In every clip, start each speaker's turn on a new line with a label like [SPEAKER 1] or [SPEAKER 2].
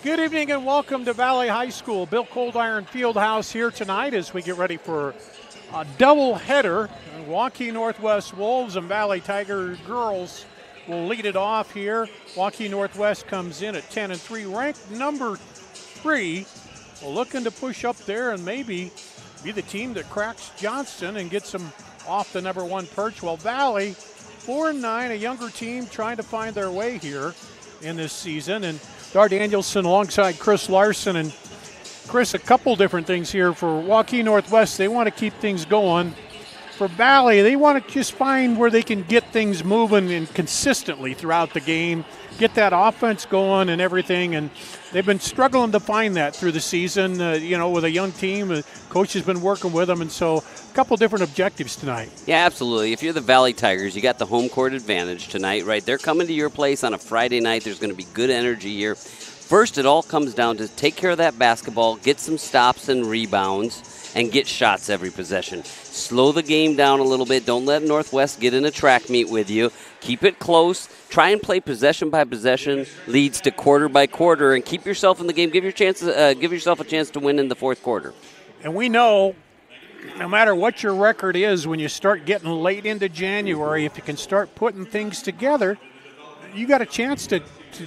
[SPEAKER 1] Good evening and welcome to Valley High School. Bill Coldiron Fieldhouse here tonight as we get ready for a doubleheader. Waukee Northwest Wolves and Valley Tiger girls will lead it off here. Waukee Northwest comes in at 10-3, ranked number 3. Well, looking to push up there and maybe be the team that cracks Johnston and gets them off the number 1 perch. Well, Valley 4-9, a younger team trying to find their way here in this season. And Dar Danielson alongside Chris Larson. And Chris, a couple different things here for Waukee Northwest. They want to keep things going. For Valley, they want to just find where they can get things moving and consistently throughout the game, get that offense going and everything. And they've been struggling to find that through the season, with a young team. Coach has been working with them, and so a couple different objectives tonight.
[SPEAKER 2] Yeah, absolutely. If you're the Valley Tigers, you got the home court advantage tonight, right? They're coming to your place on a Friday night. There's going to be good energy here. First, it all comes down to take care of that basketball, get some stops and rebounds, and get shots every possession. Slow the game down a little bit. Don't let Northwest get in a track meet with you. Keep it close. Try and play possession by possession, leads to quarter by quarter, and keep yourself in the game. Give yourself a chance to win in the fourth quarter.
[SPEAKER 1] And we know no matter what your record is, when you start getting late into January, if you can start putting things together, you got a chance to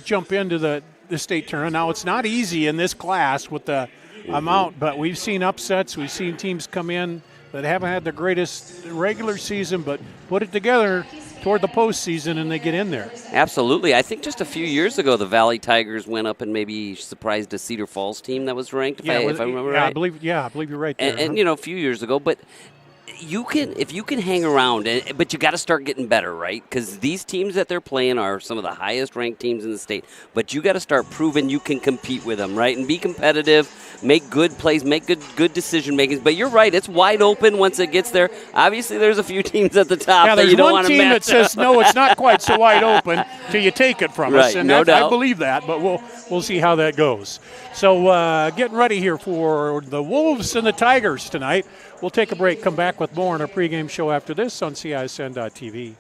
[SPEAKER 1] jump into the state tournament. Now, it's not easy in this class with the amount, but we've seen upsets. We've seen teams come in that haven't had the greatest regular season, but put it together toward the postseason and they get in there.
[SPEAKER 2] Absolutely. I think just a few years ago, the Valley Tigers went up and maybe surprised a Cedar Falls team that was ranked, if I remember right.
[SPEAKER 1] I believe you're right there.
[SPEAKER 2] And a few years ago, but if you can hang around, but you got to start getting better, right? Because these teams that they're playing are some of the highest ranked teams in the state. But you got to start proving you can compete with them, right? And be competitive, make good plays, make good decision makings. But you're right, it's wide open once it gets there. Obviously, there's a few teams at the top that you don't want to match.
[SPEAKER 1] There's one team that says no, it's not quite so wide open till you take it from us, and
[SPEAKER 2] no doubt.
[SPEAKER 1] I believe that. But we'll see how that goes. So getting ready here for the Wolves and the Tigers tonight. We'll take a break, come back with more on our pregame show after this on CISN.TV.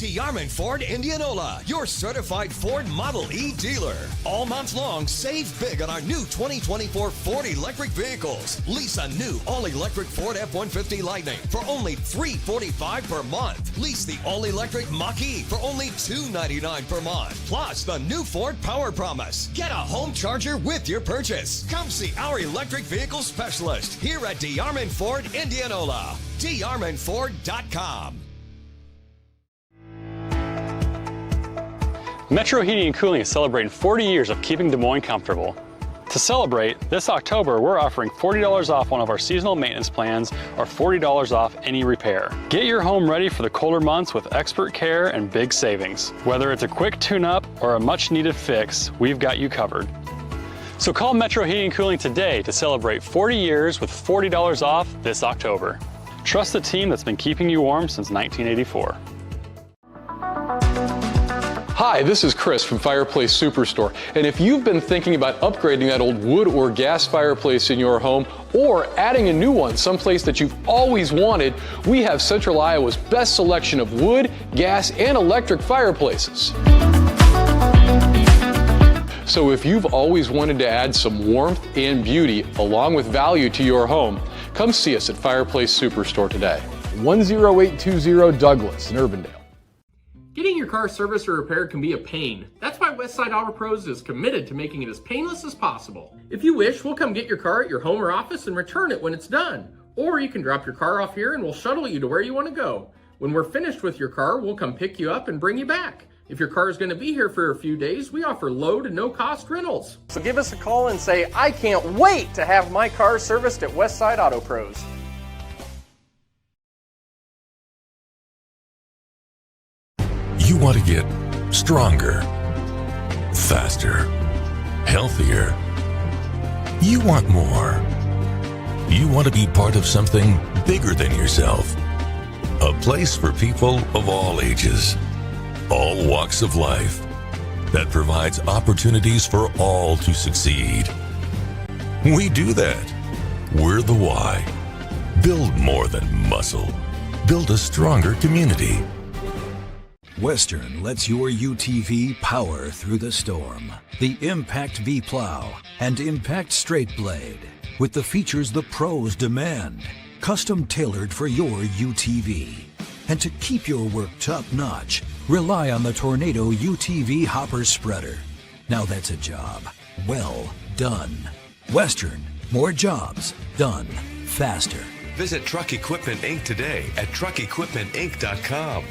[SPEAKER 3] Yarman Ford Indianola, your certified Ford Model E dealer. All month long, save big on our new 2024 Ford electric vehicles. Lease a new all-electric Ford F-150 Lightning for only $345 per month. Lease the all-electric Mach-E for only $299 per month. Plus, the new Ford Power Promise. Get a home charger with your purchase. Come see our electric vehicle specialist here at Yarman Ford Indianola. DeYarmanFord.com.
[SPEAKER 4] Metro Heating and Cooling is celebrating 40 years of keeping Des Moines comfortable. To celebrate, this October we're offering $40 off one of our seasonal maintenance plans or $40 off any repair. Get your home ready for the colder months with expert care and big savings. Whether it's a quick tune-up or a much-needed fix, we've got you covered. So call Metro Heating and Cooling today to celebrate 40 years with $40 off this October. Trust the team that's been keeping you warm since 1984.
[SPEAKER 5] Hi, this is Chris from Fireplace Superstore, and if you've been thinking about upgrading that old wood or gas fireplace in your home or adding a new one someplace that you've always wanted, we have Central Iowa's best selection of wood, gas, and electric fireplaces. So if you've always wanted to add some warmth and beauty along with value to your home, come see us at Fireplace Superstore today. 10820 Douglas in Urbandale.
[SPEAKER 6] Getting your car serviced or repaired can be a pain. That's why Westside Auto Pros is committed to making it as painless as possible. If you wish, we'll come get your car at your home or office and return it when it's done. Or you can drop your car off here and we'll shuttle you to where you want to go. When we're finished with your car, we'll come pick you up and bring you back. If your car is going to be here for a few days, we offer low to no cost rentals.
[SPEAKER 7] So give us a call and say, I can't wait to have my car serviced at Westside Auto Pros.
[SPEAKER 8] You want to get stronger, faster, healthier. You want more. You want to be part of something bigger than yourself. A place for people of all ages, all walks of life, that provides opportunities for all to succeed. We do that. We're the why. Build more than muscle. Build a stronger community.
[SPEAKER 9] Western lets your UTV power through the storm. The Impact V-Plow and Impact Straight Blade, with the features the pros demand. Custom tailored for your UTV. And to keep your work top-notch, rely on the Tornado UTV Hopper Spreader. Now that's a job well done. Western, more jobs done faster.
[SPEAKER 3] Visit Truck Equipment Inc. today at truckequipmentinc.com.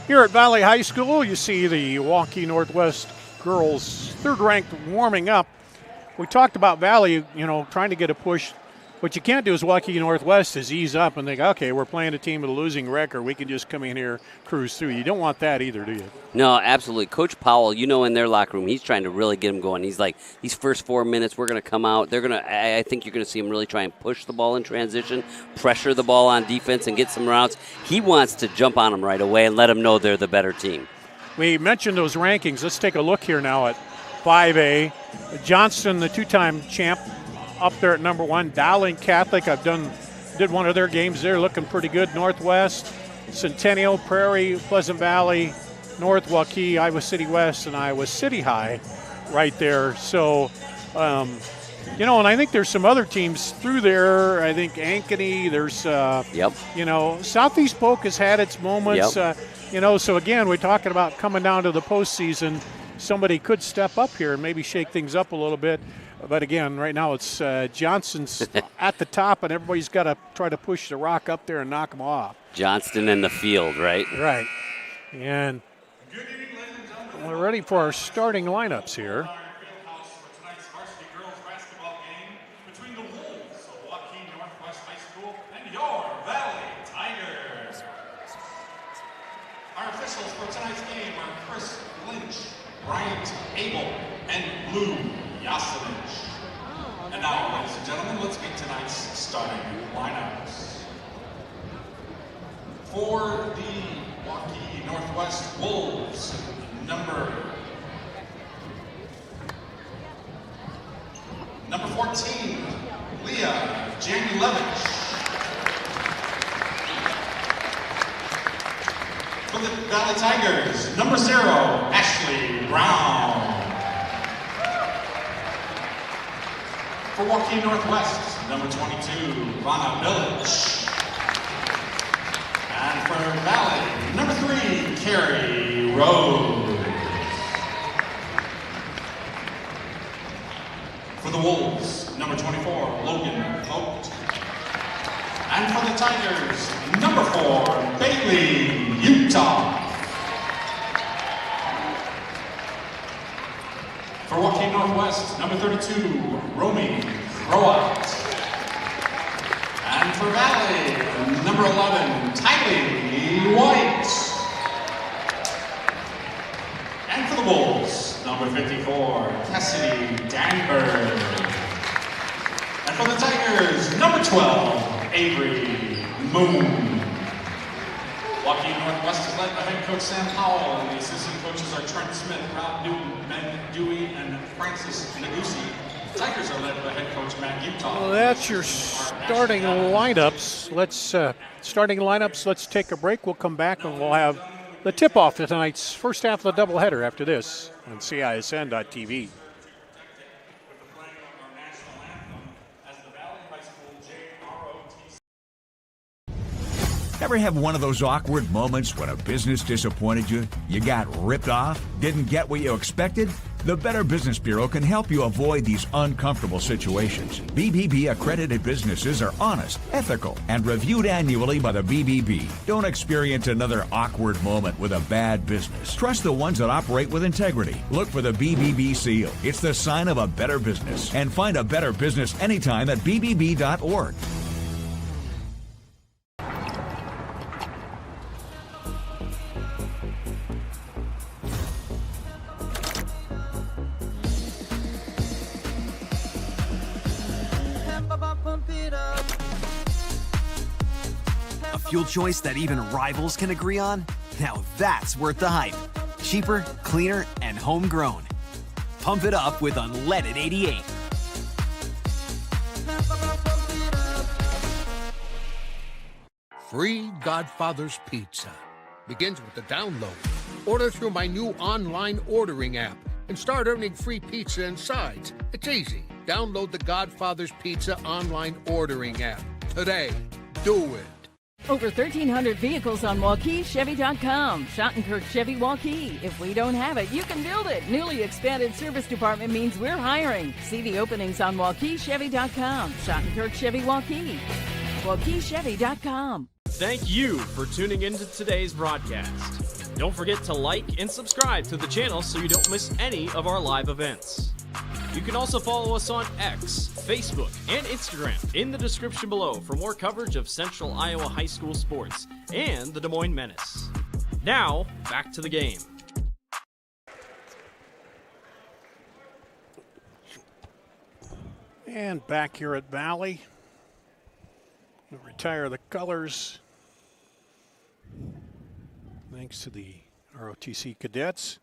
[SPEAKER 1] Here at Valley High School, you see the Waukee Northwest girls, third-ranked, warming up. We talked about Valley, trying to get a push. What you can't do is Waukee Northwest is ease up and think, okay, we're playing a team with a losing record. We can just come in here, cruise through. You don't want that either, do you?
[SPEAKER 2] No, absolutely. Coach Powell, in their locker room, he's trying to really get them going. He's like, these first 4 minutes, we're going to come out. I think you're going to see him really try and push the ball in transition, pressure the ball on defense, and get some routes. He wants to jump on them right away and let them know they're the better team. We mentioned those rankings. Let's take a look here now at 5A. Johnston, the two-time champ, up there at number 1. Dowling Catholic, did one of their games there, looking pretty good. Northwest, Centennial, Prairie, Pleasant Valley, North Waukee, Iowa City West, and Iowa City High right there. So, and I think there's some other teams through there. I think Ankeny, there's, Southeast Polk has had its moments. So again, we're talking about coming down to the postseason. Somebody could step up here and maybe shake things up a little bit. But again, right now it's Johnson's at the top, and everybody's got to try to push the rock up there and knock them off. Johnston in the field, right? Right. And we're ready for our starting lineups here.
[SPEAKER 10] Our officials for tonight's game are Chris Lynch, Bryant Abel, and Blue Yasinich. And now, ladies and gentlemen, let's meet tonight's starting lineups. For the Waukee Northwest Wolves, number 14, Leah Janulevich. For the Valley Tigers, number 0, Ashley Brown. For Waukee Northwest, number 22, Rana Village. And for Valley, number 3, Carrie Rose. For the Wolves, number 24, Logan Holt. And for the Tigers, number 4, Bailey Utah. For Waukee Northwest, number 32, Romy Croat. And for Valley, number 11, Tylee White. And for the Wolves, number 54, Cassidy Danberg. And for the Tigers, number 12, Avery Moon. Waukee Northwest is led by head coach Sam Powell, and the assistant coaches are Trent Smith, Rob Newton, Ben Dewey, and Francis Nagusi. The Tigers are led by head coach Matt Utah.
[SPEAKER 1] Well, that's your starting lineups. Let's take a break. We'll come back and we'll have the tip-off to tonight's first half of the doubleheader after this on CISN.TV.
[SPEAKER 11] Ever have one of those awkward moments when a business disappointed you? You got ripped off? Didn't get what you expected? The Better Business Bureau can help you avoid these uncomfortable situations. BBB accredited businesses are honest, ethical, and reviewed annually by the BBB. Don't experience another awkward moment with a bad business. Trust the ones that operate with integrity. Look for the BBB seal. It's the sign of a better business. And find a better business anytime at bbb.org.
[SPEAKER 12] Fuel choice that even rivals can agree on? Now that's worth the hype. Cheaper, cleaner, and homegrown. Pump it up with unleaded 88.
[SPEAKER 13] free Godfather's Pizza. Begins with the download. Order through my new online ordering app and start earning free pizza and sides. It's easy. Download the Godfather's Pizza online ordering app today. Do it.
[SPEAKER 14] Over 1,300 vehicles on WaukeeChevy.com. Schottenkirk Chevy Waukee. If we don't have it, you can build it. Newly expanded service department means we're hiring. See the openings on WaukeeChevy.com. Schottenkirk Chevy Waukee. WaukeeChevy.com.
[SPEAKER 15] Thank you for tuning into today's broadcast. Don't forget to like and subscribe to the channel so you don't miss any of our live events. You can also follow us on X, Facebook, and Instagram in the description below for more coverage of Central Iowa high school sports and the Des Moines Menace. Now, back to the game.
[SPEAKER 1] And back here at Valley. We'll retire the colors. Thanks to the ROTC cadets.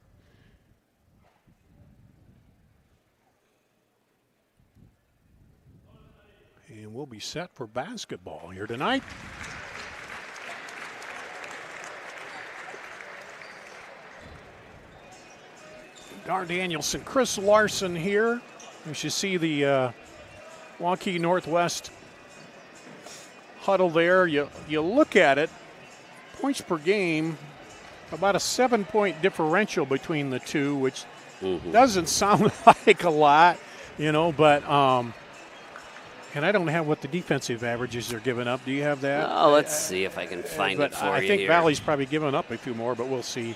[SPEAKER 1] And we'll be set for basketball here tonight. Dar Danielson, Chris Larson here. As you see the Waukee Northwest huddle there, you look at it, points per game, about a 7-point differential between the two, which doesn't sound like a lot, but and I don't have what the defensive averages are giving up. Do you have that?
[SPEAKER 2] Oh, let's see if I can find it for you.
[SPEAKER 1] I think
[SPEAKER 2] here.
[SPEAKER 1] Valley's probably giving up a few more, but we'll see.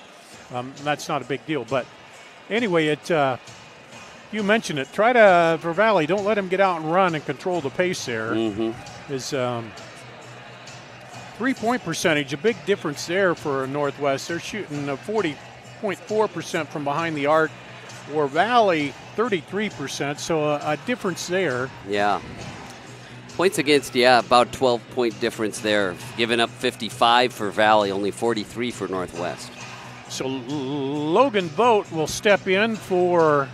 [SPEAKER 1] That's not a big deal. But anyway, you mentioned it. Try to, for Valley, don't let him get out and run and control the pace there. His 3-point percentage, a big difference there for Northwest. They're shooting 40.4% from behind the arc, or Valley 33%, so a difference there.
[SPEAKER 2] Yeah. Points against, about 12-point difference there. Giving up 55 for Valley, only 43 for Northwest.
[SPEAKER 1] So Logan Vogt will step in for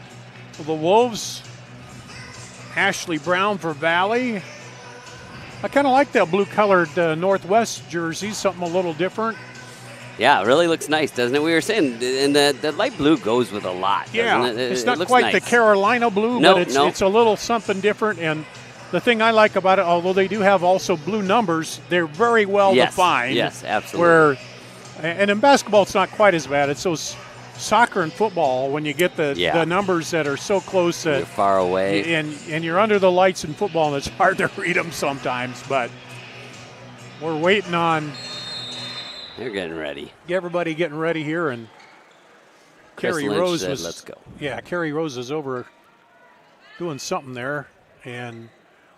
[SPEAKER 1] the Wolves. Ashley Brown for Valley. I kind of like that blue-colored Northwest jersey, something a little different.
[SPEAKER 2] Yeah, it really looks nice, doesn't it? We were saying, and the light blue goes with a lot, doesn't it?
[SPEAKER 1] It's not
[SPEAKER 2] looks
[SPEAKER 1] quite
[SPEAKER 2] nice.
[SPEAKER 1] the Carolina blue, but it's a little something different. And the thing I like about it, although they do have also blue numbers, they're very well defined.
[SPEAKER 2] Yes, absolutely.
[SPEAKER 1] And in basketball, it's not quite as bad. It's those soccer and football when you get the numbers that are so close that
[SPEAKER 2] you're far away,
[SPEAKER 1] and you're under the lights in football, and it's hard to read them sometimes. But we're waiting on.
[SPEAKER 2] They're getting ready.
[SPEAKER 1] Everybody getting ready here, and Carrie Rose
[SPEAKER 2] said, let's go.
[SPEAKER 1] Yeah, Carrie Rose is over doing something there, and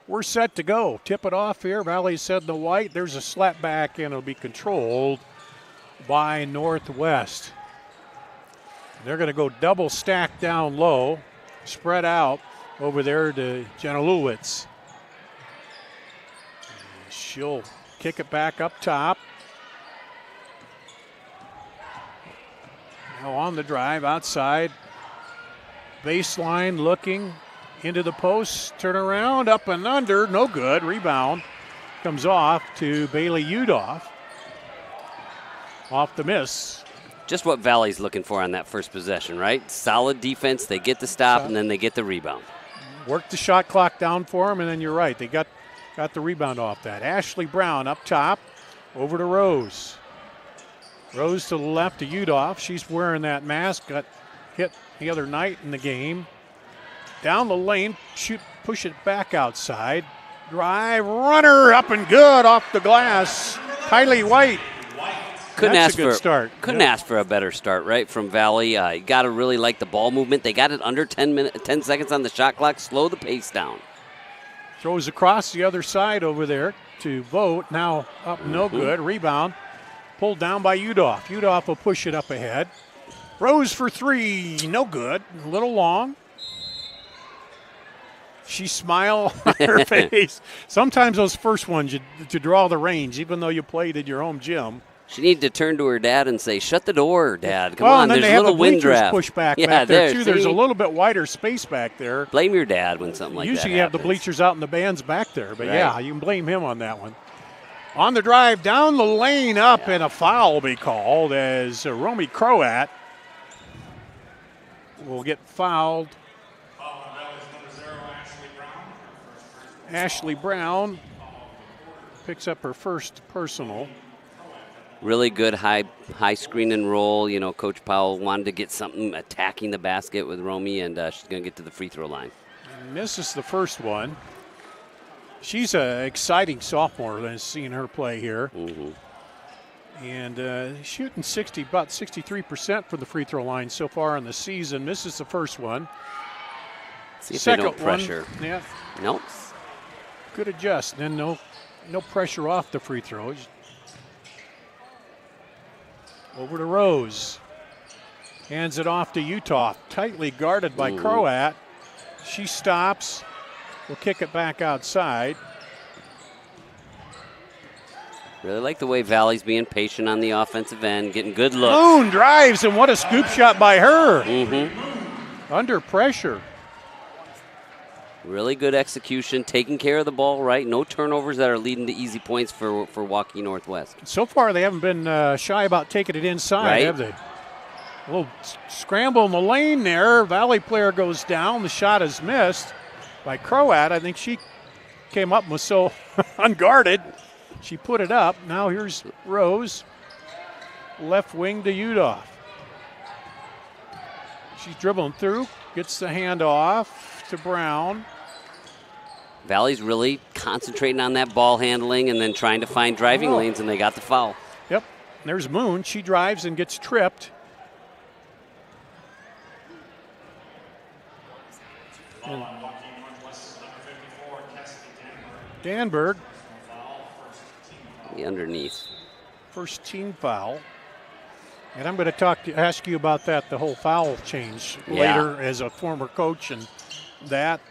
[SPEAKER 1] we're set to go. Tip it off here. Valley's set in the white. There's a slap back, and it'll be controlled by Northwest. They're going to go double stack down low, spread out over there to Jenna Lewitz. She'll kick it back up top. Now on the drive outside. Baseline looking into the post. Turn around, up and under. No good. Rebound comes off to Bailey Udoff. Off the miss.
[SPEAKER 2] Just what Valley's looking for on that first possession, right? Solid defense. They get the stop, and then they get the rebound.
[SPEAKER 1] Work the shot clock down for them, and then you're right. They got the rebound off that. Ashley Brown up top. Over to Rose. Rose to the left to Udoff. She's wearing that mask. Got hit the other night in the game. Down the lane. Push it back outside. Drive. Runner up and good off the glass. Kylie White.
[SPEAKER 2] Couldn't
[SPEAKER 1] That's
[SPEAKER 2] ask
[SPEAKER 1] a good
[SPEAKER 2] for
[SPEAKER 1] start.
[SPEAKER 2] Couldn't ask for a better start, right, from Valley. You got to really like the ball movement. They got it under 10 seconds on the shot clock. Slow the pace down.
[SPEAKER 1] Throws across the other side over there to Vogt. Now up, no good. Rebound. Pulled down by Udoff. Udoff will push it up ahead. Rose for three. No good. A little long. She smile on her face. Sometimes those first ones, to draw the range, even though you played in your home gym.
[SPEAKER 2] She needed to turn to her dad and say, "Shut the door, Dad. Come
[SPEAKER 1] And
[SPEAKER 2] on,
[SPEAKER 1] then
[SPEAKER 2] there's
[SPEAKER 1] they
[SPEAKER 2] a
[SPEAKER 1] have
[SPEAKER 2] little
[SPEAKER 1] the
[SPEAKER 2] wind
[SPEAKER 1] bleachers
[SPEAKER 2] draft."
[SPEAKER 1] pushed back
[SPEAKER 2] Yeah,
[SPEAKER 1] there too. There's a
[SPEAKER 2] see?
[SPEAKER 1] little bit wider space back there.
[SPEAKER 2] Blame your dad when something like that
[SPEAKER 1] Usually you have the
[SPEAKER 2] happens.
[SPEAKER 1] bleachers out in the bands back there, but
[SPEAKER 2] Right.
[SPEAKER 1] yeah, you can blame him on that one. On the drive down the lane up, and a foul will be called as Romy Croat will get fouled. Ashley Brown picks up her first personal.
[SPEAKER 2] Really good high screen and roll. You know, Coach Powell wanted to get something attacking the basket with Romy, and she's going to get to the free throw line.
[SPEAKER 1] Misses the first one. She's an exciting sophomore. I've seen her play here. And shooting about 63% from the free throw line so far in the season. Misses the first one.
[SPEAKER 2] See if
[SPEAKER 1] Second
[SPEAKER 2] they don't pressure.
[SPEAKER 1] one, yeah.
[SPEAKER 2] Nope.
[SPEAKER 1] Good adjust. Then no pressure off the free throws. Over to Rose. Hands it off to Utah. Tightly guarded by Croat. She stops. Will kick it back outside.
[SPEAKER 2] Really like the way Valley's being patient on the offensive end, getting good looks.
[SPEAKER 1] Moon drives, and what a scoop shot by her. Under pressure.
[SPEAKER 2] Really good execution, taking care of the ball right. No turnovers that are leading to easy points for Waukee Northwest.
[SPEAKER 1] So far, they haven't been shy about taking it inside, have they? A little scramble in the lane there. Valley player goes down. The shot is missed by Croat. I think she came up and was so unguarded. She put it up. Now here's Rose. Left wing to Udall. She's dribbling through. Gets the hand off to Brown.
[SPEAKER 2] Valley's really concentrating on that ball handling and then trying to find driving lanes, and they got the foul.
[SPEAKER 1] Yep. There's Moon. She drives and gets tripped. Danberg.
[SPEAKER 2] The underneath.
[SPEAKER 1] First team foul. And I'm going to ask you about that, the whole foul change later as a former coach, and that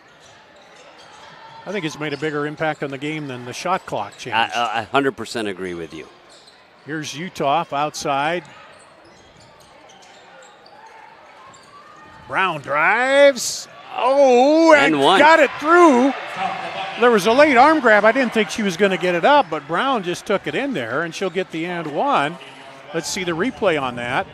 [SPEAKER 1] I think it's made a bigger impact on the game than the shot clock change.
[SPEAKER 2] I 100% agree with you.
[SPEAKER 1] Here's Utah outside. Brown drives. Oh, and got it through. There was a late arm grab. I didn't think she was going to get it up, but Brown just took it in there, and she'll get the and one. Let's see the replay on that.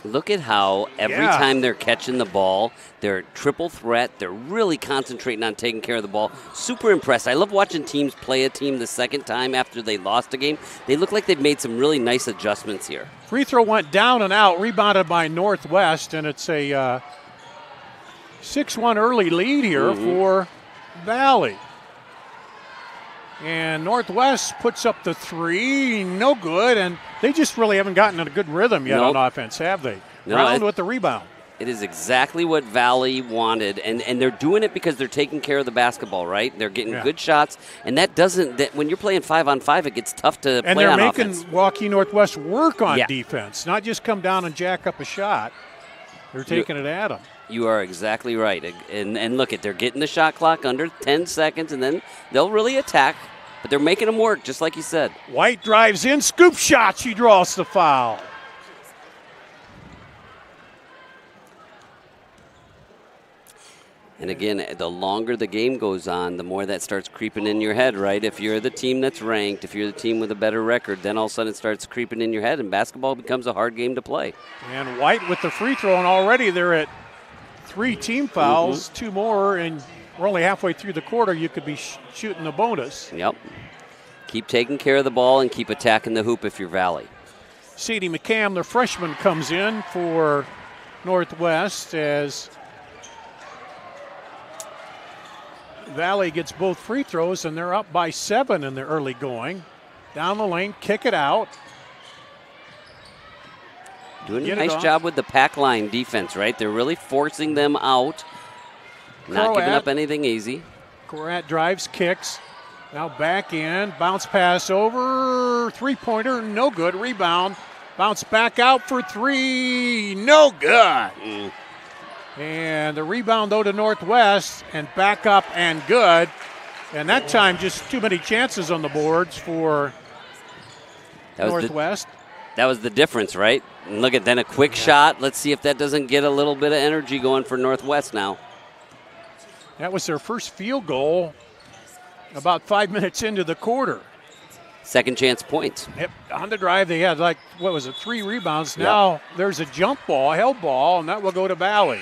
[SPEAKER 2] Look at how every time they're catching the ball, they're triple threat. They're really concentrating on taking care of the ball. Super impressed. I love watching teams play a team the second time after they lost a game. They look like they've made some really nice adjustments here.
[SPEAKER 1] Free throw went down and out, rebounded by Northwest, and it's a 6-1 early lead here for Valley. And Northwest puts up the three, no good, and they just really haven't gotten in a good rhythm yet on offense, have they? Brown with the rebound.
[SPEAKER 2] It is exactly what Valley wanted, and they're doing it because they're taking care of the basketball, right? They're getting good shots, and when you're playing 5-on-5, it gets tough to play on offense.
[SPEAKER 1] And they're making Waukee Northwest work on defense, not just come down and jack up a shot. They're taking it at them.
[SPEAKER 2] You are exactly right. And look, they're getting the shot clock under 10 seconds, and then they'll really attack. But they're making them work, just like you said.
[SPEAKER 1] White drives in, scoop shot. She draws the foul.
[SPEAKER 2] And again, the longer the game goes on, the more that starts creeping in your head, right? If you're the team that's ranked, if you're the team with a better record, then all of a sudden it starts creeping in your head, and basketball becomes a hard game to play.
[SPEAKER 1] And White with the free throw, and already they're at 3 team fouls, 2 more, and we're only halfway through the quarter. You could be shooting the bonus.
[SPEAKER 2] Yep. Keep taking care of the ball and keep attacking the hoop if you're Valley.
[SPEAKER 1] Sadie McCam, the freshman, comes in for Northwest as Valley gets both free throws, and they're up by 7 in the early going. Down the lane, kick it out.
[SPEAKER 2] Doing a nice job with the pack line defense, right? They're really forcing them out, not giving up anything easy.
[SPEAKER 1] Korat drives, kicks. Now back in, bounce pass over, three-pointer, no good. Rebound, bounce back out for 3, no good. And the rebound, though, to Northwest, and back up and good. And that time, just too many chances on the boards for Northwest.
[SPEAKER 2] That was the difference, right? And look at then a quick shot. Let's see if that doesn't get a little bit of energy going for Northwest now.
[SPEAKER 1] That was their first field goal about 5 minutes into the quarter.
[SPEAKER 2] Second chance points.
[SPEAKER 1] Yep, on the drive they had 3 rebounds. Now there's a jump ball, held ball, and that will go to Valley.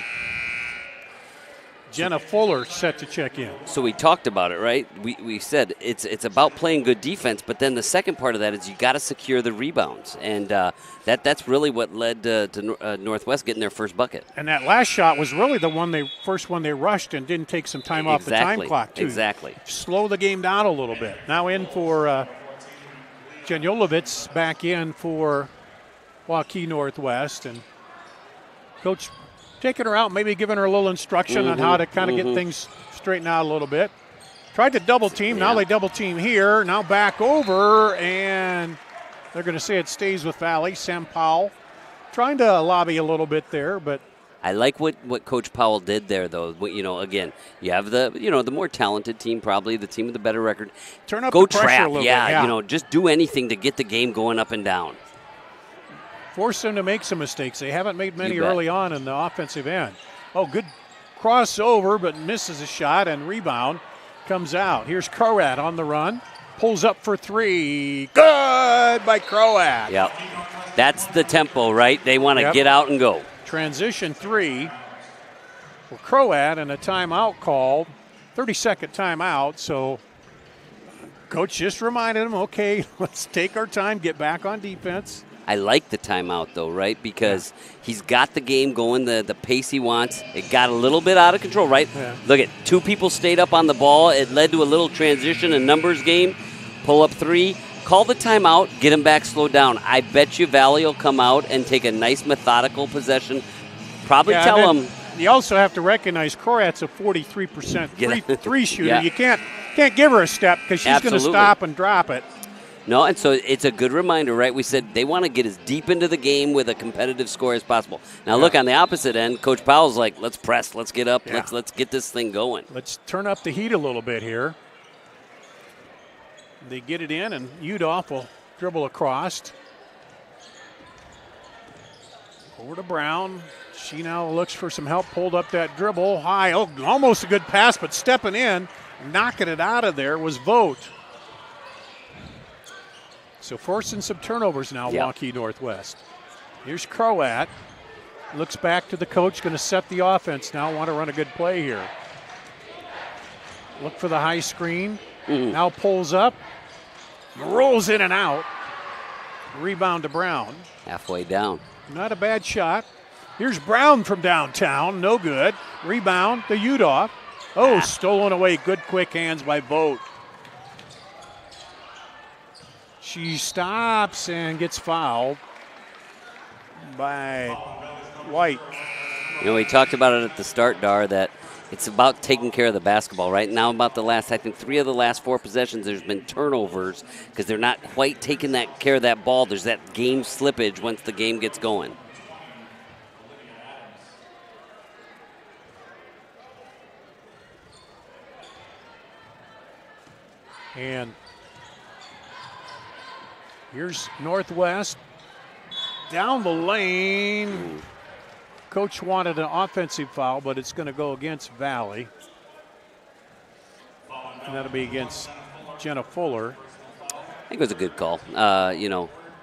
[SPEAKER 1] Jenna Fuller set to check in.
[SPEAKER 2] So we talked about it, right? We said it's about playing good defense, but then the second part of that is you got to secure the rebounds, and that's really what led to Northwest getting their first bucket.
[SPEAKER 1] And that last shot was really the first one they rushed and didn't take some time off the time clock too.
[SPEAKER 2] Exactly.
[SPEAKER 1] Slow the game down a little bit. Now in for Janjolovitz, back in for Waukee Northwest, and Coach taking her out, maybe giving her a little instruction on how to kind of get things straightened out a little bit. Tried to double team. Now they double team here. Now back over, and they're going to say it stays with Valley. Sam Powell trying to lobby a little bit there, but
[SPEAKER 2] I like what Coach Powell did there, though. Again, you have the more talented team, probably the team with the better record.
[SPEAKER 1] Turn up
[SPEAKER 2] the
[SPEAKER 1] pressure
[SPEAKER 2] trap,
[SPEAKER 1] a little bit. Yeah.
[SPEAKER 2] Just do anything to get the game going up and down.
[SPEAKER 1] Force them to make some mistakes. They haven't made many early on in the offensive end. Oh, good crossover, but misses a shot, and rebound comes out. Here's Croat on the run. Pulls up for 3. Good by Croat.
[SPEAKER 2] Yep. That's the tempo, right? They want to get out and go.
[SPEAKER 1] Transition 3 for Croat, and a timeout called. 30-second timeout, so Coach just reminded him, okay, let's take our time, get back on defense.
[SPEAKER 2] I like the timeout, though, right? Because he's got the game going the pace he wants. It got a little bit out of control, right?
[SPEAKER 1] Yeah.
[SPEAKER 2] Look at 2 people stayed up on the ball. It led to a little transition and numbers game. Pull up 3. Call the timeout. Get him back, slow down. I bet you Valley will come out and take a nice methodical possession. Probably tell him.
[SPEAKER 1] You also have to recognize Croat's a 43% three shooter.
[SPEAKER 2] Yeah.
[SPEAKER 1] You can't give her a step because she's going to stop and drop it.
[SPEAKER 2] No, and so it's a good reminder, right? We said they want to get as deep into the game with a competitive score as possible. Now, look, on the opposite end, Coach Powell's like, let's press, let's get up, let's get this thing going.
[SPEAKER 1] Let's turn up the heat a little bit here. They get it in, and Udolph will dribble across. Over to Brown. She now looks for some help, pulled up that dribble high. Oh, almost a good pass, but stepping in, knocking it out of there was Vogt. So forcing some turnovers now, Waukee Northwest. Here's Croat. Looks back to the coach, going to set the offense now. Want to run a good play here. Look for the high screen. Now pulls up. Rolls in and out. Rebound to Brown.
[SPEAKER 2] Halfway down.
[SPEAKER 1] Not a bad shot. Here's Brown from downtown. No good. Rebound to Udolph. Oh, stolen away. Good quick hands by Vogt. She stops and gets fouled by White.
[SPEAKER 2] We talked about it at the start, Dar, that it's about taking care of the basketball. Right now, about the last, I think 3 of the last 4 possessions, there's been turnovers because they're not quite taking that care of that ball. There's that game slippage once the game gets going.
[SPEAKER 1] And here's Northwest down the lane. Coach wanted an offensive foul, but it's going to go against Valley. And that'll be against Jenna Fuller.
[SPEAKER 2] I think it was a good call.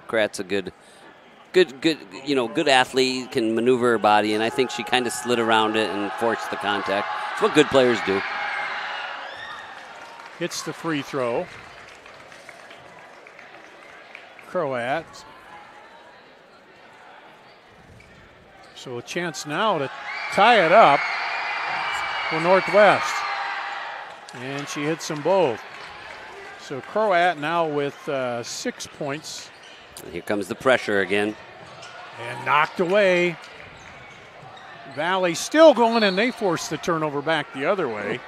[SPEAKER 2] Krat's a good athlete, can maneuver her body, and I think she kind of slid around it and forced the contact. It's what good players do.
[SPEAKER 1] Hits the free throw. Croat. So a chance now to tie it up for Northwest. And she hits them both. So Croat now with 6 points.
[SPEAKER 2] And here comes the pressure again.
[SPEAKER 1] And knocked away. Valley still going, and they force the turnover back the other way.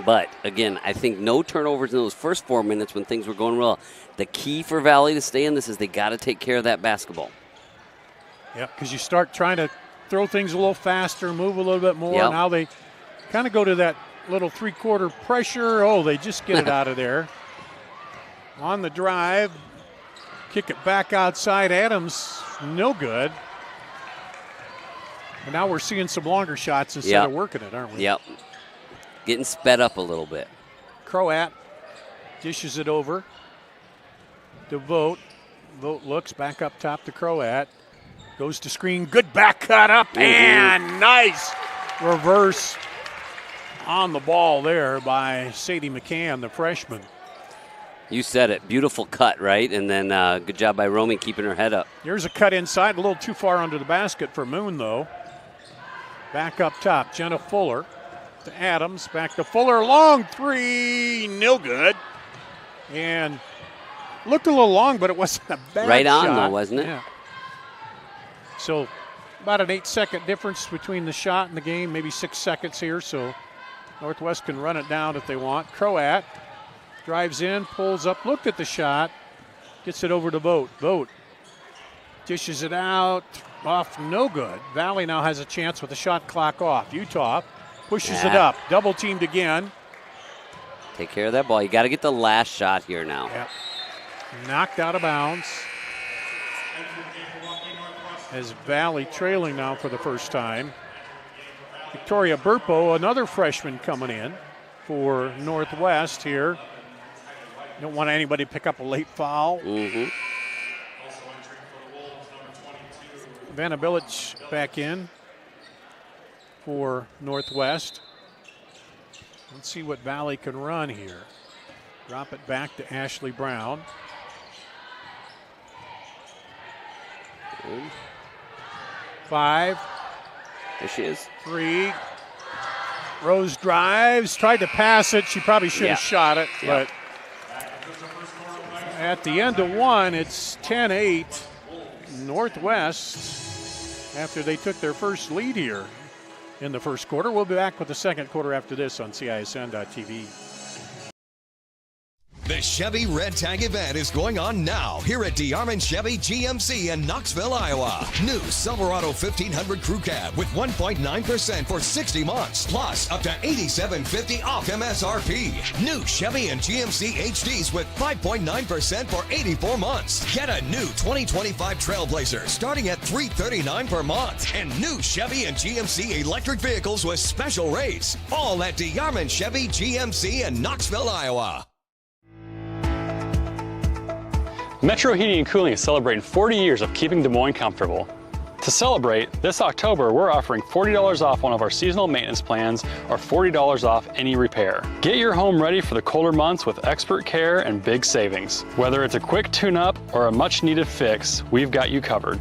[SPEAKER 2] But, again, I think no turnovers in those first 4 minutes when things were going well. The key for Valley to stay in this is they got to take care of that basketball.
[SPEAKER 1] Yeah, because you start trying to throw things a little faster, move a little bit more.
[SPEAKER 2] Yep.
[SPEAKER 1] Now they kind of go to that little three-quarter pressure. Oh, they just get it out of there. On the drive, kick it back outside. Adams, no good. And now we're seeing some longer shots instead
[SPEAKER 2] Yep.
[SPEAKER 1] of working it, aren't we?
[SPEAKER 2] Yep. Getting sped up a little bit.
[SPEAKER 1] Croat dishes it over to Vogt. Vogt looks back up top to Croat. Goes to screen. Good back cut up and nice reverse on the ball there by Sadie McCann, the freshman.
[SPEAKER 2] You said it. Beautiful cut, right? And then good job by Romy keeping her head up.
[SPEAKER 1] Here's a cut inside, a little too far under the basket for Moon, though. Back up top, Jenna Fuller to Adams. Back to Fuller, long three, no good. And looked a little long, but it wasn't a bad
[SPEAKER 2] Right on,
[SPEAKER 1] shot.
[SPEAKER 2] though, wasn't it?
[SPEAKER 1] Yeah. So about an 8-second difference between the shot and the game, maybe 6 seconds here, so Northwest can run it down if they want. Croat drives in, pulls up, looked at the shot, gets it over to Vogt. Vogt dishes it out, off, no good. Valley now has a chance with the shot clock off. Utah pushes it up, double teamed again.
[SPEAKER 2] Take care of that ball. You got to get the last shot here now.
[SPEAKER 1] Yep. Knocked out of bounds. As Valley trailing now for the first time. Victoria Burpo, another freshman coming in for Northwest here. Don't want anybody to pick up a late foul. Vanna Bilic back in for Northwest. Let's see what Valley can run here. Drop it back to Ashley Brown. Five.
[SPEAKER 2] There she is.
[SPEAKER 1] 3. Rose drives, tried to pass it. She probably should have shot it, but at the end of 1, it's 10-8. Northwest, after they took their first lead here in the first quarter. We'll be back with the second quarter after this on CISN.TV.
[SPEAKER 3] The Chevy Red Tag event is going on now here at DeArmond Chevy GMC in Knoxville, Iowa. New Silverado 1500 Crew Cab with 1.9% for 60 months, plus up to $87.50 off MSRP. New Chevy and GMC HDs with 5.9% for 84 months. Get a new 2025 Trailblazer starting at $339 per month. And new Chevy and GMC electric vehicles with special rates. All at DeArmond Chevy GMC in Knoxville, Iowa.
[SPEAKER 4] Metro Heating and Cooling is celebrating 40 years of keeping Des Moines comfortable. To celebrate, this October we're offering $40 off one of our seasonal maintenance plans or $40 off any repair. Get your home ready for the colder months with expert care and big savings. Whether it's a quick tune-up or a much-needed fix, we've got you covered.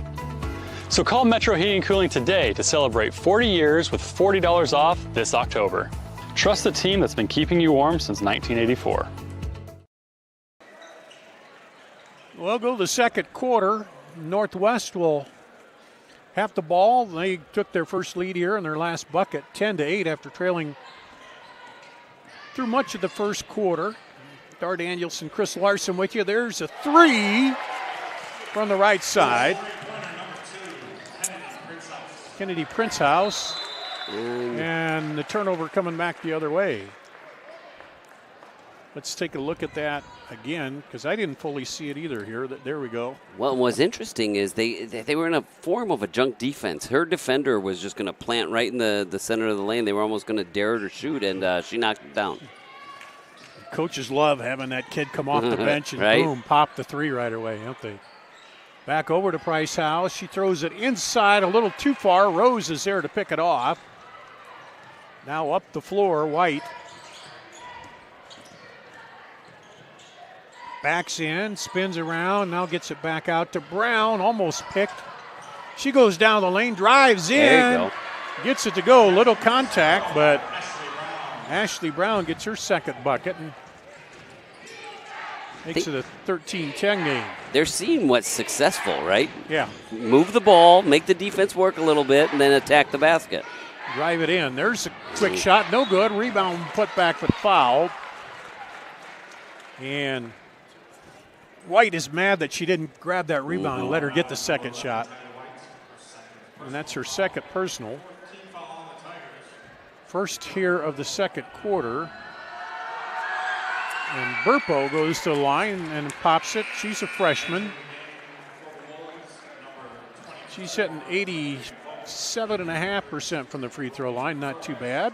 [SPEAKER 4] So call Metro Heating and Cooling today to celebrate 40 years with $40 off this October. Trust the team that's been keeping you warm since 1984.
[SPEAKER 1] We'll go to the second quarter. Northwest will have the ball. They took their first lead here in their last bucket, 10-8 after trailing through much of the first quarter. Dar Danielson, Chris Larson with you. There's a 3 from the right side. Kennedy Princehouse. And the turnover coming back the other way. Let's take a look at that again, because I didn't fully see it either here. There we go.
[SPEAKER 2] Well, what's interesting is they were in a form of a junk defense. Her defender was just going to plant right in the center of the lane. They were almost going to dare her to shoot, and she knocked it down.
[SPEAKER 1] Coaches love having that kid come off the bench and
[SPEAKER 2] right?
[SPEAKER 1] boom, pop the 3 right away, don't they? Back over to Price House. She throws it inside a little too far. Rose is there to pick it off. Now up the floor, White. Backs in, spins around, now gets it back out to Brown, almost picked. She goes down the lane, drives in,
[SPEAKER 2] there you go.
[SPEAKER 1] Gets it to go, little contact, but Ashley Brown gets her second bucket and makes it a 13-10 game.
[SPEAKER 2] They're seeing what's successful, right?
[SPEAKER 1] Yeah.
[SPEAKER 2] Move the ball, make the defense work a little bit, and then attack the basket.
[SPEAKER 1] Drive it in. There's a quick shot, no good. Rebound put back but fouled. And White is mad that she didn't grab that rebound and let her get the second shot. And that's her second personal. First here of the second quarter. And Burpo goes to the line and pops it. She's a freshman. She's hitting 7.5% from the free throw line, not too bad.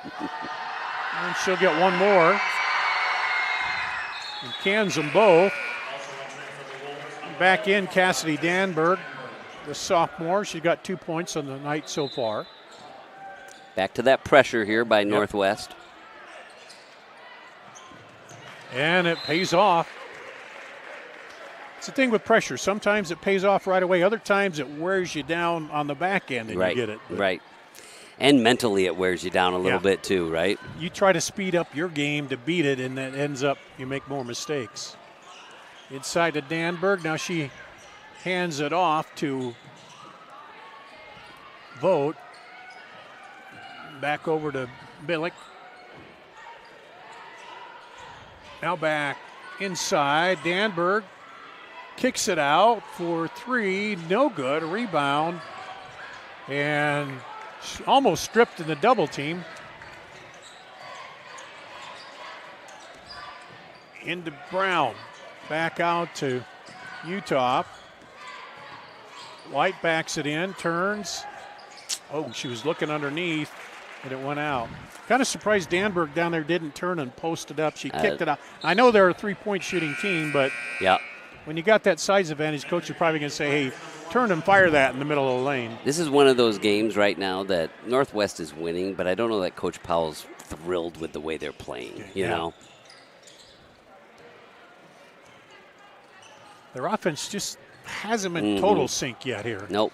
[SPEAKER 1] And she'll get one more. And cans them both. Back in Cassidy Danberg, the sophomore. She got 2 points on the night so far.
[SPEAKER 2] Back to that pressure here by Northwest.
[SPEAKER 1] And it pays off. It's the thing with pressure. Sometimes it pays off right away. Other times it wears you down on the back end and you get it.
[SPEAKER 2] Right. And mentally it wears you down a little bit too, right?
[SPEAKER 1] You try to speed up your game to beat it, and that ends up you make more mistakes. Inside to Danberg. Now she hands it off to Vogt. Back over to Billick. Now back inside. Danberg kicks it out for three. No good. A rebound. And almost stripped in the double team. Into Brown. Back out to Utah. White backs it in, turns. Oh, she was looking underneath, and it went out. Kind of surprised Danberg down there didn't turn and post it up. She kicked it out. I know they're a three-point shooting team, but when you got that size advantage, coach is probably going to say, hey, turn and fire that in the middle of the lane.
[SPEAKER 2] This is one of those games right now that Northwest is winning, but I don't know that Coach Powell's thrilled with the way they're playing, you know?
[SPEAKER 1] Their offense just hasn't been total sync yet here.
[SPEAKER 2] Nope.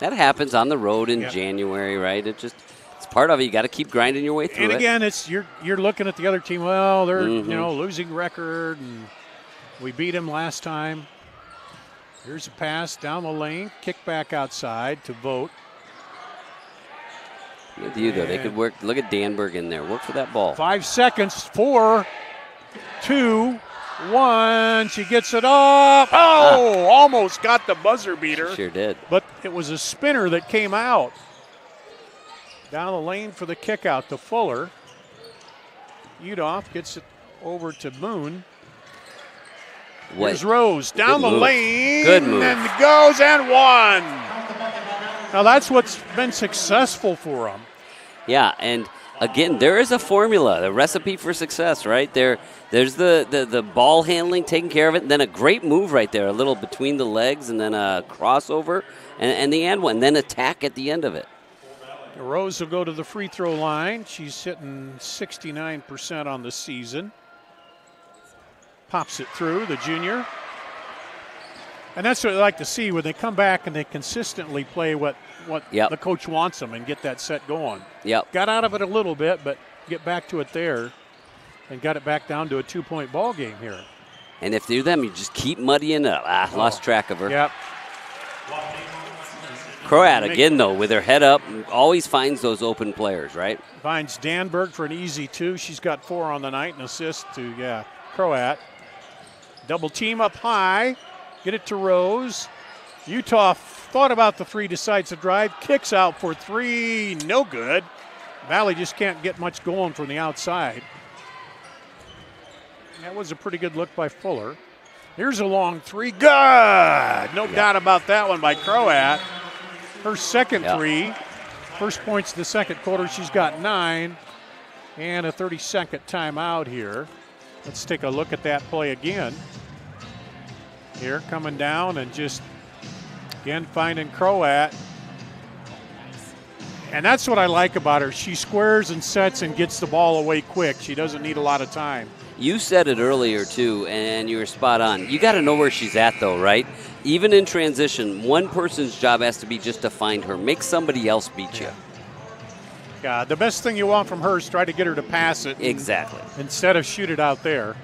[SPEAKER 2] That happens on the road in January, right? It's part of it. You got to keep grinding your way through
[SPEAKER 1] it. And again, it's you're looking at the other team. Well, they're losing record, and we beat them last time. Here's a pass down the lane, kick back outside to Vogt.
[SPEAKER 2] With you though, they could work. Look at Danberg in there. Work for that ball.
[SPEAKER 1] 5 seconds. 4, 2, 1. She gets it up. Oh, almost got the buzzer beater.
[SPEAKER 2] Sure did.
[SPEAKER 1] But it was a spinner that came out. Down the lane for the kick out to Fuller. Udoff gets it over to Moon. Here's Rose down the lane.
[SPEAKER 2] Good move.
[SPEAKER 1] And goes and one. Now that's what's been successful for them.
[SPEAKER 2] Yeah, and again, there is a formula, the recipe for success, right? There's the ball handling, taking care of it, and then a great move right there, a little between the legs, and then a crossover, and the end one, then attack at the end of it.
[SPEAKER 1] Rose will go to the free throw line. She's hitting 69% on the season. Pops it through, the junior. And that's what I like to see when they come back and they consistently play what the coach wants them and get that set going.
[SPEAKER 2] Yep.
[SPEAKER 1] Got out of it a little bit, but get back to it there and got it back down to a 2-point ball game here.
[SPEAKER 2] And if they're them, you just keep muddying it up. Lost track of her.
[SPEAKER 1] Yep.
[SPEAKER 2] Croat again, though, with her head up, always finds those open players, right?
[SPEAKER 1] Finds Danberg for an easy 2. She's got 4 on the night, and assist to, Croat. Double team up high. Get it to Rose. Utah thought about the 3, decides to drive. Kicks out for 3. No good. Valley just can't get much going from the outside. That was a pretty good look by Fuller. Here's a long 3. Good. No doubt about that one by Croat. Her second 3. First points of the second quarter. She's got 9. And a 30-second timeout here. Let's take a look at that play again. Here, coming down and just, again, finding Croat. And that's what I like about her. She squares and sets and gets the ball away quick. She doesn't need a lot of time.
[SPEAKER 2] You said it earlier, too, and you were spot on. You got to know where she's at, though, right? Even in transition, one person's job has to be just to find her. Make somebody else beat you.
[SPEAKER 1] Yeah, the best thing you want from her is try to get her to pass it.
[SPEAKER 2] Exactly.
[SPEAKER 1] Instead of shoot it out there.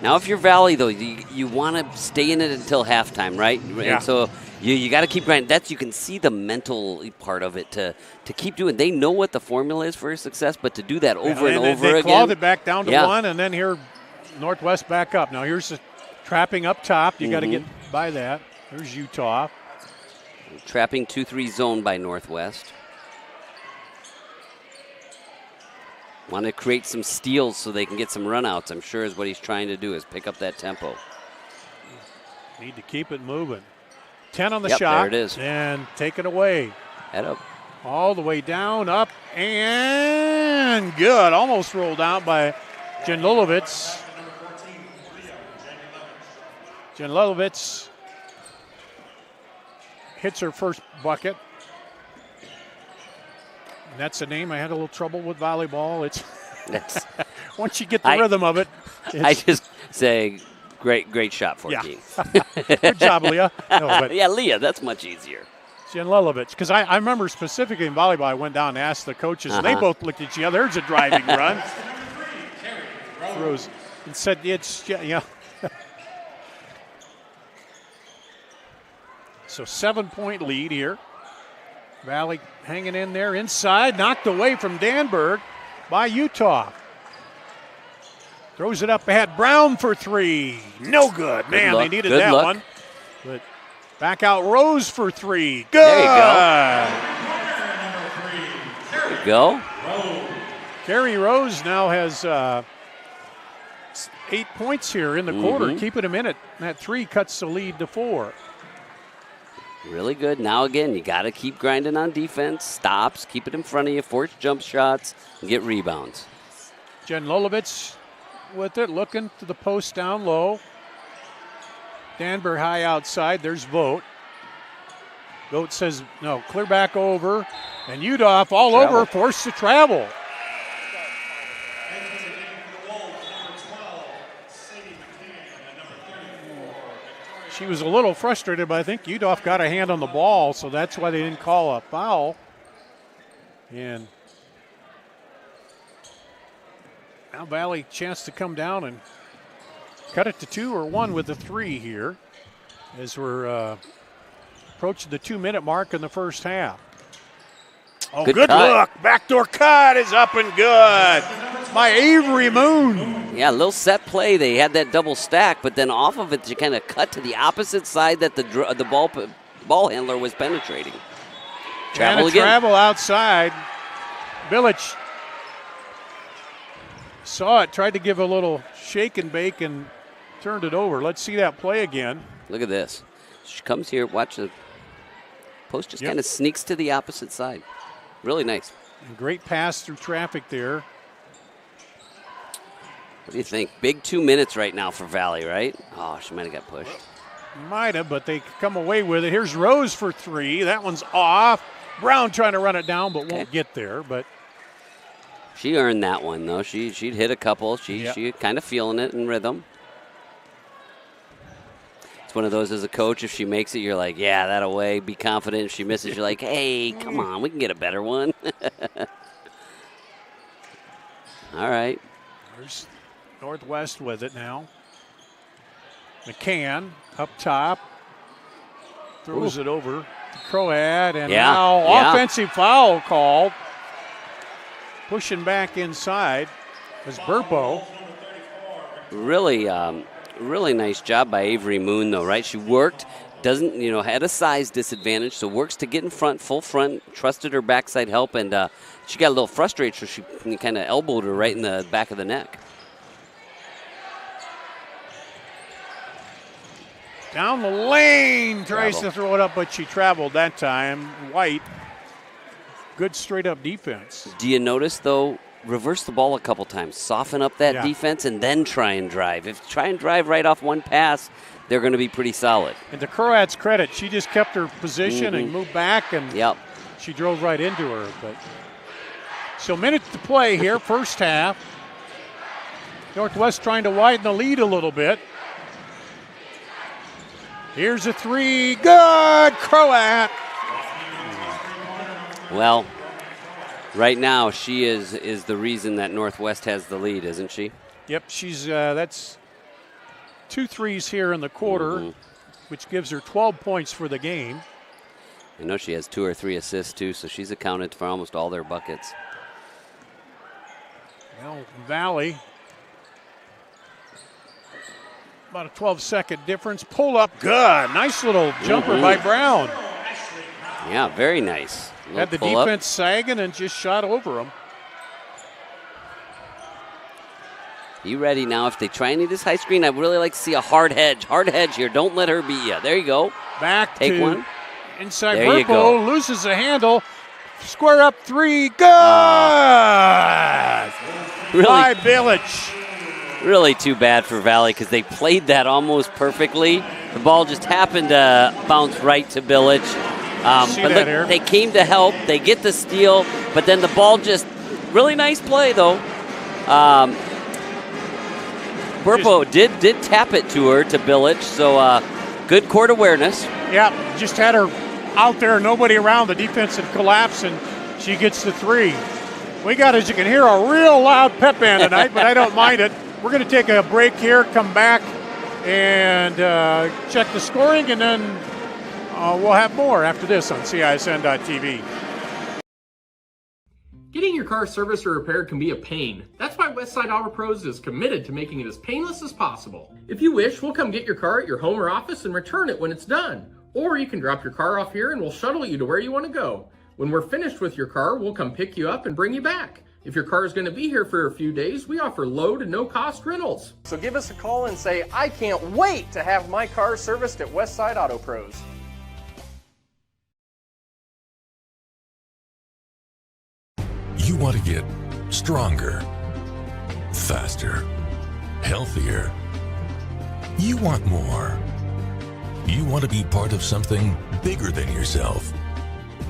[SPEAKER 2] Now, if you're Valley, though, you want to stay in it until halftime, right?
[SPEAKER 1] Yeah.
[SPEAKER 2] And so you got to keep grinding. You can see the mental part of it to keep doing. They know what the formula is for success, but to do that over and over again.
[SPEAKER 1] They clawed it back down to 1, and then here Northwest back up. Now here's the trapping up top. You got to get by that. There's Utah.
[SPEAKER 2] Trapping 2-3 zone by Northwest. Want to create some steals so they can get some runouts, I'm sure is what he's trying to do, is pick up that tempo.
[SPEAKER 1] Need to keep it moving. 10 on the
[SPEAKER 2] Yep,
[SPEAKER 1] shot.
[SPEAKER 2] there it is.
[SPEAKER 1] And take it away.
[SPEAKER 2] Head up.
[SPEAKER 1] All the way down, up, and good. Almost rolled out by Janlulovitz. Janlulovitz hits her first bucket. And that's a name I had a little trouble with volleyball. It's once you get the rhythm of it.
[SPEAKER 2] I just say great shot, 14.
[SPEAKER 1] Yeah. Good job, Leah. No, but
[SPEAKER 2] yeah, Leah, that's much easier.
[SPEAKER 1] Janlulovitz, because I remember specifically in volleyball, I went down and asked the coaches, and they both looked at each other. There's a driving run. Throws and said, it's, yeah. So 7-point lead here. Valley hanging in there inside, knocked away from Danberg by Utah. Throws it up ahead. Brown for three. No good. Man, they needed that one. But back out Rose for three. Good.
[SPEAKER 2] There you go.
[SPEAKER 1] Carrie Rose now has 8 points here in the quarter, keeping him in it. That three cuts the lead to 4.
[SPEAKER 2] Really good. Now, again, you got to keep grinding on defense. Stops, keep it in front of you, force jump shots, and get rebounds.
[SPEAKER 1] Janlulovitz with it, looking to the post down low. Danberg high outside. There's Vogt. Vogt says, no, clear back over. And Udolph all over, forced to travel. She was a little frustrated, but I think Udolph got a hand on the ball, so that's why they didn't call a foul. And now Valley chance to come down and cut it to 2 or 1 with the 3 here as we're approaching the 2-minute mark in the first half. Oh, good look. Backdoor cut is up and good by Avery Moon.
[SPEAKER 2] Yeah, a little set play. They had that double stack, but then off of it, you kind of cut to the opposite side that the ball handler was penetrating. Travel again.
[SPEAKER 1] Travel outside. Bilic saw it, tried to give a little shake and bake and turned it over. Let's see that play again.
[SPEAKER 2] Look at this. She comes here, watch the post just kind of sneaks to the opposite side. Really nice.
[SPEAKER 1] And great pass through traffic there.
[SPEAKER 2] What do you think? Big 2 minutes right now for Valley, right? Oh, she might have got pushed.
[SPEAKER 1] Might have, but they come away with it. Here's Rose for 3. That one's off. Brown trying to run it down, but won't get there. But
[SPEAKER 2] she earned that one, though. She'd hit a couple. She kind of feeling it in rhythm. It's one of those as a coach, if she makes it, you're like, yeah, that away. Be confident. If she misses, you're like, hey, come on, we can get a better one. All right.
[SPEAKER 1] There's Northwest with it now. McCann up top. Throws it over to Croat, and now offensive foul called. Pushing back inside was Burpo.
[SPEAKER 2] Really nice job by Avery Moon, though, right? She worked, had a size disadvantage, so works to get in front, full front, trusted her backside help, and she got a little frustrated, so she kind of elbowed her right in the back of the neck.
[SPEAKER 1] Down the lane, tries to throw it up, but she traveled that time. White, good straight-up defense.
[SPEAKER 2] Do you notice, though, reverse the ball a couple times, soften up that defense, and then try and drive. If you try and drive right off one pass, they're going to be pretty solid.
[SPEAKER 1] And to Croat's credit, she just kept her position and moved back, and she drove right into her. But so minutes to play here, first half. Northwest trying to widen the lead a little bit. Here's a 3. Good, Croat.
[SPEAKER 2] Well, right now she is the reason that Northwest has the lead, isn't she?
[SPEAKER 1] Yep, she's that's 2 threes here in the quarter, which gives her 12 points for the game.
[SPEAKER 2] I know she has 2 or 3 assists too, so she's accounted for almost all their buckets.
[SPEAKER 1] Well, Valley, about a 12-second difference. Pull up, good. Nice little jumper by Brown.
[SPEAKER 2] Yeah, very nice.
[SPEAKER 1] Had the defense sagging and just shot over him.
[SPEAKER 2] Be ready now. If they try and eat this high screen, I'd really like to see a hard hedge. Hard hedge here. Don't let her beat you. There you go.
[SPEAKER 1] Back
[SPEAKER 2] Take
[SPEAKER 1] to
[SPEAKER 2] one.
[SPEAKER 1] Inside
[SPEAKER 2] There you go.
[SPEAKER 1] Burpo, loses the handle. Square up three. Good!
[SPEAKER 2] Really?
[SPEAKER 1] By Bilic.
[SPEAKER 2] Really too bad for Valley because they played that almost perfectly. The ball just happened to bounce right to Bilic. But look, they came to help. They get the steal, but then the ball just really nice play though. Burpo did tap it to her, to Bilic, so good court awareness.
[SPEAKER 1] Yeah, just had her out there, nobody around. The defense had collapsed, and she gets the three. We got, as you can hear, a real loud pep band tonight, but I don't mind it. We're going to take a break here, come back, and check the scoring, and then we'll have more after this on CISN.TV.
[SPEAKER 6] Getting your car serviced or repaired can be a pain. That's why Westside Auto Pros is committed to making it as painless as possible. If you wish, we'll come get your car at your home or office and return it when it's done. Or you can drop your car off here and we'll shuttle you to where you want to go. When we're finished with your car, we'll come pick you up and bring you back. If your car is going to be here for a few days, we offer low to no cost rentals.
[SPEAKER 7] So give us a call and say, I can't wait to have my car serviced at Westside Auto Pros.
[SPEAKER 8] You want to get stronger, faster, healthier. You want more. You want to be part of something bigger than yourself.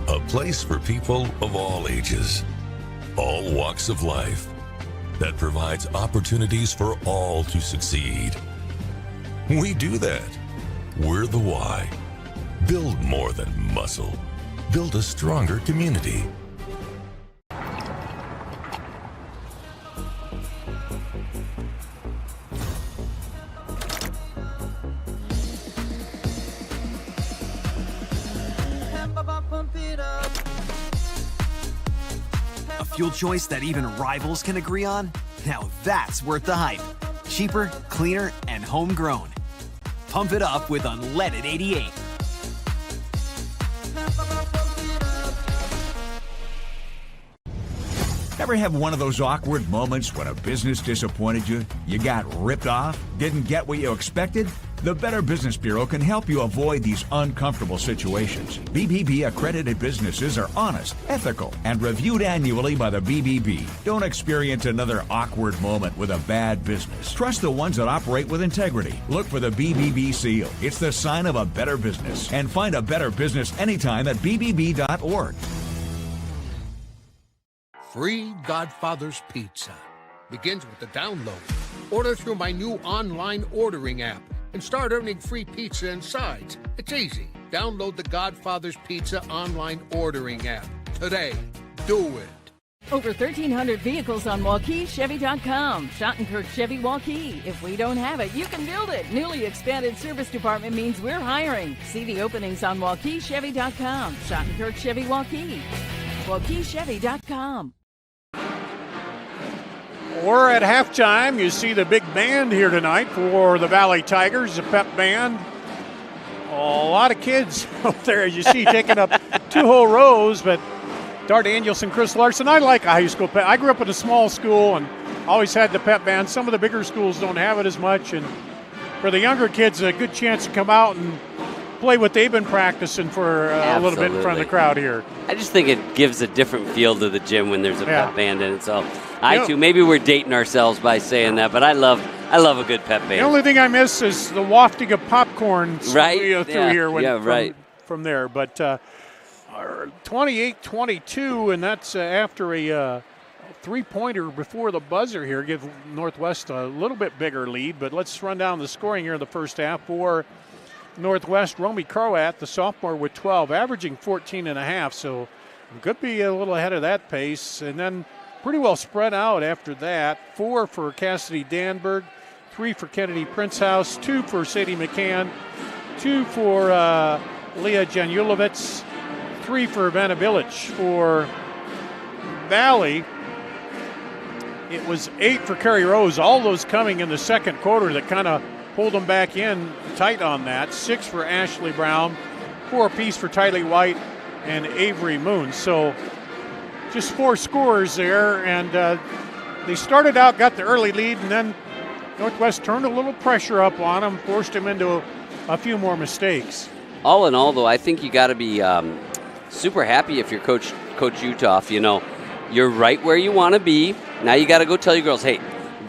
[SPEAKER 8] A place for people of all ages, all walks of life, that provides opportunities for all to succeed. We do that. We're the why. Build more than muscle. Build a stronger community.
[SPEAKER 12] A fuel choice that even rivals can agree on? Now that's worth the hype. Cheaper, cleaner, and homegrown. Pump it up with unleaded 88.
[SPEAKER 11] Ever have one of those awkward moments when a business disappointed you? You got ripped off? Didn't get what you expected? The Better Business Bureau can help you avoid these uncomfortable situations. BBB accredited businesses are honest, ethical, and reviewed annually by the BBB. Don't experience another awkward moment with a bad business. Trust the ones that operate with integrity. Look for the BBB seal. It's the sign of a better business. And find a better business anytime at bbb.org.
[SPEAKER 13] Free Godfather's Pizza begins with the download. Order through my new online ordering app and start earning free pizza and sides. It's easy. Download the Godfather's Pizza online ordering app today. Do it.
[SPEAKER 14] Over 1,300 vehicles on WaukeeChevy.com. Schottenkirk Chevy Waukee. If we don't have it, you can build it. Newly expanded service department means we're hiring. See the openings on WaukeeChevy.com. Schottenkirk Chevy Waukee. WaukeeChevy.com.
[SPEAKER 1] We're at halftime. You see the big band here tonight for the Valley Tigers, the pep band. A lot of kids out there, as you see, taking up two whole rows. But Dart Danielson, Chris Larson, I like a high school pep. I grew up in a small school and always had the pep band. Some of the bigger schools don't have it as much. And for the younger kids, a good chance to come out and play what they've been practicing for a little bit in front of the crowd here.
[SPEAKER 2] I just think it gives a different feel to the gym when there's a pep band in it. So too, maybe we're dating ourselves by saying that, but I love a good pep band.
[SPEAKER 1] The only thing I miss is the wafting of popcorn through here from there. But 28-22, and that's after a three-pointer before the buzzer here. Give Northwest a little bit bigger lead, but let's run down the scoring here in the first half for Northwest. Romy Croat, the sophomore, with 12, averaging 14.5, so could be a little ahead of that pace. And then pretty well spread out after that. 4 for Cassidy Danberg, 3 for Kennedy Princehouse, 2 for Sadie McCann, 2 for Leah Janulovitz, 3 for Vanna Bilic. For Valley, it was 8 for Carrie Rose, all those coming in the second quarter that kind of pulled them back in tight on that. 6 for Ashley Brown, 4 apiece for Tylee White and Avery Moon. So just 4 scorers there, and they started out, got the early lead, and then Northwest turned a little pressure up on them, forced them into a few more mistakes.
[SPEAKER 2] All in all, though, I think you got to be super happy if you're Coach Uthoff. You know, you're right where you want to be. Now you got to go tell your girls, hey,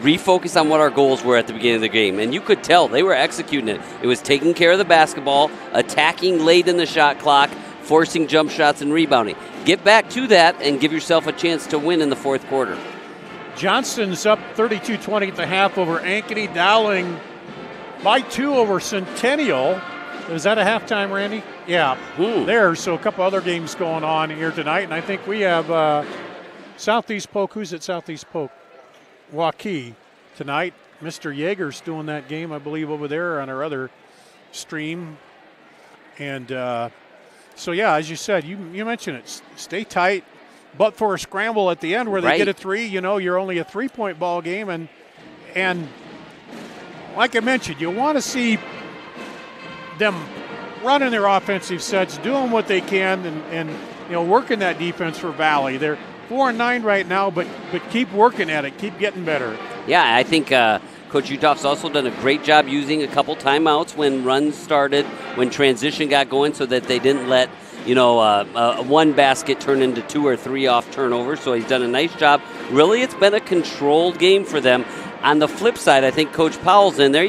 [SPEAKER 2] refocus on what our goals were at the beginning of the game. And you could tell they were executing it. It was taking care of the basketball, attacking late in the shot clock, forcing jump shots and rebounding. Get back to that and give yourself a chance to win in the fourth quarter.
[SPEAKER 1] Johnston's up 32-20 at the half over Ankeny. Dowling by 2 over Centennial. Is that a halftime, Randy? Yeah, there. So a couple other games going on here tonight. And I think we have Southeast Polk. Who's at Southeast Polk? Waukee tonight. Mr. Yeager's doing that game, I believe, over there on our other stream. And so, yeah, as you said, you mentioned it. Stay tight, but for a scramble at the end where they get a 3, you know, you're only a 3-point ball game. And like I mentioned, you want to see them running their offensive sets, doing what they can, and you know, working that defense for Valley. They're 4-9 right now, but keep working at it, keep getting better.
[SPEAKER 2] Yeah, I think Coach Uthoff's also done a great job using a couple timeouts when runs started, when transition got going, so that they didn't let one basket turn into 2 or 3 off turnovers. So he's done a nice job. Really, it's been a controlled game for them. On the flip side, I think Coach Powell's in there.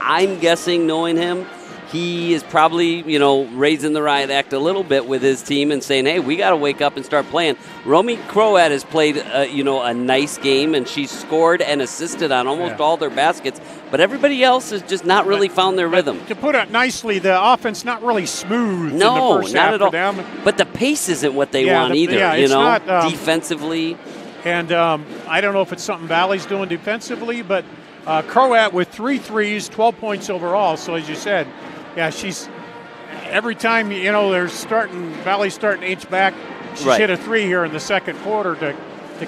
[SPEAKER 2] I'm guessing, knowing him, he is probably, raising the riot act a little bit with his team and saying, hey, we got to wake up and start playing. Romy Croat has played, a nice game, and she's scored and assisted on almost all their baskets. But everybody else has just not really found their rhythm.
[SPEAKER 1] To put it nicely, the offense not really smooth in the first
[SPEAKER 2] not
[SPEAKER 1] half
[SPEAKER 2] at all.
[SPEAKER 1] for them.
[SPEAKER 2] But the pace isn't what they want either,
[SPEAKER 1] it's not,
[SPEAKER 2] defensively.
[SPEAKER 1] And I don't know if it's something Valley's doing defensively, but Croat with 3 threes, 12 points overall. So as you said, yeah, she's every time Valley's starting to inch back. She's hit a 3 here in the second quarter to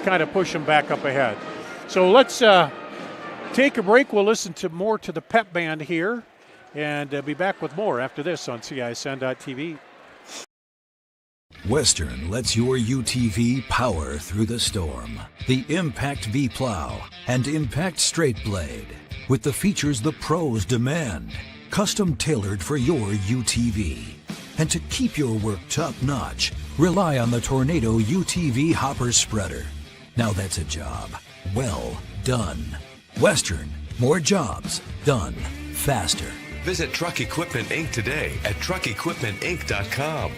[SPEAKER 1] kind of push them back up ahead. So let's take a break. We'll listen to more to the pep band here, and be back with more after this on CISN.TV.
[SPEAKER 9] Western lets your UTV power through the storm. The Impact V Plow and Impact Straight Blade, with the features the pros demand. Custom tailored for your UTV. And to keep your work top-notch, rely on the Tornado UTV Hopper Spreader. Now that's a job well done. Western, more jobs done faster.
[SPEAKER 16] Visit Truck Equipment Inc. today at truckequipmentinc.com.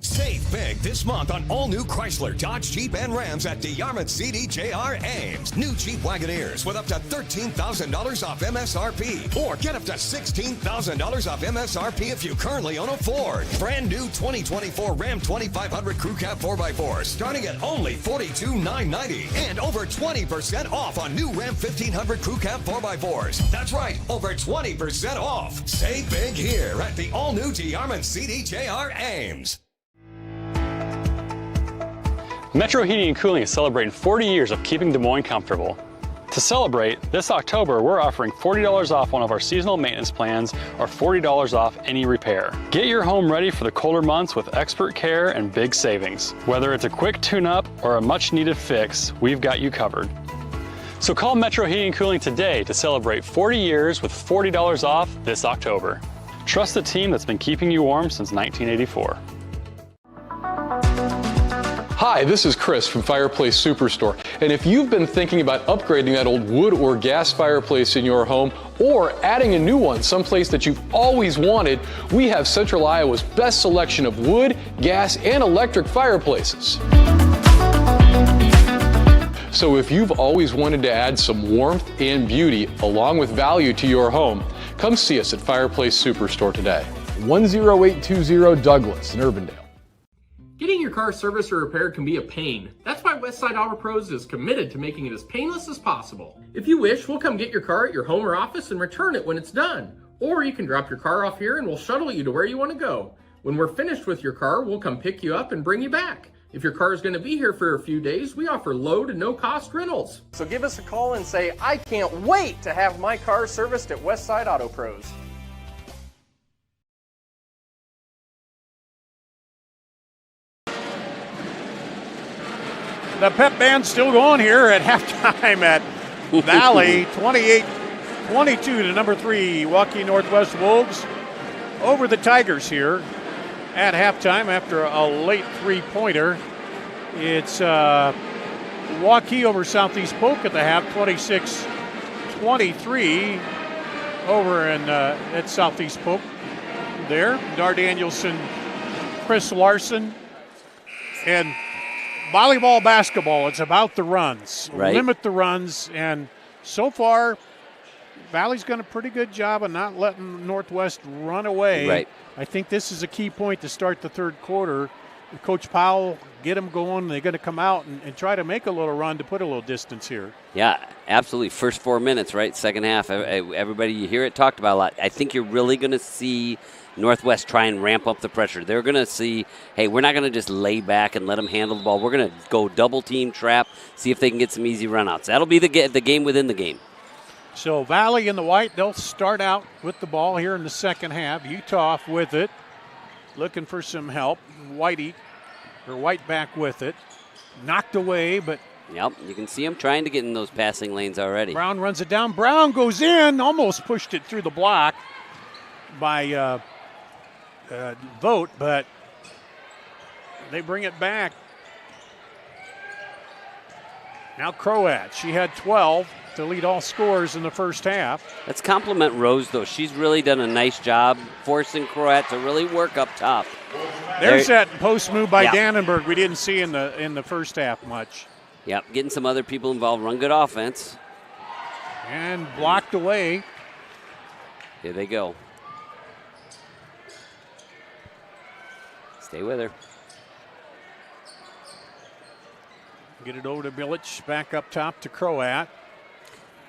[SPEAKER 3] Save big this month on all new Chrysler, Dodge, Jeep, and Rams at DeArmond CDJR Ames. New Jeep Wagoneers with up to $13,000 off MSRP. Or get up to $16,000 off MSRP if you currently own a Ford. Brand new 2024 Ram 2500 Crew Cab 4x4 starting at only $42,990. And over 20% off on new Ram 1500 Crew Cab 4x4s. That's right, over 20% off. Save big here at the all-new DeArmond CDJR Ames.
[SPEAKER 4] Metro Heating and Cooling is celebrating 40 years of keeping Des Moines comfortable. To celebrate, this October we're offering $40 off one of our seasonal maintenance plans or $40 off any repair. Get your home ready for the colder months with expert care and big savings. Whether it's a quick tune-up or a much-needed fix, we've got you covered. So call Metro Heating and Cooling today to celebrate 40 years with $40 off this October. Trust the team that's been keeping you warm since 1984.
[SPEAKER 5] Hi, this is Chris from Fireplace Superstore, and if you've been thinking about upgrading that old wood or gas fireplace in your home or adding a new one someplace that you've always wanted, we have Central Iowa's best selection of wood, gas, and electric fireplaces. So if you've always wanted to add some warmth and beauty along with value to your home, come see us at Fireplace Superstore today.
[SPEAKER 17] 10820 Douglas in Urbandale.
[SPEAKER 6] Getting your car serviced or repaired can be a pain. That's why Westside Auto Pros is committed to making it as painless as possible. If you wish, we'll come get your car at your home or office and return it when it's done. Or you can drop your car off here and we'll shuttle you to where you want to go. When we're finished with your car, we'll come pick you up and bring you back. If your car is going to be here for a few days, we offer low to no cost rentals.
[SPEAKER 7] So give us a call and say, I can't wait to have my car serviced at Westside Auto Pros.
[SPEAKER 1] the pep band's still going here at halftime at Valley, 28-22 to number 3 Waukee Northwest Wolves over the Tigers here at halftime after a late three-pointer. It's Waukee over Southeast Polk at the half, 26-23 over at Southeast Polk there. Dar Danielson, Chris Larson, and volleyball, basketball, it's about the runs.
[SPEAKER 2] Right.
[SPEAKER 1] Limit the runs, and so far, Valley's done a pretty good job of not letting Northwest run away.
[SPEAKER 2] Right.
[SPEAKER 1] I think this is a key point to start the third quarter. Coach Powell, get them going. They're going to come out and try to make a little run to put a little distance here.
[SPEAKER 2] Yeah, absolutely. First 4 minutes, right? Second half. Everybody, you hear it talked about a lot. I think you're really going to see Northwest try and ramp up the pressure. They're going to see, hey, we're not going to just lay back and let them handle the ball. We're going to go double team, trap, see if they can get some easy runouts. That'll be the game within the game.
[SPEAKER 1] So Valley in the white, they'll start out with the ball here in the second half. Utah with it, looking for some help. White back with it. Knocked away, but...
[SPEAKER 2] Yep, you can see him trying to get in those passing lanes already.
[SPEAKER 1] Brown runs it down. Brown goes in, almost pushed it through the block by Vogt, but they bring it back. Now Croat, she had 12 to lead all scorers in the first half.
[SPEAKER 2] Let's compliment Rose, though. She's really done a nice job forcing Croat to really work up top.
[SPEAKER 1] There's that post move by Dannenberg we didn't see in the first half much.
[SPEAKER 2] Yep, getting some other people involved, run good offense.
[SPEAKER 1] And blocked away.
[SPEAKER 2] Here they go. Stay with her.
[SPEAKER 1] Get it over to Bilic, back up top to Croat.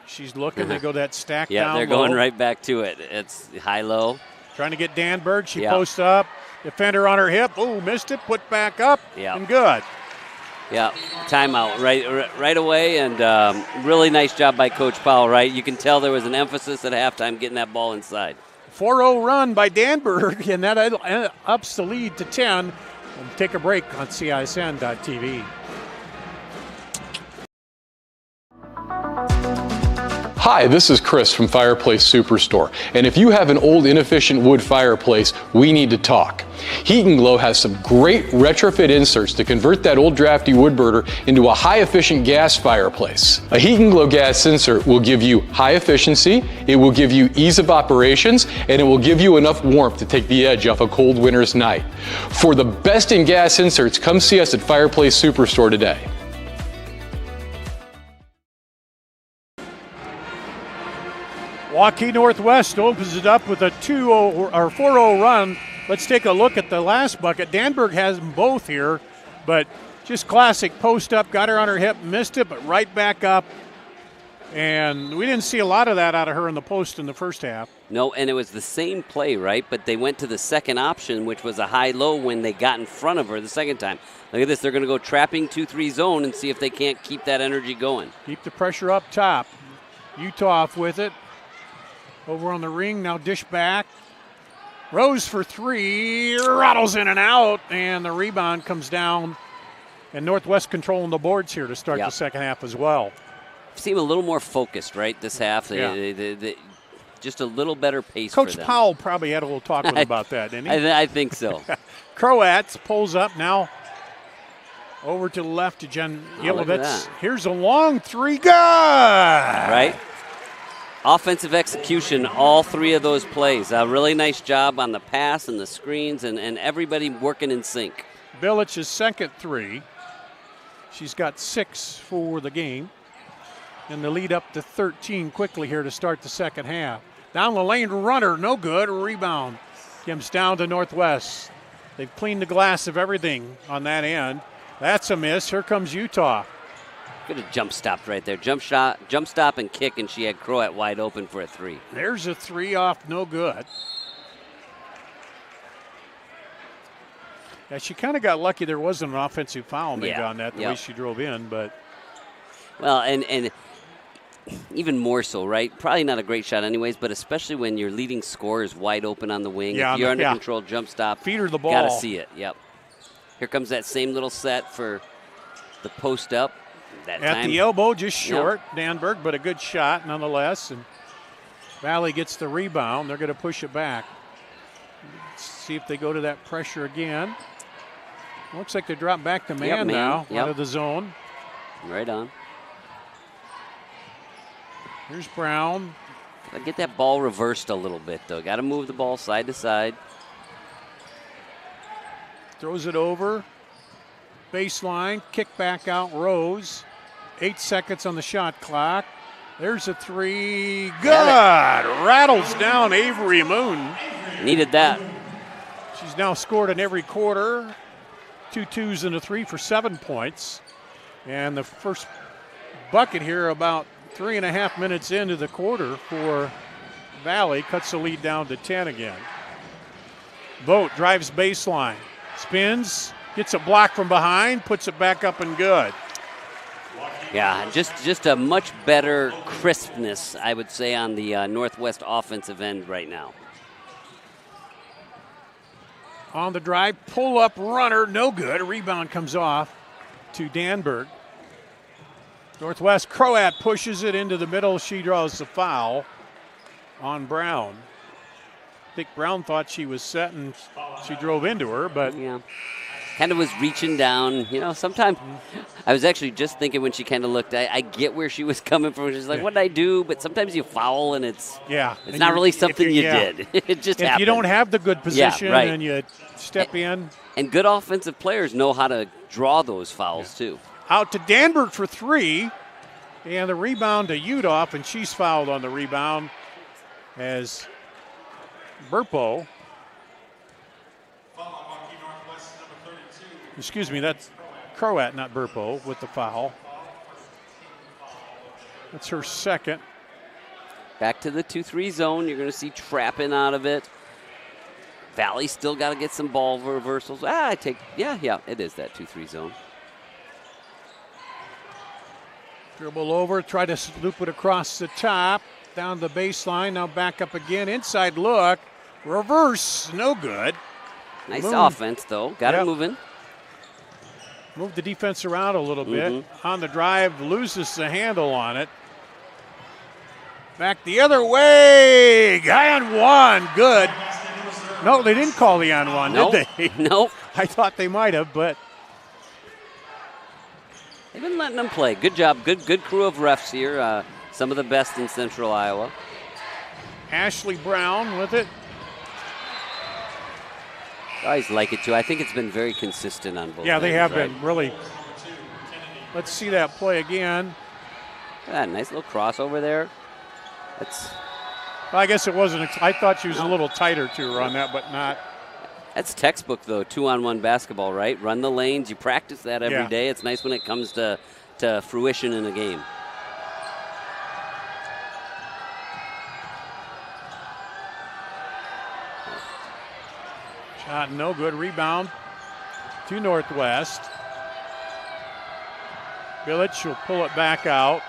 [SPEAKER 1] She's looking, they go that stack down
[SPEAKER 2] they're
[SPEAKER 1] low.
[SPEAKER 2] going right back to it. It's high-low.
[SPEAKER 1] Trying to get Danberg, she posts up. Defender on her hip, missed it, put back up, and good.
[SPEAKER 2] Yeah, timeout right away, and really nice job by Coach Powell, right? You can tell there was an emphasis at halftime getting that ball inside.
[SPEAKER 1] 4-0 run by Danberg, and that ups the lead to 10. We'll take a break on CISN.TV.
[SPEAKER 5] Hi, this is Chris from Fireplace Superstore, and if you have an old inefficient wood fireplace, we need to talk. Heat & Glow has some great retrofit inserts to convert that old drafty wood burner into a high-efficient gas fireplace. A Heat & Glow gas insert will give you high efficiency, it will give you ease of operations, and it will give you enough warmth to take the edge off a cold winter's night. For the best in gas inserts, come see us at Fireplace Superstore today.
[SPEAKER 1] Waukee Northwest opens it up with a 2-0 or 4-0 run. Let's take a look at the last bucket. Danberg has them both here, but just classic post up, got her on her hip, missed it, but right back up. And we didn't see a lot of that out of her in the post in the first half.
[SPEAKER 2] No, and it was the same play, right? But they went to the second option, which was a high-low when they got in front of her the second time. Look at this. They're going to go trapping 2-3 zone and see if they can't keep that energy going.
[SPEAKER 1] Keep the pressure up top. Utah with it. Over on the ring, now dish back. Rose for three, rattles in and out, and the rebound comes down. And Northwest controlling the boards here to start the second half as well.
[SPEAKER 2] Seem a little more focused, right, this half. They just a little better pace
[SPEAKER 1] Coach
[SPEAKER 2] for them.
[SPEAKER 1] Powell probably had a little talk with him about that, didn't he?
[SPEAKER 2] I think so.
[SPEAKER 1] Croats pulls up now. Over to the left to Jen Yelovitz. Here's a long three. Good!
[SPEAKER 2] Right? Offensive execution, all three of those plays. A really nice job on the pass and the screens and everybody working in sync.
[SPEAKER 1] Bilic's second three. She's got 6 for the game. And the lead up to 13 quickly here to start the second half. Down the lane, runner, no good. Rebound comes down to Northwest. They've cleaned the glass of everything on that end. That's a miss. Here comes Utah.
[SPEAKER 2] Could have jump stopped right there. Jump stop and kick, and she had Croat wide open for a three.
[SPEAKER 1] There's a three off, no good. Yeah, she kind of got lucky there wasn't an offensive foul maybe on that, the way she drove in, but.
[SPEAKER 2] Well, and even more so, right? Probably not a great shot anyways, but especially when your leading scorer is wide open on the wing. If you're under control, jump stop.
[SPEAKER 1] Feed her the ball.
[SPEAKER 2] Got to see it, yep. Here comes that same little set for the post up. That
[SPEAKER 1] At
[SPEAKER 2] time.
[SPEAKER 1] the elbow, just short, Danberg, but a good shot nonetheless. And Valley gets the rebound. They're going to push it back. Let's see if they go to that pressure again. Looks like they drop back to man now out of the zone.
[SPEAKER 2] Right on.
[SPEAKER 1] Here's Brown.
[SPEAKER 2] Gotta get that ball reversed a little bit, though. Got to move the ball side to side.
[SPEAKER 1] Throws it over. Baseline, kick back out, Rose. 8 seconds on the shot clock. There's a three. Good. Rattles down Avery Moon.
[SPEAKER 2] Needed that.
[SPEAKER 1] She's now scored in every quarter. 2 twos and a 3 for 7 points. And the first bucket here about 3.5 minutes into the quarter for Valley. Cuts the lead down to 10 again. Vogt drives baseline. Spins. Gets a block from behind. Puts it back up and good.
[SPEAKER 2] Yeah, just a much better crispness, I would say, on the Northwest offensive end right now.
[SPEAKER 1] On the drive, pull-up runner, no good. A rebound comes off to Danberg. Northwest Croat pushes it into the middle. She draws the foul on Brown. I think Brown thought she was set and she drove into her, but
[SPEAKER 2] yeah. Kind of was reaching down. You know, sometimes I was actually just thinking when she kind of looked, I get where she was coming from. She's like, what did I do? But sometimes you foul and it's not really something you did. It just happened.
[SPEAKER 1] If you don't have the good position
[SPEAKER 2] right.
[SPEAKER 1] and you step in.
[SPEAKER 2] And good offensive players know how to draw those fouls too.
[SPEAKER 1] Out to Danberg for 3. And the rebound to Udoff, and she's fouled on the rebound as Burpo. Excuse me, that's Croat, not Burpo, with the foul. That's her second.
[SPEAKER 2] Back to the 2-3 zone. You're going to see trapping out of it. Valley still got to get some ball reversals. Yeah, it is that 2-3 zone.
[SPEAKER 1] Dribble over, try to loop it across the top, down the baseline, now back up again, inside look, reverse, no good.
[SPEAKER 2] Nice offense, though. Got it moving.
[SPEAKER 1] Move the defense around a little bit. On the drive, loses the handle on it. Back the other way, guy on one, good. No, they didn't call the on one, did they?
[SPEAKER 2] Nope.
[SPEAKER 1] I thought they might have, but.
[SPEAKER 2] They've been letting them play. Good job. Good crew of refs here. Some of the best in Central Iowa.
[SPEAKER 1] Ashley Brown with it.
[SPEAKER 2] I always like it, too. I think it's been very consistent on both
[SPEAKER 1] Yeah, they
[SPEAKER 2] ends,
[SPEAKER 1] have been, really. Let's see that play again.
[SPEAKER 2] Nice little crossover there.
[SPEAKER 1] Well, I guess it wasn't. I thought she was a little tighter to her on that, but not.
[SPEAKER 2] That's textbook, though, 2-on-1 basketball, right? Run the lanes. You practice that every day. It's nice when it comes to fruition in a game.
[SPEAKER 1] Shot no good. Rebound to Northwest. Village will pull it back out.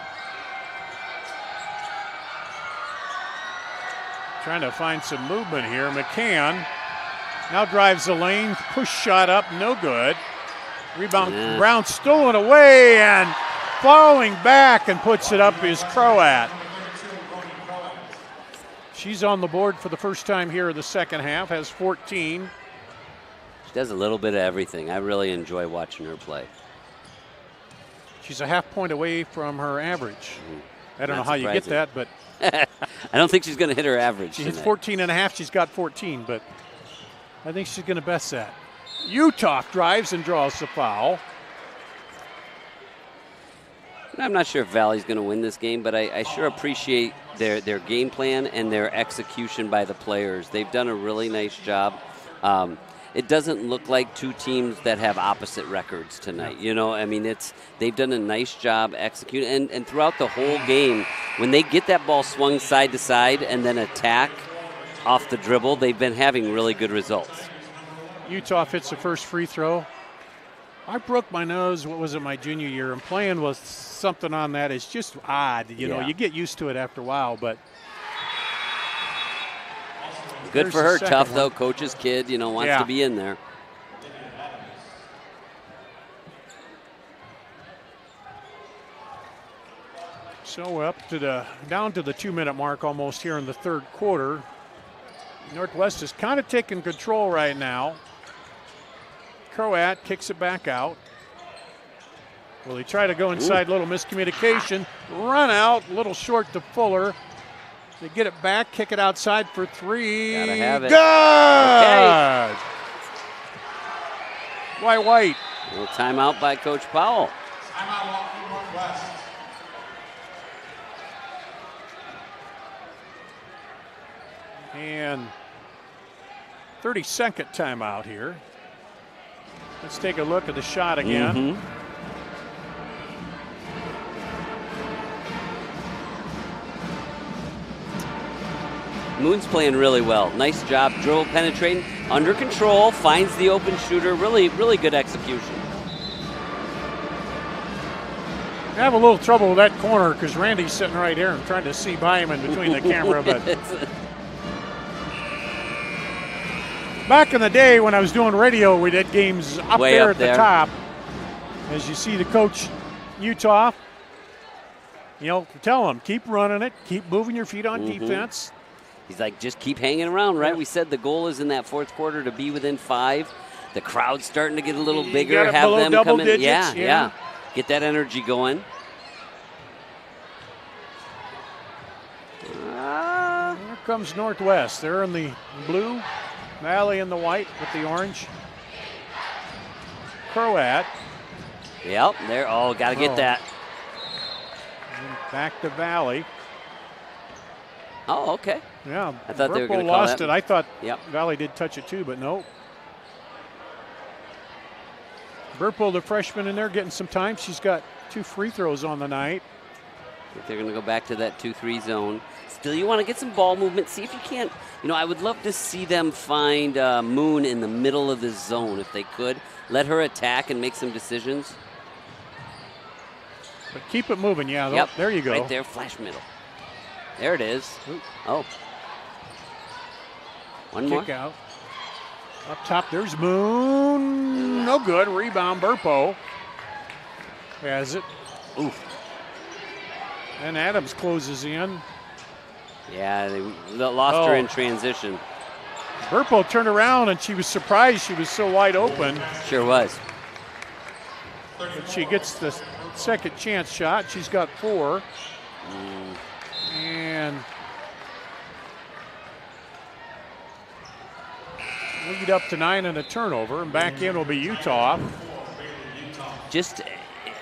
[SPEAKER 1] Trying to find some movement here. McCann now drives the lane. Push shot up, no good. Rebound, Brown stolen away and falling back and puts it up is Croat. She's on the board for the first time here in the second half, has 14.
[SPEAKER 2] She does a little bit of everything. I really enjoy watching her play.
[SPEAKER 1] She's a half point away from her average. I don't know how you get that, but.
[SPEAKER 2] I don't think she's going to hit her average.
[SPEAKER 1] She hits 14 and a half. She's got 14, but I think she's going to best that. Utah drives and draws the foul.
[SPEAKER 2] I'm not sure if Valley's going to win this game, but I sure appreciate their game plan and their execution by the players. They've done a really nice job. It doesn't look like two teams that have opposite records tonight. You know, I mean, they've done a nice job executing. And throughout the whole game, when they get that ball swung side to side and then attack off the dribble, they've been having really good results.
[SPEAKER 1] Utah hits the first free throw. I broke my nose, what was it, my junior year, and playing with something on that is just odd. You know, you get used to it after a while, but.
[SPEAKER 2] Good for her. Tough, though. Coach's kid, you know, wants to be in there.
[SPEAKER 1] So down to the 2-minute mark almost here in the third quarter. Northwest is kind of taking control right now. Croat kicks it back out. Will he try to go inside? Little miscommunication. Run out, little short to Fuller. They get it back, kick it outside for 3.
[SPEAKER 2] Gotta have it.
[SPEAKER 1] Good!
[SPEAKER 2] Okay.
[SPEAKER 1] White.
[SPEAKER 2] A little timeout by Coach Powell.
[SPEAKER 10] Timeout Waukee Northwest.
[SPEAKER 1] And 30-second timeout here. Let's take a look at the shot again.
[SPEAKER 2] Moon's playing really well. Nice job, dribble penetrating, under control, finds the open shooter. Really, really good execution.
[SPEAKER 1] I have a little trouble with that corner because Randy's sitting right here and trying to see by him in between the camera. But back in the day when I was doing radio, we did games up
[SPEAKER 2] Way
[SPEAKER 1] there
[SPEAKER 2] up
[SPEAKER 1] at the top. As you see the coach, Utah, tell them, keep running it, keep moving your feet on defense.
[SPEAKER 2] He's like, just keep hanging around, right? We said the goal is in that fourth quarter to be within 5. The crowd's starting to get a little bigger. Have them come in.
[SPEAKER 1] Digits,
[SPEAKER 2] yeah. Get that energy going.
[SPEAKER 1] Here comes Northwest. They're in the blue, Valley in the white with the orange. Croat.
[SPEAKER 2] Yep, there. Oh, got to get that.
[SPEAKER 1] And back to Valley.
[SPEAKER 2] Oh, okay.
[SPEAKER 1] Yeah,
[SPEAKER 2] I thought they were going to
[SPEAKER 1] lost it. I thought
[SPEAKER 2] yep.
[SPEAKER 1] Valley did touch it too, but no. Burple, the freshman in there, getting some time. She's got 2 free throws on the night.
[SPEAKER 2] I think they're going to go back to that 2-3 zone. Still, you want to get some ball movement. See if you can't. I would love to see them find Moon in the middle of the zone if they could. Let her attack and make some decisions.
[SPEAKER 1] But keep it moving, yeah.
[SPEAKER 2] Yep.
[SPEAKER 1] There you go.
[SPEAKER 2] Right there, flash middle. There it is. Oh. One more.
[SPEAKER 1] Kick out. Up top, there's Moon. No good. Rebound, Burpo has it.
[SPEAKER 2] Oof.
[SPEAKER 1] And Adams closes in.
[SPEAKER 2] Yeah, they lost her in transition.
[SPEAKER 1] Burpo turned around and she was surprised she was so wide open.
[SPEAKER 2] Sure was.
[SPEAKER 1] But she gets the second chance shot. She's got 4. And lead up to 9 and a turnover, and back in will be Utah.
[SPEAKER 2] Just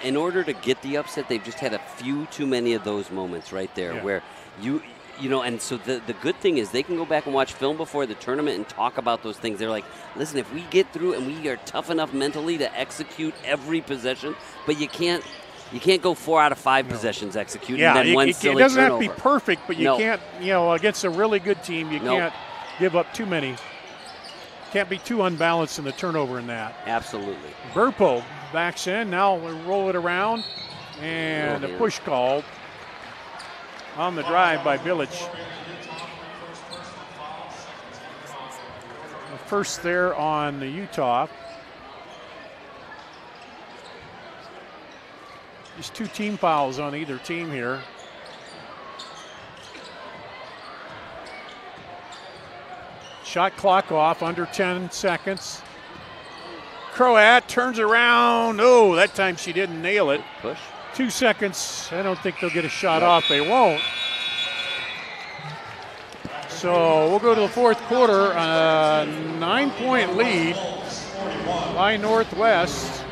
[SPEAKER 2] in order to get the upset, they've just had a few too many of those moments right there where and so the good thing is they can go back and watch film before the tournament and talk about those things. They're like, listen, if we get through and we are tough enough mentally to execute every possession, but you can't go 4 out of 5 possessions executing.
[SPEAKER 1] Yeah,
[SPEAKER 2] and then one silly
[SPEAKER 1] it doesn't
[SPEAKER 2] turnover.
[SPEAKER 1] have to be perfect, but you can't, against a really good team, you can't give up too many. Can't be too unbalanced in the turnover in that.
[SPEAKER 2] Absolutely.
[SPEAKER 1] Burpo backs in. Now we roll it around, and a push called on the drive by Village. The first there on the Utah. There's 2 team fouls on either team here. Shot clock off, under 10 seconds. Croat turns around. Oh, that time she didn't nail it.
[SPEAKER 2] Push.
[SPEAKER 1] 2 seconds. I don't think they'll get a shot off. They won't. So we'll go to the fourth quarter. 9-point lead by Northwest.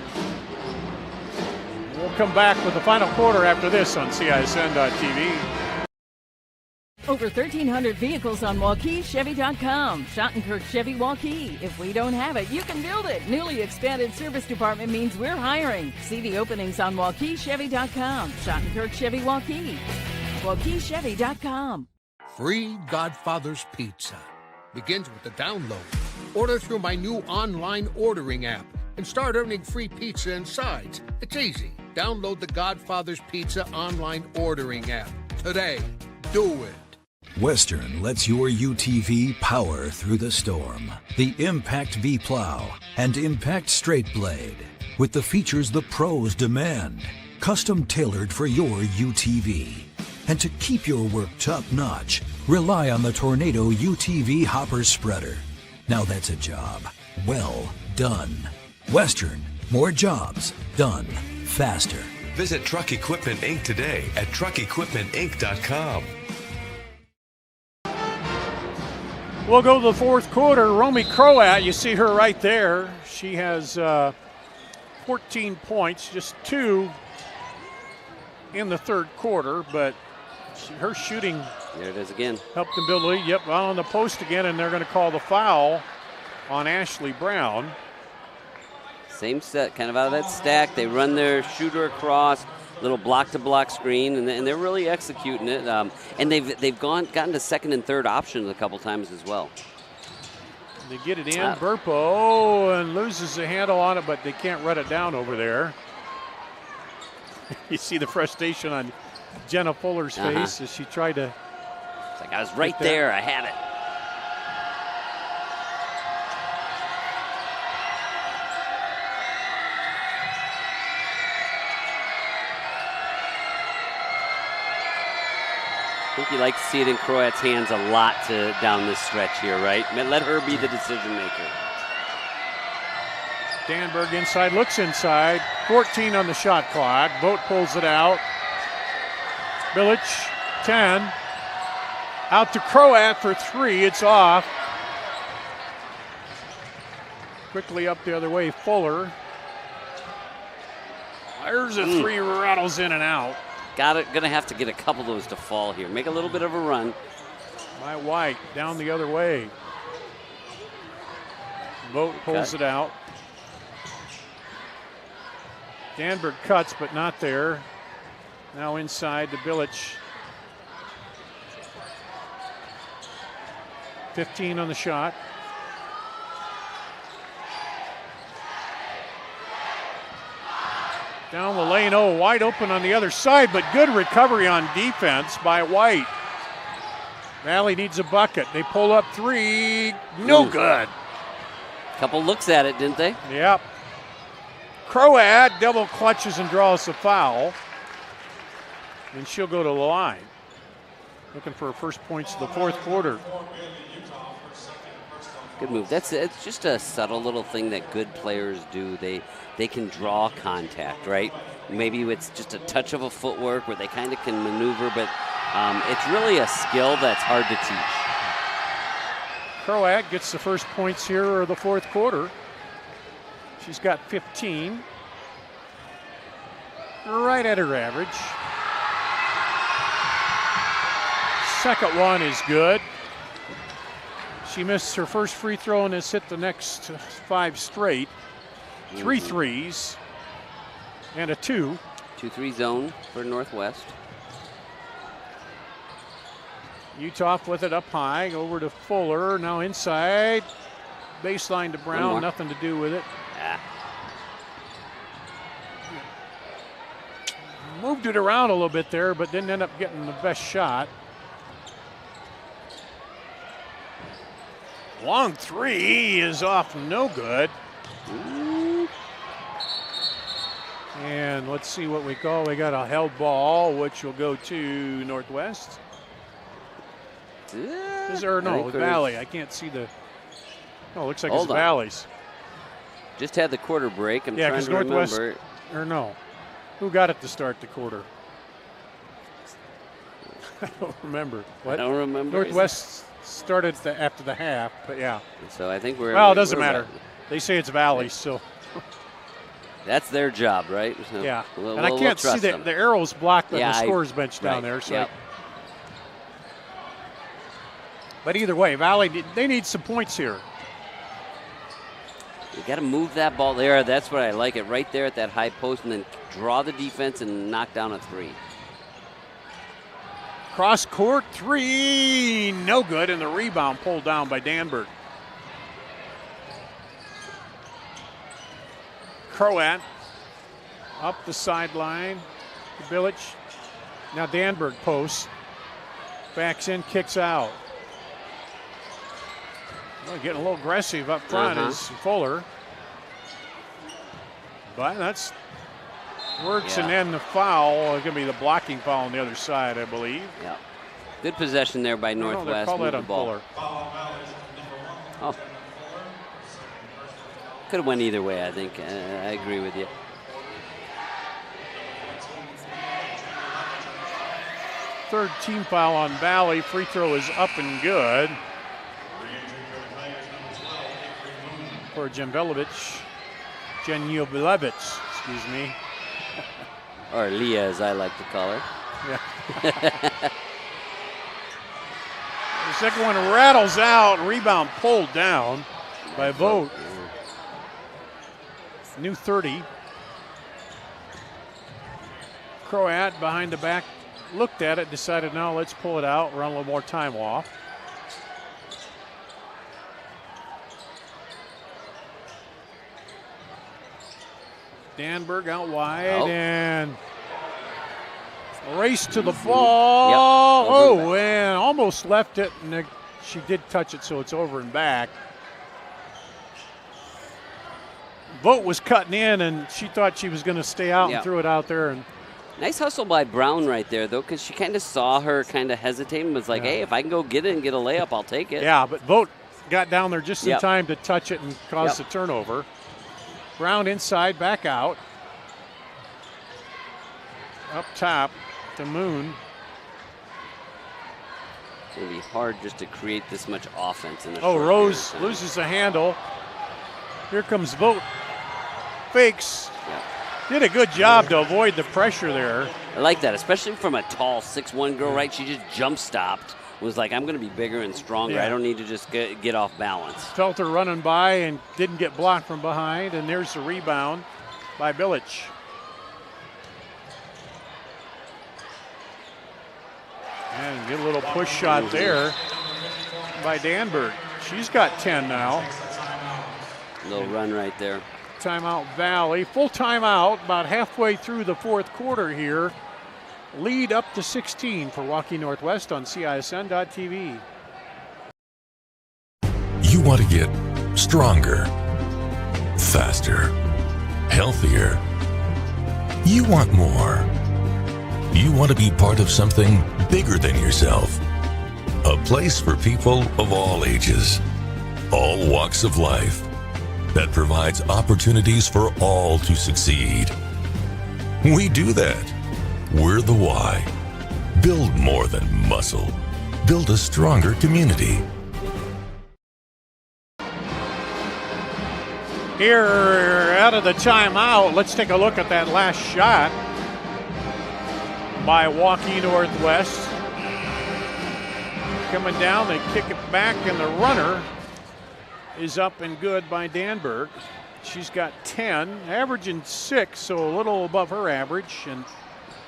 [SPEAKER 1] We'll come back with the final quarter after this on CISN.TV.
[SPEAKER 14] Over 1,300 vehicles on WaukeeChevy.com. Schottenkirk Chevy Waukee. If we don't have it, you can build it. Newly expanded service department means we're hiring. See the openings on WaukeeChevy.com. Schottenkirk Chevy Waukee. WaukeeChevy.com.
[SPEAKER 13] Free Godfather's Pizza. Begins with the download. Order through my new online ordering app and start earning free pizza and sides. It's easy. Download the Godfather's Pizza online ordering app today. Do it.
[SPEAKER 9] Western lets your UTV power through the storm. The Impact V Plow and Impact Straight Blade. With the features the pros demand. custom tailored for your UTV. And to keep your work top-notch, rely on the Tornado UTV Hopper Spreader. Now that's a job well done. Western, more jobs done faster.
[SPEAKER 16] Visit Truck Equipment Inc. today at truckequipmentinc.com.
[SPEAKER 1] We'll go to the fourth quarter. Romy Croat, you see her right there. She has 14 points, just 2 in the third quarter, but her shooting.
[SPEAKER 2] There it is again.
[SPEAKER 1] Helped them build a lead. Yep, on the post again, and they're going to call the foul on Ashley Brown.
[SPEAKER 2] Same set, kind of out of that stack. They run their shooter across, little block-to-block screen, and they're really executing it. And they've gotten to second and third options a couple times as well.
[SPEAKER 1] They get it in, Burpo, and loses the handle on it, but they can't run it down over there. You see the frustration on Jenna Fuller's face as she tried to.
[SPEAKER 2] It's like, I was right there, I had it. I think you like to see it in Croat's hands a lot down this stretch here, right? Let her be the decision maker.
[SPEAKER 1] Danberg inside, looks inside. 14 on the shot clock. Vogt pulls it out. Bilic, 10. Out to Croat for 3. It's off. Quickly up the other way, Fuller. There's a 3, rattles in and out.
[SPEAKER 2] Gonna have to get a couple of those to fall here. Make a little bit of a run.
[SPEAKER 1] By White, down the other way. Vogt pulls it out. Danberg cuts, but not there. Now inside to Bilic. 15 on the shot. Down the lane, wide open on the other side, but good recovery on defense by White. Valley needs a bucket. They pull up 3, no good.
[SPEAKER 2] Couple looks at it, didn't they?
[SPEAKER 1] Yep. Croat double clutches and draws the foul. And she'll go to the line. Looking for her first points of the fourth quarter.
[SPEAKER 2] Good move. It's just a subtle little thing that good players do. They can draw contact, right? Maybe it's just a touch of a footwork where they kind of can maneuver, but it's really a skill that's hard to teach.
[SPEAKER 1] Croat gets the first points here of the fourth quarter. She's got 15. Right at her average. Second one is good. She missed her first free throw and has hit the next 5 straight. 3 threes and a 2.
[SPEAKER 2] 2-3 zone for Northwest.
[SPEAKER 1] Utah with it up high, over to Fuller, now inside. Baseline to Brown, nothing to do with it. Moved it around a little bit there, but didn't end up getting the best shot. Long 3 is off, no good. And let's see what we call. We got a held ball, which will go to Northwest. Is there no Valley? I can't see the. No, it looks like it's Valley's.
[SPEAKER 2] Just had the quarter break. I'm
[SPEAKER 1] trying
[SPEAKER 2] to
[SPEAKER 1] Northwest,
[SPEAKER 2] remember.
[SPEAKER 1] Or no, who got it to start the quarter? I don't remember. What?
[SPEAKER 2] I don't remember.
[SPEAKER 1] Northwest started after the half, but yeah.
[SPEAKER 2] So I think we're.
[SPEAKER 1] Well, it doesn't matter. They say it's Valley, so.
[SPEAKER 2] That's their job, right? So
[SPEAKER 1] yeah. And I can't see the arrows blocked on the scorer's bench down there. So.
[SPEAKER 2] Yep.
[SPEAKER 1] But either way, Valley, they need some points here.
[SPEAKER 2] You got to move that ball there. That's what I like it, right there at that high post, and then draw the defense and knock down a 3.
[SPEAKER 1] Cross court 3, no good, and the rebound pulled down by Danberg. Croat up the sideline to Bilic. Now Danberg posts, backs in, kicks out. Well, getting a little aggressive up front is Fuller. But that's Works,
[SPEAKER 2] Yeah.
[SPEAKER 1] and then the foul is going to be the blocking foul on the other side, I believe.
[SPEAKER 2] Yeah. Good possession there by Northwest.
[SPEAKER 1] Call
[SPEAKER 2] Moved
[SPEAKER 1] that
[SPEAKER 2] the
[SPEAKER 1] on
[SPEAKER 2] ball.
[SPEAKER 1] Fuller.
[SPEAKER 2] Oh. Could have went either way, I think. I agree with you.
[SPEAKER 1] Third team foul on Valley. Free throw is up and good for Janjelic, excuse me.
[SPEAKER 2] Or Leah, as I like to call her.
[SPEAKER 1] Yeah. The second one rattles out. Rebound pulled down by Vogt. New 30. Croat behind the back looked at it, decided, no, let's pull it out, run a little more time off. Danberg out wide and race to the ball.
[SPEAKER 2] Yep.
[SPEAKER 1] And almost left it, and she did touch it, so it's over and back. Vogt was cutting in, and she thought she was going to stay out and threw it out there. And
[SPEAKER 2] nice hustle by Brown right there, though, because she kind of saw her kind of hesitating, was like, hey, if I can go get it and get a layup, I'll take it.
[SPEAKER 1] Yeah, but Vogt got down there just in time to touch it and cause the turnover. Brown inside, back out. Up top to Moon.
[SPEAKER 2] It's going to be hard just to create this much offense in the
[SPEAKER 1] Rose loses the handle. Here comes Vogt. Fakes. Did a good job to avoid the pressure there.
[SPEAKER 2] I like that, especially from a tall 6'1" girl, right? She just jump stopped. Was like, I'm going to be bigger and stronger. I don't need to just get off balance.
[SPEAKER 1] Felt her running by and didn't get blocked from behind. And there's the rebound by Bilic. And get a little push shot there by Danberg. She's got 10 now.
[SPEAKER 2] Little run right there.
[SPEAKER 1] Timeout Valley. Full timeout about halfway through the fourth quarter here. Lead up to 16 for Waukee Northwest on CISN.TV.
[SPEAKER 8] You want to get stronger, faster, healthier. You want more. You want to be part of something bigger than yourself. A place for people of all ages, all walks of life, that provides opportunities for all to succeed. We do that. We're the why. Build more than muscle. Build a stronger community.
[SPEAKER 1] Here, out of the timeout, let's take a look at that last shot by Waukee Northwest. Coming down, they kick it back, and the runner is up and good by Danberg. She's got 10, averaging 6, so a little above her average. And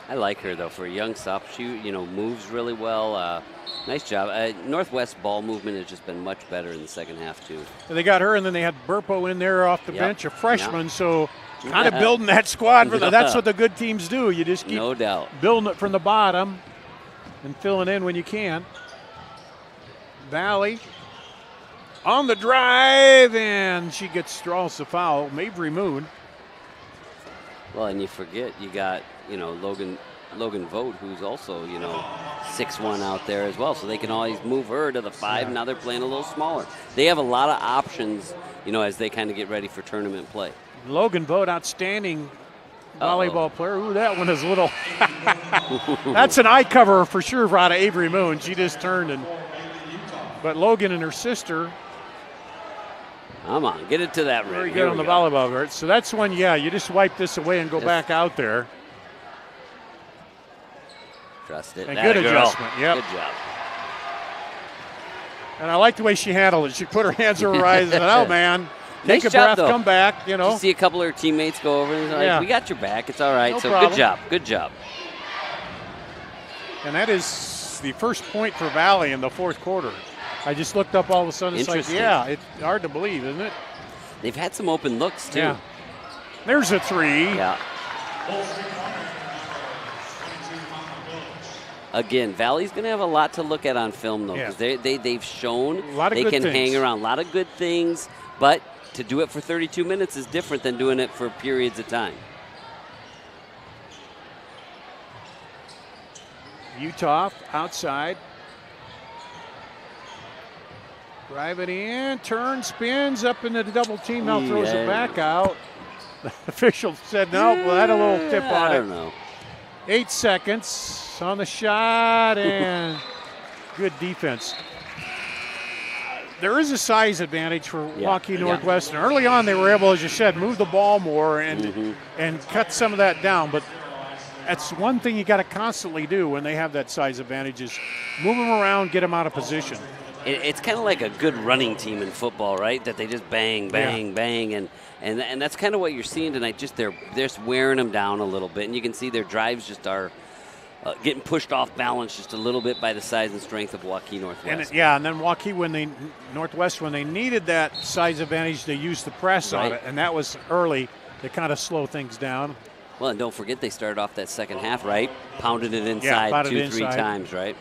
[SPEAKER 2] I like her, though, for a young sop. She, moves really well. Nice job. Northwest ball movement has just been much better in the second half, too.
[SPEAKER 1] They got her, and then they had Burpo in there off the bench, a freshman, so kind of building that squad. That's what the good teams do. You just keep building it from the bottom and filling in when you can. Valley on the drive, and she gets draws the foul. Mabry Moon.
[SPEAKER 2] Well, and you forget you got, Logan Vogt, who's also, 6'1" out there as well. So they can always move her to the 5. Now they're playing a little smaller. They have a lot of options, as they kind of get ready for tournament play.
[SPEAKER 1] Logan Vogt, outstanding volleyball player. Ooh, that one is a little. That's an eye cover for sure out of Avery Moon. She just turned But Logan and her sister.
[SPEAKER 2] Come on, get it to that rim.
[SPEAKER 1] Very good on the volleyball court. So that's one, you just wipe this away and go back out there.
[SPEAKER 2] Trust it.
[SPEAKER 1] And good adjustment,
[SPEAKER 2] Good job.
[SPEAKER 1] And I like the way she handled it. She put her hands over her eyes and said, oh, man, take
[SPEAKER 2] Nice
[SPEAKER 1] a
[SPEAKER 2] job,
[SPEAKER 1] breath,
[SPEAKER 2] though.
[SPEAKER 1] come back,
[SPEAKER 2] Did you see a couple of her teammates go over and like, we got your back. It's all right.
[SPEAKER 1] No
[SPEAKER 2] so
[SPEAKER 1] problem.
[SPEAKER 2] good job. Good job.
[SPEAKER 1] And that is the first point for Valley in the fourth quarter. I just looked up all of a sudden. It's like, it's hard to believe, isn't it?
[SPEAKER 2] They've had some open looks, too.
[SPEAKER 1] Yeah. There's a 3.
[SPEAKER 2] Yeah. Again, Valley's going to have a lot to look at on film, though, because they've shown they can hang around. A lot of good things, but to do it for 32 minutes is different than doing it for periods of time.
[SPEAKER 1] Utah outside. Drive it in, turns, spins up into the double team, now throws it back out. The official said no, well, had a little tip on it.
[SPEAKER 2] I don't know.
[SPEAKER 1] 8 seconds on the shot, and good defense. There is a size advantage for Waukee Northwestern. Early on, they were able, as you said, move the ball more and cut some of that down. But that's one thing you got to constantly do when they have that size advantage is move them around, get them out of position.
[SPEAKER 2] It's kind of like a good running team in football, right? That they just bang, bang, and that's kind of what you're seeing tonight. Just they're just wearing them down a little bit, and you can see their drives just are getting pushed off balance just a little bit by the size and strength of Waukee Northwest.
[SPEAKER 1] And then Waukee, Northwest, when they needed that size advantage, they used the press on it, and that was early to kind of slow things down.
[SPEAKER 2] Well, and don't forget they started off that second half, right? Pounded it inside 2-3 times, right?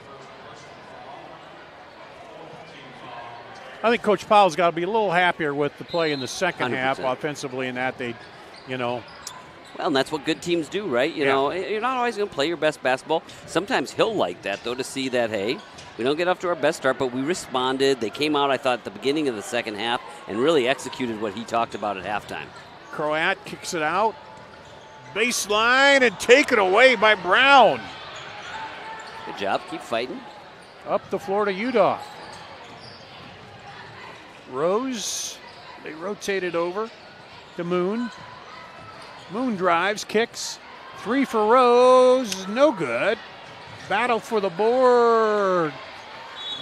[SPEAKER 1] I think Coach Powell's got to be a little happier with the play in the second
[SPEAKER 2] 100%.
[SPEAKER 1] half offensively, in that they,
[SPEAKER 2] Well, and that's what good teams do, right? You know, you're not always going to play your best basketball. Sometimes he'll like that, though, to see that, hey, we don't get off to our best start, but we responded. They came out, I thought, at the beginning of the second half and really executed what he talked about at halftime.
[SPEAKER 1] Croat kicks it out. Baseline and taken away by Brown.
[SPEAKER 2] Good job. Keep fighting.
[SPEAKER 1] Up the floor to Udall. Rose, they rotated over to Moon. Moon drives, kicks. 3 for Rose, no good. Battle for the board.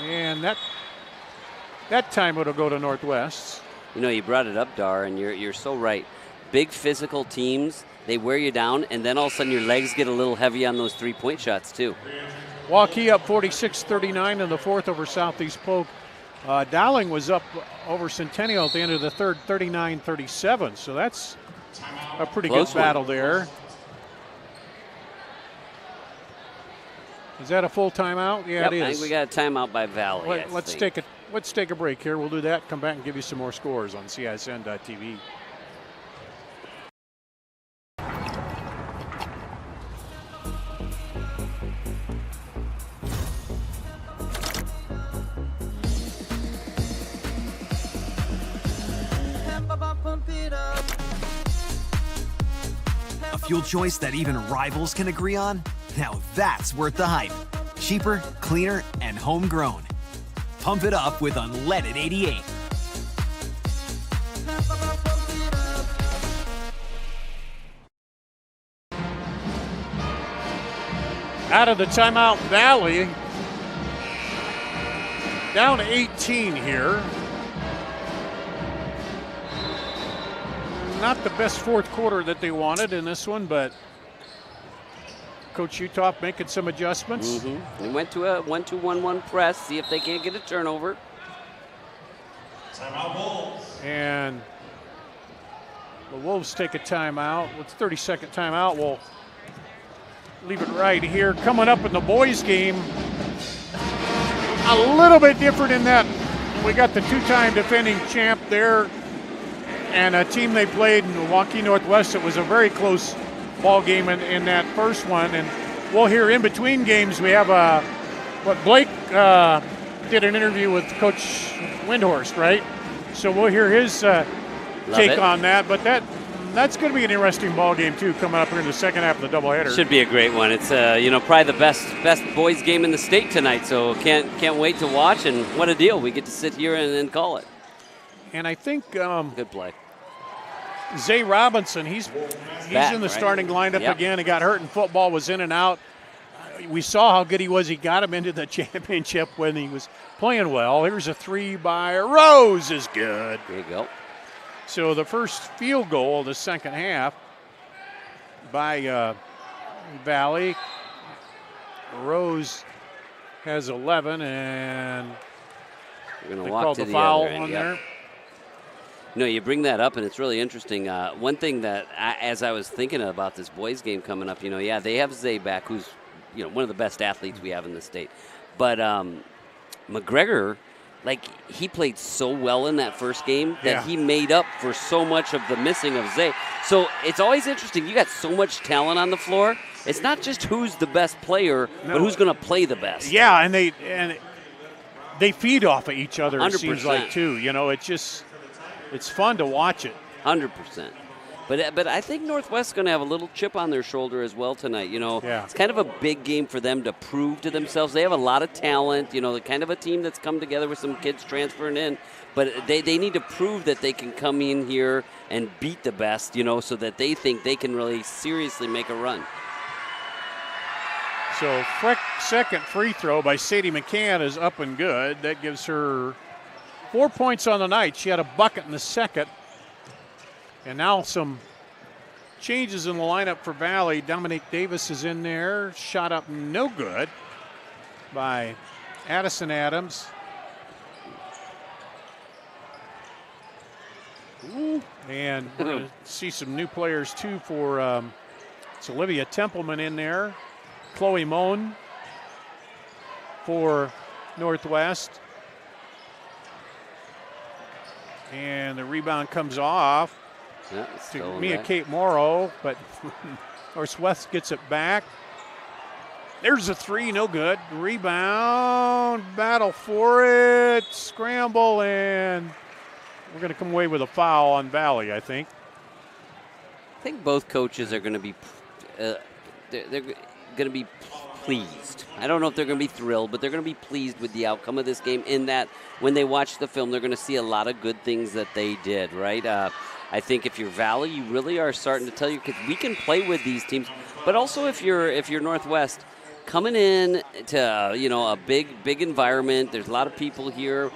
[SPEAKER 1] And that time it'll go to Northwest.
[SPEAKER 2] You brought it up, Dar, and you're so right. Big physical teams, they wear you down, and then all of a sudden your legs get a little heavy on those three-point shots, too.
[SPEAKER 1] Waukee up 46-39 in the fourth over Southeast Polk. Dowling was up over Centennial at the end of the third, 39-37. So that's a pretty
[SPEAKER 2] Close
[SPEAKER 1] good battle there. Is that a full timeout? Yeah,
[SPEAKER 2] Yep,
[SPEAKER 1] it is.
[SPEAKER 2] I think we got a timeout by Valley.
[SPEAKER 1] Let's take a break here. We'll do that. Come back and give you some more scores on CISN.TV.
[SPEAKER 12] A fuel choice that even rivals can agree on? Now that's worth the hype. Cheaper, cleaner, and homegrown. Pump it up with unleaded 88.
[SPEAKER 1] Out of the timeout, Valley. Down to 18 here. Not the best fourth quarter that they wanted in this one, but Coach Utah making some adjustments.
[SPEAKER 2] They went to a 1-2-1-1 press, see if they can't get a turnover.
[SPEAKER 10] Timeout Wolves.
[SPEAKER 1] And the Wolves take a timeout. With 30-second timeout, we'll leave it right here. Coming up in the boys game, a little bit different in that we got the two-time defending champ there and a team they played in Waukee Northwest. It was a very close ball game in that first one. And we'll hear in between games, we have Blake did an interview with Coach Windhorst, right? So we'll hear his take on that. But that's going to be an interesting ball game too, coming up here in the second half of the doubleheader.
[SPEAKER 2] Should be a great one. It's probably the best boys game in the state tonight. So can't wait to watch. And what a deal! We get to sit here and call it.
[SPEAKER 1] And I think
[SPEAKER 2] good play.
[SPEAKER 1] Zay Robinson, he's in the starting lineup again. He got hurt in football, was in and out. We saw how good he was. He got him into the championship when he was playing well. Here's a 3 by Rose is good.
[SPEAKER 2] There you go.
[SPEAKER 1] So the first field goal of the second half by Valley. Rose has 11, and
[SPEAKER 2] we're going
[SPEAKER 1] they
[SPEAKER 2] to walk
[SPEAKER 1] called
[SPEAKER 2] to
[SPEAKER 1] the
[SPEAKER 2] the
[SPEAKER 1] foul
[SPEAKER 2] other end.
[SPEAKER 1] on there.
[SPEAKER 2] No, you bring that up, and it's really interesting. One thing that, as I was thinking about this boys game coming up, they have Zay back, who's one of the best athletes we have in the state. But McGregor like he played so well in that first game that he made up for so much of the missing of Zay. So it's always interesting. You got so much talent on the floor. It's not just who's the best player, but who's going to play the best.
[SPEAKER 1] Yeah, and they feed off of each other.
[SPEAKER 2] 100%.
[SPEAKER 1] It seems like too. It's fun to watch it.
[SPEAKER 2] 100%. But I think Northwest's going to have a little chip on their shoulder as well tonight. It's kind of a big game for them to prove to themselves. They have a lot of talent. They're kind of a team that's come together with some kids transferring in. But they need to prove that they can come in here and beat the best, so that they think they can really seriously make a run.
[SPEAKER 1] So Frick's second free throw by Sadie McCann is up and good. That gives her 4 points on the night. She had a bucket in the second. And now some changes in the lineup for Valley. Dominique Davis is in there. Shot up no good by Addison Adams. And we're going to see some new players too for it's Olivia Templeman in there. Chloe Moan for Northwest. And the rebound comes off to Mia Kate Morrow, but Northwest gets it back. There's a three, no good. Rebound, battle for it, scramble, and we're going to come away with a foul on Valley, I think.
[SPEAKER 2] I think both coaches are going to be they're going to be pleased. I don't know if they're going to be thrilled, but they're going to be pleased with the outcome of this game in that when they watch the film, they're going to see a lot of good things that they did, right? I think if you're Valley, you really are starting to tell you, because we can play with these teams, but also if you're Northwest, coming in to a big environment, there's a lot of people here,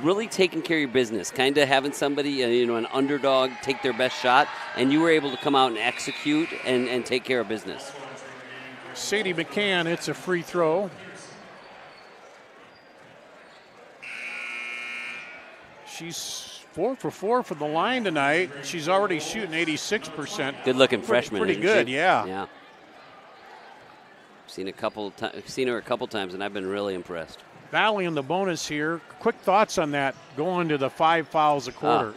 [SPEAKER 2] really taking care of your business, kind of having somebody, an underdog take their best shot, and you were able to come out and execute and take care of business.
[SPEAKER 1] Sadie McCann, it's a free throw. She's 4 for 4 from the line tonight. She's already shooting 86%.
[SPEAKER 2] Good-looking freshman.
[SPEAKER 1] Pretty good, yeah.
[SPEAKER 2] Yeah. Seen her a couple times, and I've been really impressed.
[SPEAKER 1] Valley in the bonus here. Quick thoughts on that, going to the 5 fouls a quarter.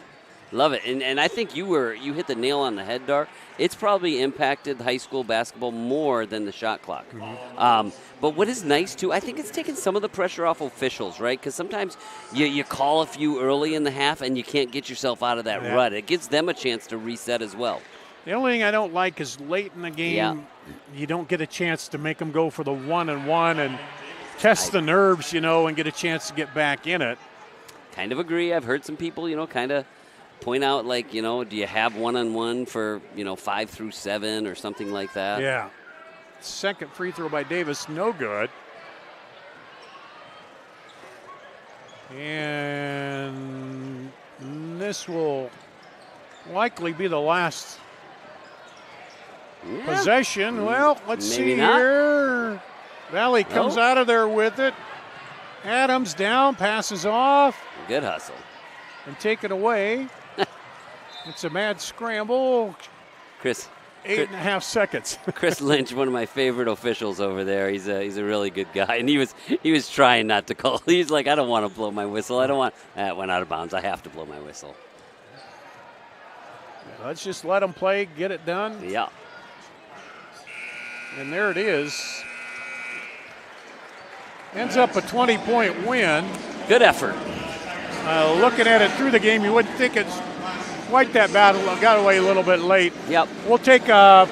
[SPEAKER 2] Love it, and I think you hit the nail on the head, Dar. It's probably impacted high school basketball more than the shot clock. Mm-hmm. But what is nice, too, I think it's taken some of the pressure off officials, right? Because sometimes you call a few early in the half and you can't get yourself out of that rut. It gives them a chance to reset as well.
[SPEAKER 1] The only thing I don't like is late in the game, you don't get a chance to make them go for the 1-and-1 and test the nerves, and get a chance to get back in it.
[SPEAKER 2] Kind of agree. I've heard some people, kind of point out, like, do you have 1-on-1 for, 5 through 7 or something like that?
[SPEAKER 1] Yeah. Second free throw by Davis, no good. And this will likely be the last possession. Well, let's see here. Valley comes out of there with it. Adams down, passes off.
[SPEAKER 2] Good hustle.
[SPEAKER 1] And take it away. It's a mad scramble.
[SPEAKER 2] Chris.
[SPEAKER 1] 8.5 seconds.
[SPEAKER 2] Chris Lynch, one of my favorite officials over there. He's a really good guy, and he was trying not to call. He's like, I don't want to blow my whistle. I don't want. That went out of bounds. I have to blow my whistle.
[SPEAKER 1] Let's just let them play, get it done.
[SPEAKER 2] Yeah.
[SPEAKER 1] And there it is. Ends up a 20-point win.
[SPEAKER 2] Good effort.
[SPEAKER 1] Looking at it through the game, you wouldn't think it's quite that bad. Got away a little bit late.
[SPEAKER 2] Yep.
[SPEAKER 1] We'll take a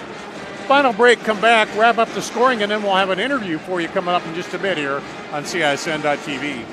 [SPEAKER 1] final break, come back, wrap up the scoring, and then we'll have an interview for you coming up in just a bit here on CISN.TV.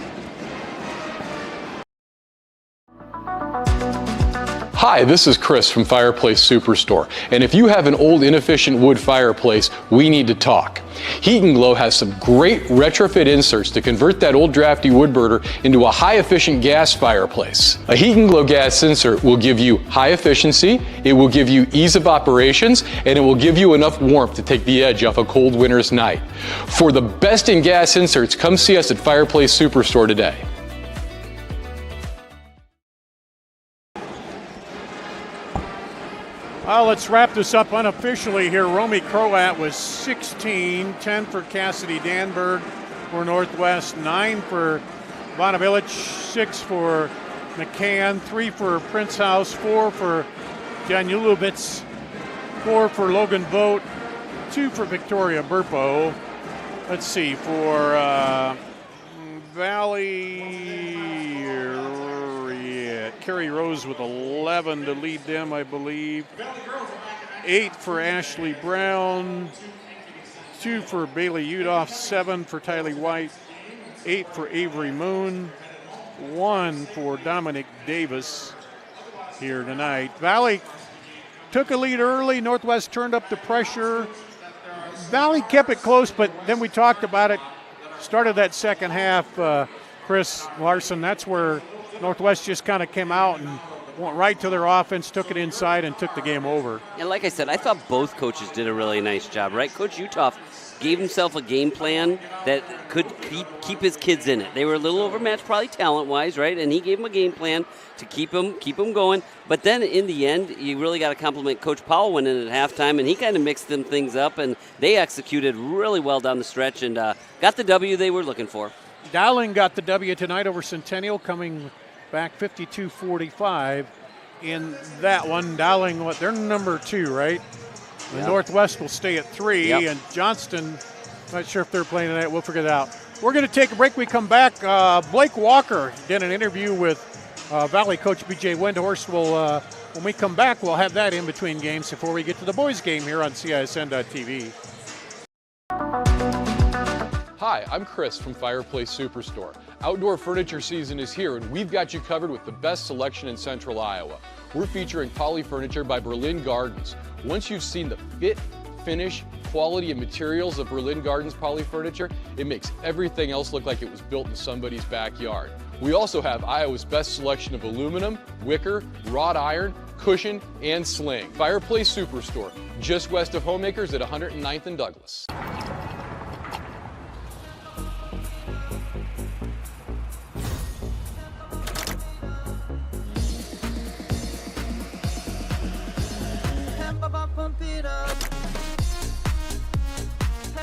[SPEAKER 5] Hi, this is Chris from Fireplace Superstore, and if you have an old inefficient wood fireplace, we need to talk. Heat & Glow has some great retrofit inserts to convert that old drafty wood burner into a high-efficient gas fireplace. A Heat & Glow gas insert will give you high efficiency, it will give you ease of operations, and it will give you enough warmth to take the edge off a cold winter's night. For the best in gas inserts, come see us at Fireplace Superstore today.
[SPEAKER 1] Well, let's wrap this up unofficially here. Romy Croat was 16, 10 for Cassidy Danberg for Northwest, 9 for Bonavilic, 6 for McCann, 3 for Prince House, 4 for Janulovitz, 4 for Logan Vogt, 2 for Victoria Burpo. Let's see, for Valley, Carrie Rose with 11 to lead them, I believe. 8 for Ashley Brown, 2 for Bailey Udoff, 7 for Tylee White, 8 for Avery Moon, 1 for Dominic Davis here tonight. Valley took a lead early. Northwest turned up the pressure. Valley kept it close, but then we talked about it. Started that second half, Chris Larson, that's where Northwest just kind of came out and went right to their offense, took it inside, and took the game over.
[SPEAKER 2] And like I said, I thought both coaches did a really nice job, right? Coach Utoff gave himself a game plan that could keep his kids in it. They were a little overmatched, probably talent-wise, right? And he gave them a game plan to keep them going. But then in the end, you really got to compliment Coach Powell went in at halftime, and he kind of mixed them things up, and they executed really well down the stretch and got the W they were looking for.
[SPEAKER 1] Dowling got the W tonight over Centennial, coming back 52-45 in that one. Dowling, they're number 2, right? The Northwest will stay at 3, and Johnston, not sure if they're playing tonight. We'll figure it out. We're going to take a break. We come back. Blake Walker did an interview with Valley coach B.J. Windhorst. When we come back, we'll have that in between games before we get to the boys' game here on CISN.TV.
[SPEAKER 5] Hi, I'm Chris from Fireplace Superstore. Outdoor furniture season is here, and we've got you covered with the best selection in Central Iowa. We're featuring Poly Furniture by Berlin Gardens. Once you've seen the fit, finish, quality, and materials of Berlin Gardens Poly Furniture, it makes everything else look like it was built in somebody's backyard. We also have Iowa's best selection of aluminum, wicker, wrought iron, cushion, and sling. Fireplace Superstore, just west of Homemakers at 109th and Douglas.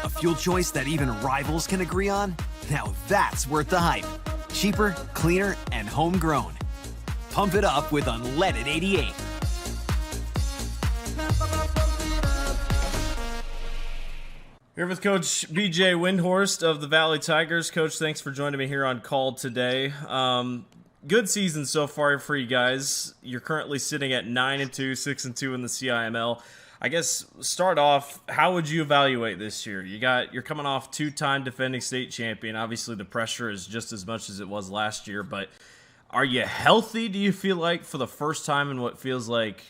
[SPEAKER 12] A fuel choice that even rivals can agree on? Now that's worth the hype. Cheaper, cleaner, and homegrown. Pump it up with unleaded 88.
[SPEAKER 15] Here with Coach B.J. Windhorst of the Valley Tigers. Coach, thanks for joining me here on call today. Good season so far for you guys. You're currently sitting at 9-2, 6-2 in the CIML. I guess start off, how would you evaluate this year? You're coming off 2-time defending state champion. Obviously, the pressure is just as much as it was last year, but are you healthy, do you feel like, for the first time in what feels like?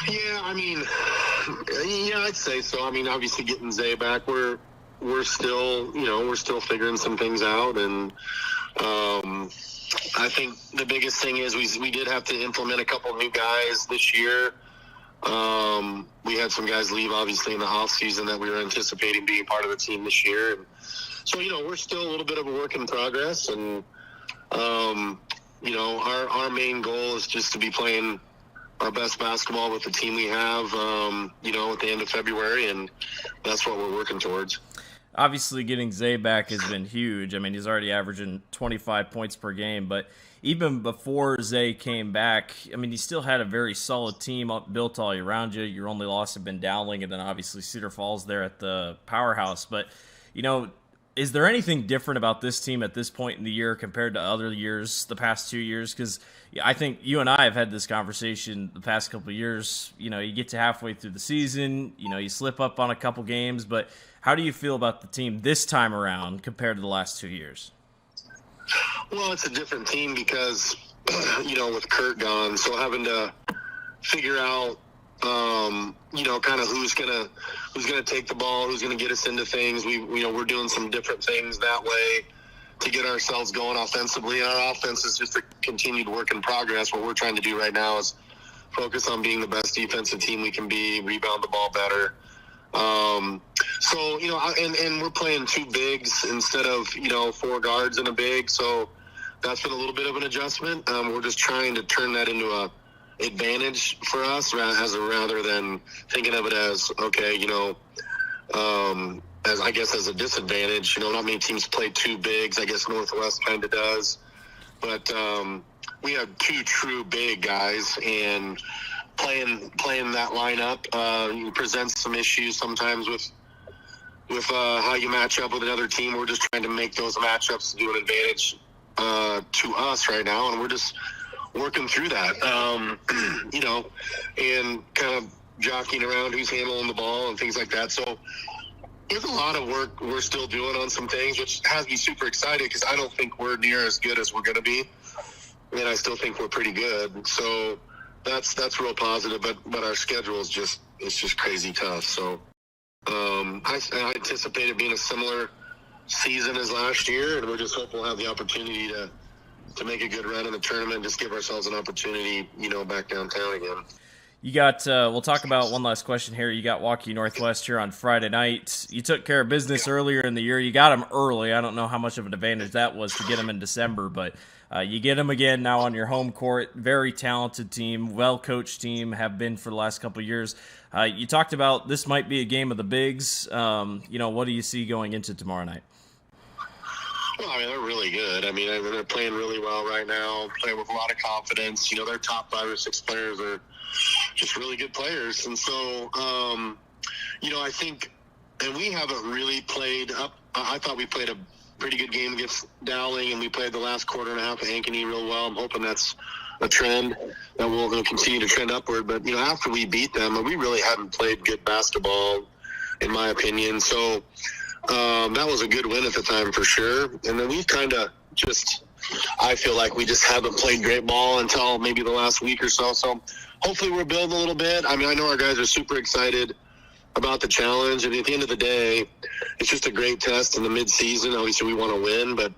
[SPEAKER 18] Yeah, I'd say so. Obviously getting Zay back, we're still figuring some things out, and I think the biggest thing is we did have to implement a couple of new guys this year. We had some guys leave, obviously, in the off season that we were anticipating being part of the team this year. And so, we're still a little bit of a work in progress. And, our main goal is just to be playing our best basketball with the team we have, at the end of February. And that's what we're working towards.
[SPEAKER 15] Obviously, getting Zay back has been huge. He's already averaging 25 points per game, but even before Zay came back, you still had a very solid team built all around you. Your only loss had been Dowling, and then obviously Cedar Falls there at the powerhouse. But, is there anything different about this team at this point in the year compared to other years, the past 2 years? Because I think you and I have had this conversation the past couple of years. You get to halfway through the season, you slip up on a couple games, but how do you feel about the team this time around compared to the last 2 years?
[SPEAKER 18] Well, it's a different team because, with Kurt gone, so having to figure out, kind of who's gonna take the ball, who's gonna get us into things. We're doing some different things that way to get ourselves going offensively. Our offense is just a continued work in progress. What we're trying to do right now is focus on being the best defensive team we can be, rebound the ball better. And we're playing 2 bigs instead of, 4 guards and a big. So that's been a little bit of an adjustment. We're just trying to turn that into a advantage for us rather than thinking of it as, okay, as a disadvantage. Not many teams play two bigs. I guess Northwest kind of does, but we have two true big guys, and playing that lineup presents some issues sometimes with how you match up with another team. We're just trying to make those matchups do an advantage to us right now, and we're just working through that, and kind of jockeying around who's handling the ball and things like that. So there's a lot of work we're still doing on some things, which has me super excited because I don't think we're near as good as we're going to be, and I still think we're pretty good. So that's real positive, but our schedule is just crazy tough. So I anticipate it being a similar season as last year, and we're just hoping we'll have the opportunity to make a good run in the tournament, just give ourselves an opportunity, back downtown again.
[SPEAKER 15] You got, we'll talk about one last question here. You got Waukee Northwest here on Friday night. You took care of business earlier in the year. You got them early. I don't know how much of an advantage that was to get them in December, but you get them again now on your home court. Very talented team, well-coached team, have been for the last couple of years. You talked about this might be a game of the bigs. What do you see going into tomorrow night?
[SPEAKER 18] Well, they're really good. They're playing really well right now, playing with a lot of confidence. Their top 5 or 6 players are just really good players. And so, I think, and we haven't really played up. I thought we played a pretty good game against Dowling, and we played the last quarter and a half of Ankeny real well. I'm hoping that's a trend that will continue to trend upward. But, after we beat them, we really hadn't played good basketball, in my opinion. So, that was a good win at the time for sure. And then we've kind of I feel like we just haven't played great ball until maybe the last week or so. So hopefully we're building a little bit. I know our guys are super excited about the challenge. And at the end of the day, it's just a great test in the mid-season. Obviously we want to win, but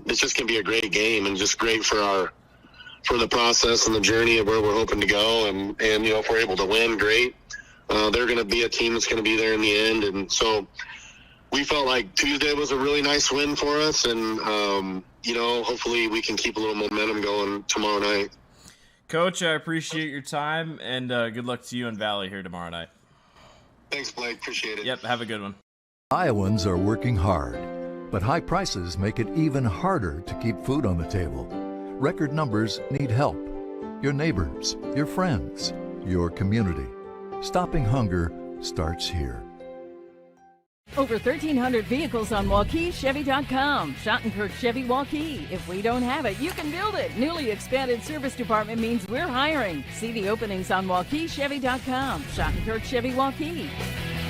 [SPEAKER 18] it's just going to be a great game and just great for the process and the journey of where we're hoping to go. And if we're able to win, great. They're going to be a team that's going to be there in the end. And so we felt like Tuesday was a really nice win for us, and hopefully we can keep a little momentum going tomorrow night.
[SPEAKER 15] Coach, I appreciate your time, and good luck to you and Valley here tomorrow night.
[SPEAKER 18] Thanks, Blake. Appreciate it.
[SPEAKER 15] Yep, have a good one.
[SPEAKER 19] Iowans are working hard, but high prices make it even harder to keep food on the table. Record numbers need help. Your neighbors, your friends, your community. Stopping hunger starts here.
[SPEAKER 14] Over 1,300 vehicles on WaukeeChevy.com. Schottenkirk Chevy Waukee. If we don't have it, you can build it. Newly expanded service department means we're hiring. See the openings on WaukeeChevy.com. Schottenkirk Chevy Waukee.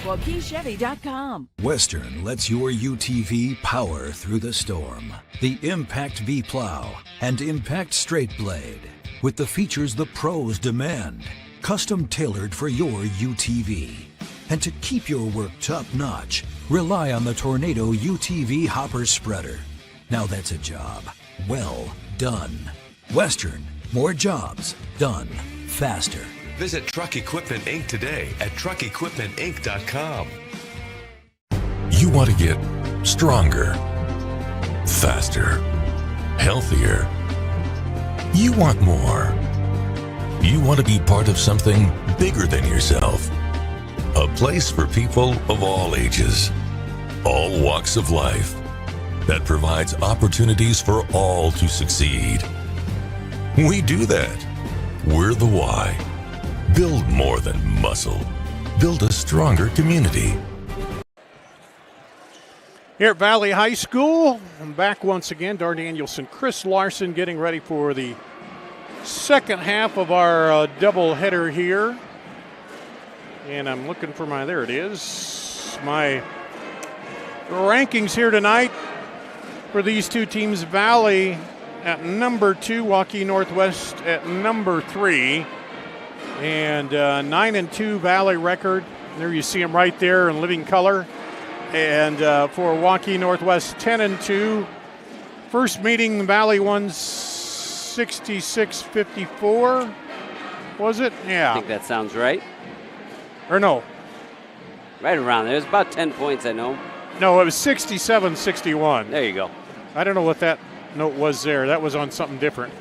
[SPEAKER 14] WaukeeChevy.com.
[SPEAKER 9] Western lets your UTV power through the storm. The Impact V Plow and Impact Straight Blade. With the features the pros demand. Custom tailored for your UTV. And to keep your work top-notch, rely on the Tornado UTV Hopper Spreader. Now that's a job well done. Western, more jobs done faster.
[SPEAKER 16] Visit Truck Equipment Inc. today at truckequipmentinc.com.
[SPEAKER 8] You want to get stronger, faster, healthier. You want more. You want to be part of something bigger than yourself. A place for people of all ages, all walks of life, that provides opportunities for all to succeed. We do that. We're the why. Build more than muscle. Build a stronger community.
[SPEAKER 1] Here at Valley High School, I'm back once again. Dar Danielson, Chris Larson getting ready for the second half of our doubleheader here. And I'm looking for there it is, my rankings here tonight for these two teams. Valley at number 2, Waukee Northwest at number 3. And 9-2 Valley record. There you see them right there in living color. And for Waukee Northwest, 10-2. First meeting, Valley won 66-54. Was it? Yeah.
[SPEAKER 2] I think that sounds right.
[SPEAKER 1] Or no?
[SPEAKER 2] Right around there. It was about 10 points, I know.
[SPEAKER 1] No, it was 67-61.
[SPEAKER 2] There you go.
[SPEAKER 1] I don't know what that note was there. That was on something different.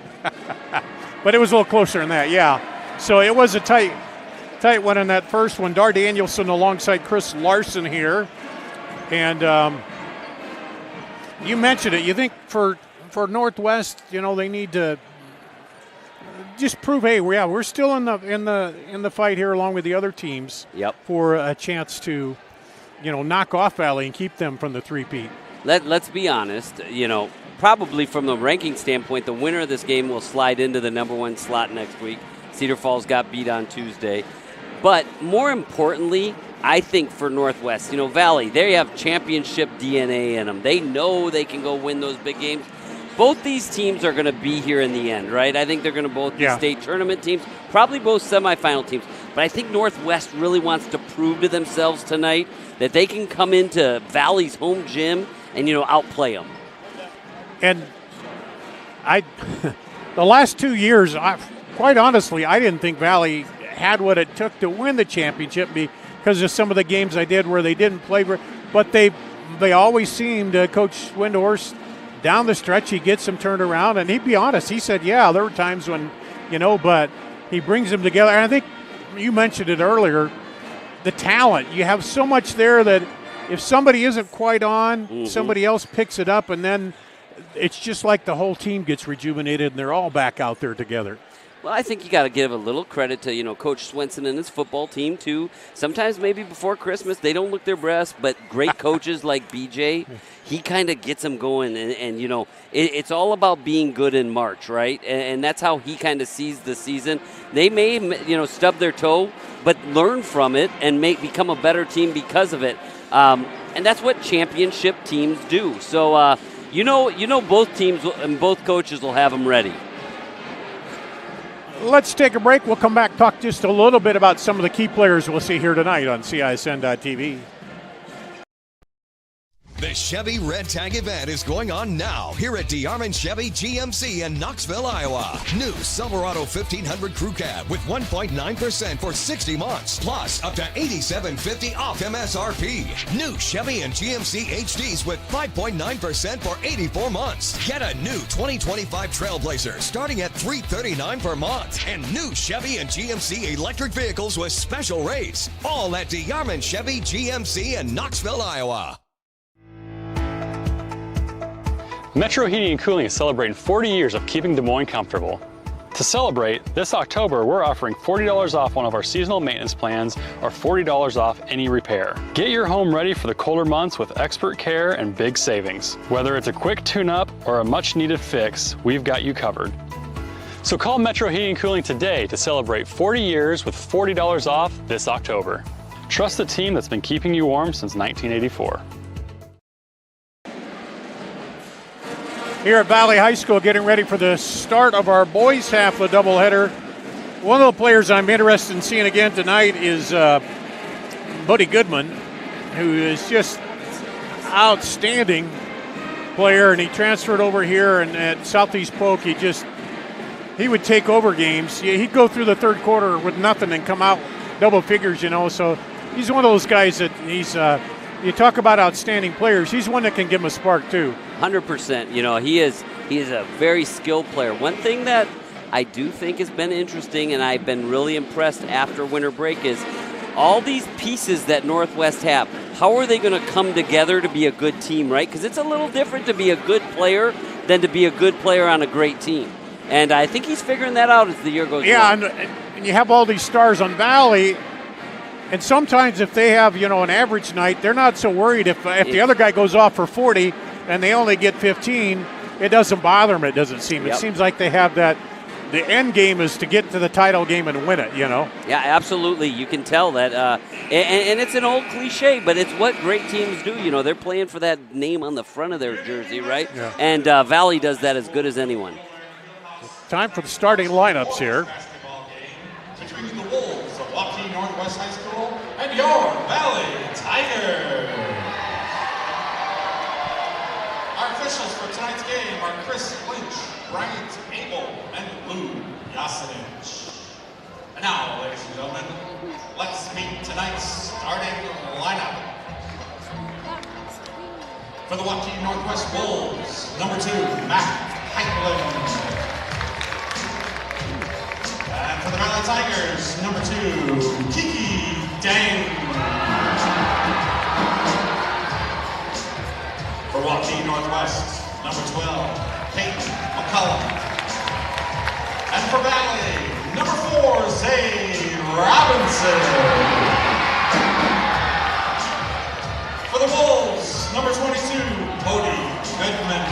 [SPEAKER 1] But it was a little closer than that, yeah. So it was a tight Tight one in that first one. Dar Danielson alongside Chris Larson here. And you mentioned it. You think for Northwest, they need to just prove, hey, we're still in the fight here along with the other teams.
[SPEAKER 2] Yep.
[SPEAKER 1] For a chance to, knock off Valley and keep them from the three-peat.
[SPEAKER 2] Let's be honest. Probably from the ranking standpoint, the winner of this game will slide into the number 1 slot next week. Cedar Falls got beat on Tuesday. But more importantly, I think for Northwest, Valley, they have championship DNA in them. They know they can go win those big games. Both these teams are going to be here in the end, right? I think they're going to both be state tournament teams, probably both semifinal teams. But I think Northwest really wants to prove to themselves tonight that they can come into Valley's home gym and, outplay them.
[SPEAKER 1] And the last 2 years, quite honestly, I didn't think Valley had what it took to win the championship because of some of the games I did where they didn't play. But they always seemed, Coach Windhorst, down the stretch, he gets them turned around. And he'd be honest. He said, there were times when, but he brings them together. And I think you mentioned it earlier, the talent. You have so much there that if somebody isn't quite on, somebody else picks it up, and then it's just like the whole team gets rejuvenated and they're all back out there together.
[SPEAKER 2] Well, I think you got to give a little credit to, Coach Swenson and his football team, too. Sometimes maybe before Christmas they don't look their best, but great coaches like BJ, he kind of gets them going. And it's all about being good in March, right? And that's how he kind of sees the season. They may, stub their toe, but learn from it and become a better team because of it. And that's what championship teams do. So, both teams and both coaches will have them ready.
[SPEAKER 1] Let's take a break. We'll come back, talk just a little bit about some of the key players we'll see here tonight on CISN.TV.
[SPEAKER 3] The Chevy Red Tag event is going on now here at DeArmond Chevy GMC in Knoxville, Iowa. New Silverado 1500 Crew Cab with 1.9% for 60 months, plus up to $87.50 off MSRP. New Chevy and GMC HDs with 5.9% for 84 months. Get a new 2025 Trailblazer starting at $339 per month. And new Chevy and GMC electric vehicles with special rates. All at DeArmond Chevy GMC in Knoxville, Iowa.
[SPEAKER 4] Metro Heating and Cooling is celebrating 40 years of keeping Des Moines comfortable. To celebrate, this October we're offering $40 off one of our seasonal maintenance plans or $40 off any repair. Get your home ready for the colder months with expert care and big savings. Whether it's a quick tune-up or a much-needed fix, we've got you covered. So call Metro Heating and Cooling today to celebrate 40 years with $40 off this October. Trust the team that's been keeping you warm since 1984.
[SPEAKER 1] Here at Valley High School, getting ready for the start of our boys half of the doubleheader. One of the players I'm interested in seeing again tonight is Buddy Goodman, who is just outstanding player, and he transferred over here, and at Southeast Polk, he would take over games. He'd go through the third quarter with nothing and come out double figures, so he's one of those guys that you talk about outstanding players, he's one that can give him a spark too.
[SPEAKER 2] 100%. He is a very skilled player. One thing that I do think has been interesting, and I've been really impressed after winter break, is all these pieces that Northwest have. How are they going to come together to be a good team, right? Because it's a little different to be a good player than to be a good player on a great team. And I think he's figuring that out as the year goes on.
[SPEAKER 1] Yeah, and you have all these stars on Valley, and sometimes if they have, an average night, they're not so worried if the other guy goes off for 40 and they only get 15, it doesn't bother them, it doesn't seem. It seems like they have that. The end game is to get to the title game and win it, Yeah,
[SPEAKER 2] absolutely. You can tell that. And it's an old cliche, but it's what great teams do. They're playing for that name on the front of their jersey, right?
[SPEAKER 1] Yeah.
[SPEAKER 2] And Valley does that as good as anyone.
[SPEAKER 1] Time for the starting lineups here.
[SPEAKER 10] Between the Wolves of Waukee Northwest High School and your Valley Tigers. Our officials for tonight's game are Chris Lynch, Bryant Abel, and Lou Yasinich. And now, ladies and gentlemen, let's meet tonight's starting lineup. For the Waukee Northwest Wolves, number 2, Matt Heitland. And for the Valley Tigers, number 2, Kiki Dang. For Waukee Northwest, number 12, Peyton McCullough. And for Valley, number 4, Zay Robinson. For the Wolves, number 22, Bodie Goodman.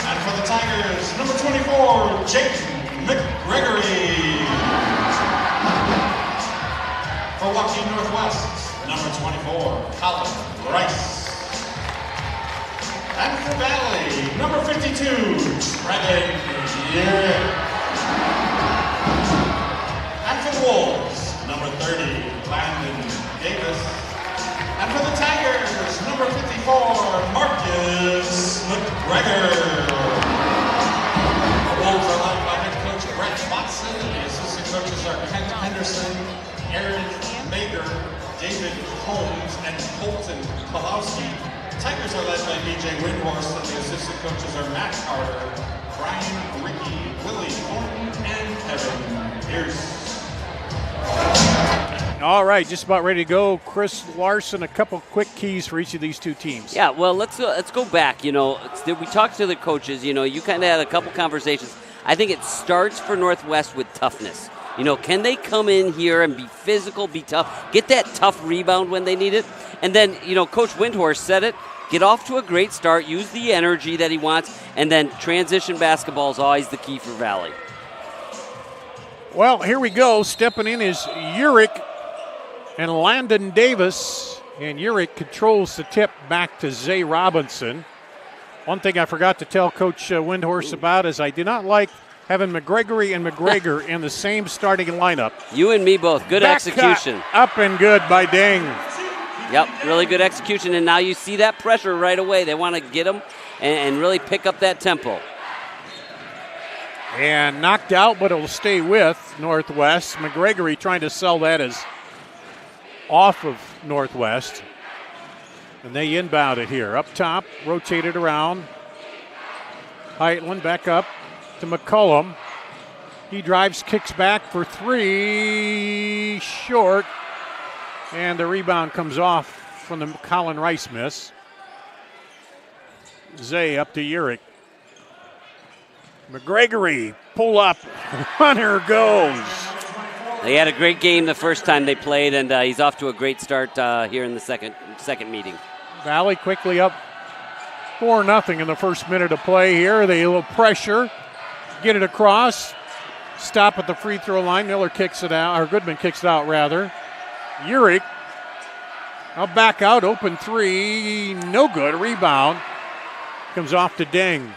[SPEAKER 10] And for the Tigers, number 24, Jake McGregory. For Waukee Northwest, number 24, Colin Rice. And for Valley, number 52, Trevin Urick. And for the Wolves, number 30, Landon Davis. And for the Tigers, number 54, Marcus McGregor. The Wolves are led by head coach Brett Watson. The assistant coaches are Kent Henderson, Aaron Baker, David Holmes, and Colton Pawlowski. Tigers are led by BJ Windhorst, and the assistant coaches are Matt Carter, Brian Ricky, Willie Thornton, and Kevin Pierce.
[SPEAKER 1] All right, just about ready to go. Chris Larson, a couple quick keys for each of these two teams.
[SPEAKER 2] Yeah, well, let's go back. We talked to the coaches. You kind of had a couple conversations. I think it starts for Northwest with toughness. Can they come in here and be physical, be tough, get that tough rebound when they need it? And then, Coach Windhorst said it, get off to a great start, use the energy that he wants, and then transition basketball is always the key for Valley.
[SPEAKER 1] Well, here we go. Stepping in is Urick and Landon Davis. And Urick controls the tip back to Zay Robinson. One thing I forgot to tell Coach Windhorst about is I do not like having McGregory and McGregor in the same starting lineup.
[SPEAKER 2] You and me both. Good
[SPEAKER 1] Back
[SPEAKER 2] execution.
[SPEAKER 1] Up and good by Dang.
[SPEAKER 2] Yep, really good execution, and now you see that pressure right away. They want to get them and really pick up that tempo.
[SPEAKER 1] And knocked out, but it will stay with Northwest. McGregory trying to sell that as off of Northwest. And they inbound it here. Up top, rotated around. Heitland back up to McCullum. He drives, kicks back for 3, short. And the rebound comes off from the Colin Rice miss. Zay up to Urick. McGregory, pull up. Runner goes.
[SPEAKER 2] They had a great game the first time they played, and he's off to a great start here in the second meeting.
[SPEAKER 1] Valley quickly up 4-0 in the first minute of play here. They a little pressure, get it across, stop at the free throw line. Miller kicks it out, or Goodman kicks it out rather. Urick, I'll back out, open 3, no good. Rebound comes off to Deng.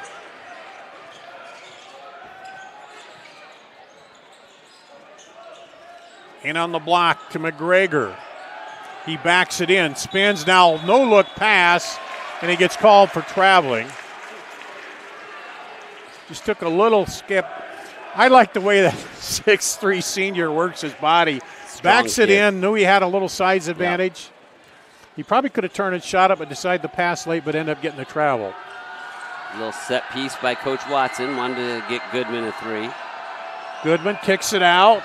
[SPEAKER 1] In on the block to McGregor. He backs it in, spins now, no look pass, and he gets called for traveling. Just took a little skip. I like the way that 6'3" senior works his body. Backs it in, knew he had a little size advantage. He probably could have turned and shot it, but decided to pass late, but ended up getting the travel.
[SPEAKER 2] A little set piece by Coach Watson. Wanted to get Goodman a 3.
[SPEAKER 1] Goodman kicks it out.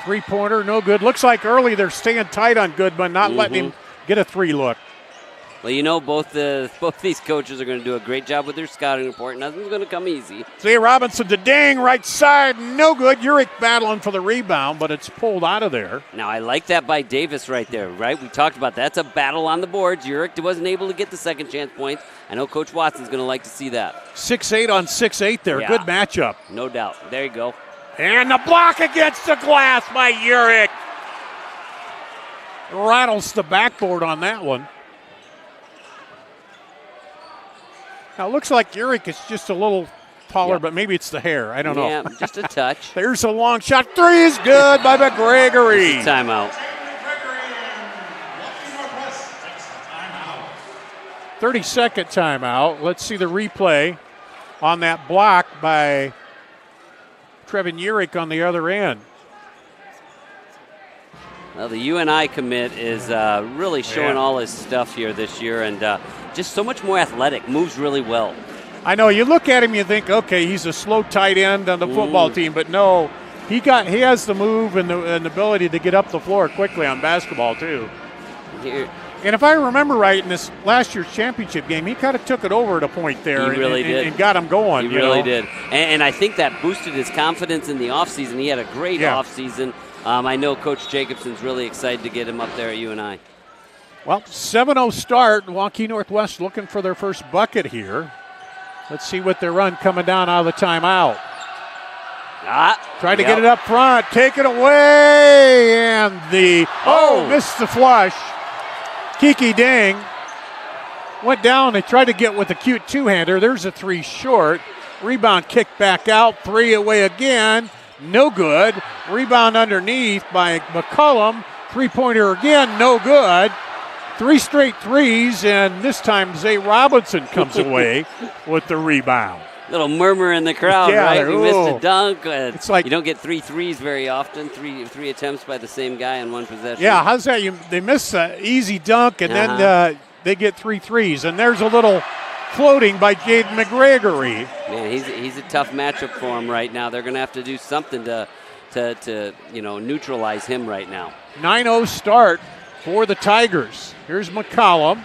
[SPEAKER 1] 3-pointer, no good. Looks like early they're staying tight on Goodman, not letting him get a 3 look.
[SPEAKER 2] Well, both these coaches are going to do a great job with their scouting report. Nothing's going to come easy.
[SPEAKER 1] Zay Robinson to Dang, right side, no good. Urick battling for the rebound, but it's pulled out of there.
[SPEAKER 2] Now, I like that by Davis right there, right? We talked about that. That's a battle on the boards. Urick wasn't able to get the second chance points. I know Coach Watson's going to like to see that.
[SPEAKER 1] 6'8" on 6'8" there.
[SPEAKER 2] Yeah.
[SPEAKER 1] Good matchup.
[SPEAKER 2] No doubt. There you go.
[SPEAKER 1] And the block against the glass by Urick. Rattles the backboard on that one. Now, it looks like Urick is just a little taller, but maybe it's the hair. I don't know.
[SPEAKER 2] Yeah, just a touch.
[SPEAKER 1] There's a long shot. 3 is good by McGregory.
[SPEAKER 2] Timeout.
[SPEAKER 1] 30-second timeout. Let's see the replay on that block by Trevin Urick on the other end.
[SPEAKER 2] Well, the UNI commit is really showing all his stuff here this year, and just so much more athletic, moves really well.
[SPEAKER 1] I know, you look at him, you think, okay, he's a slow tight end on the football team, but no, He has the move and the ability to get up the floor quickly on basketball too.
[SPEAKER 2] Here.
[SPEAKER 1] And if I remember right, in this last year's championship game, he kind of took it over at a point there.
[SPEAKER 2] He really did.
[SPEAKER 1] And got him going.
[SPEAKER 2] He really did. And I think that boosted his confidence in the offseason. He had a great offseason. I know Coach Jacobson's really excited to get him up there at UNI.
[SPEAKER 1] Well, 7-0 start. Waukee Northwest looking for their first bucket here. Let's see what they run coming down out of the timeout. Try to get it up front. Take it away. And missed the flush. Kiki Dang went down. They tried to get with a cute two-hander. There's a 3 short. Rebound kicked back out. 3 away again. No good. Rebound underneath by McCullum. Three-pointer again. No good. 3 straight threes, and this time Zay Robinson comes away with the rebound.
[SPEAKER 2] Little murmur in the crowd, right? We missed a dunk.
[SPEAKER 1] It's like
[SPEAKER 2] you don't get 3 threes very often. Three attempts by the same guy in one possession.
[SPEAKER 1] Yeah, how's that? They miss an easy dunk, and then they get 3 threes. And there's a little floating by Jaden McGregory.
[SPEAKER 2] Man, he's a tough matchup for him right now. They're going to have to do something to neutralize him right now.
[SPEAKER 1] 9-0 start for the Tigers. Here's McCollum.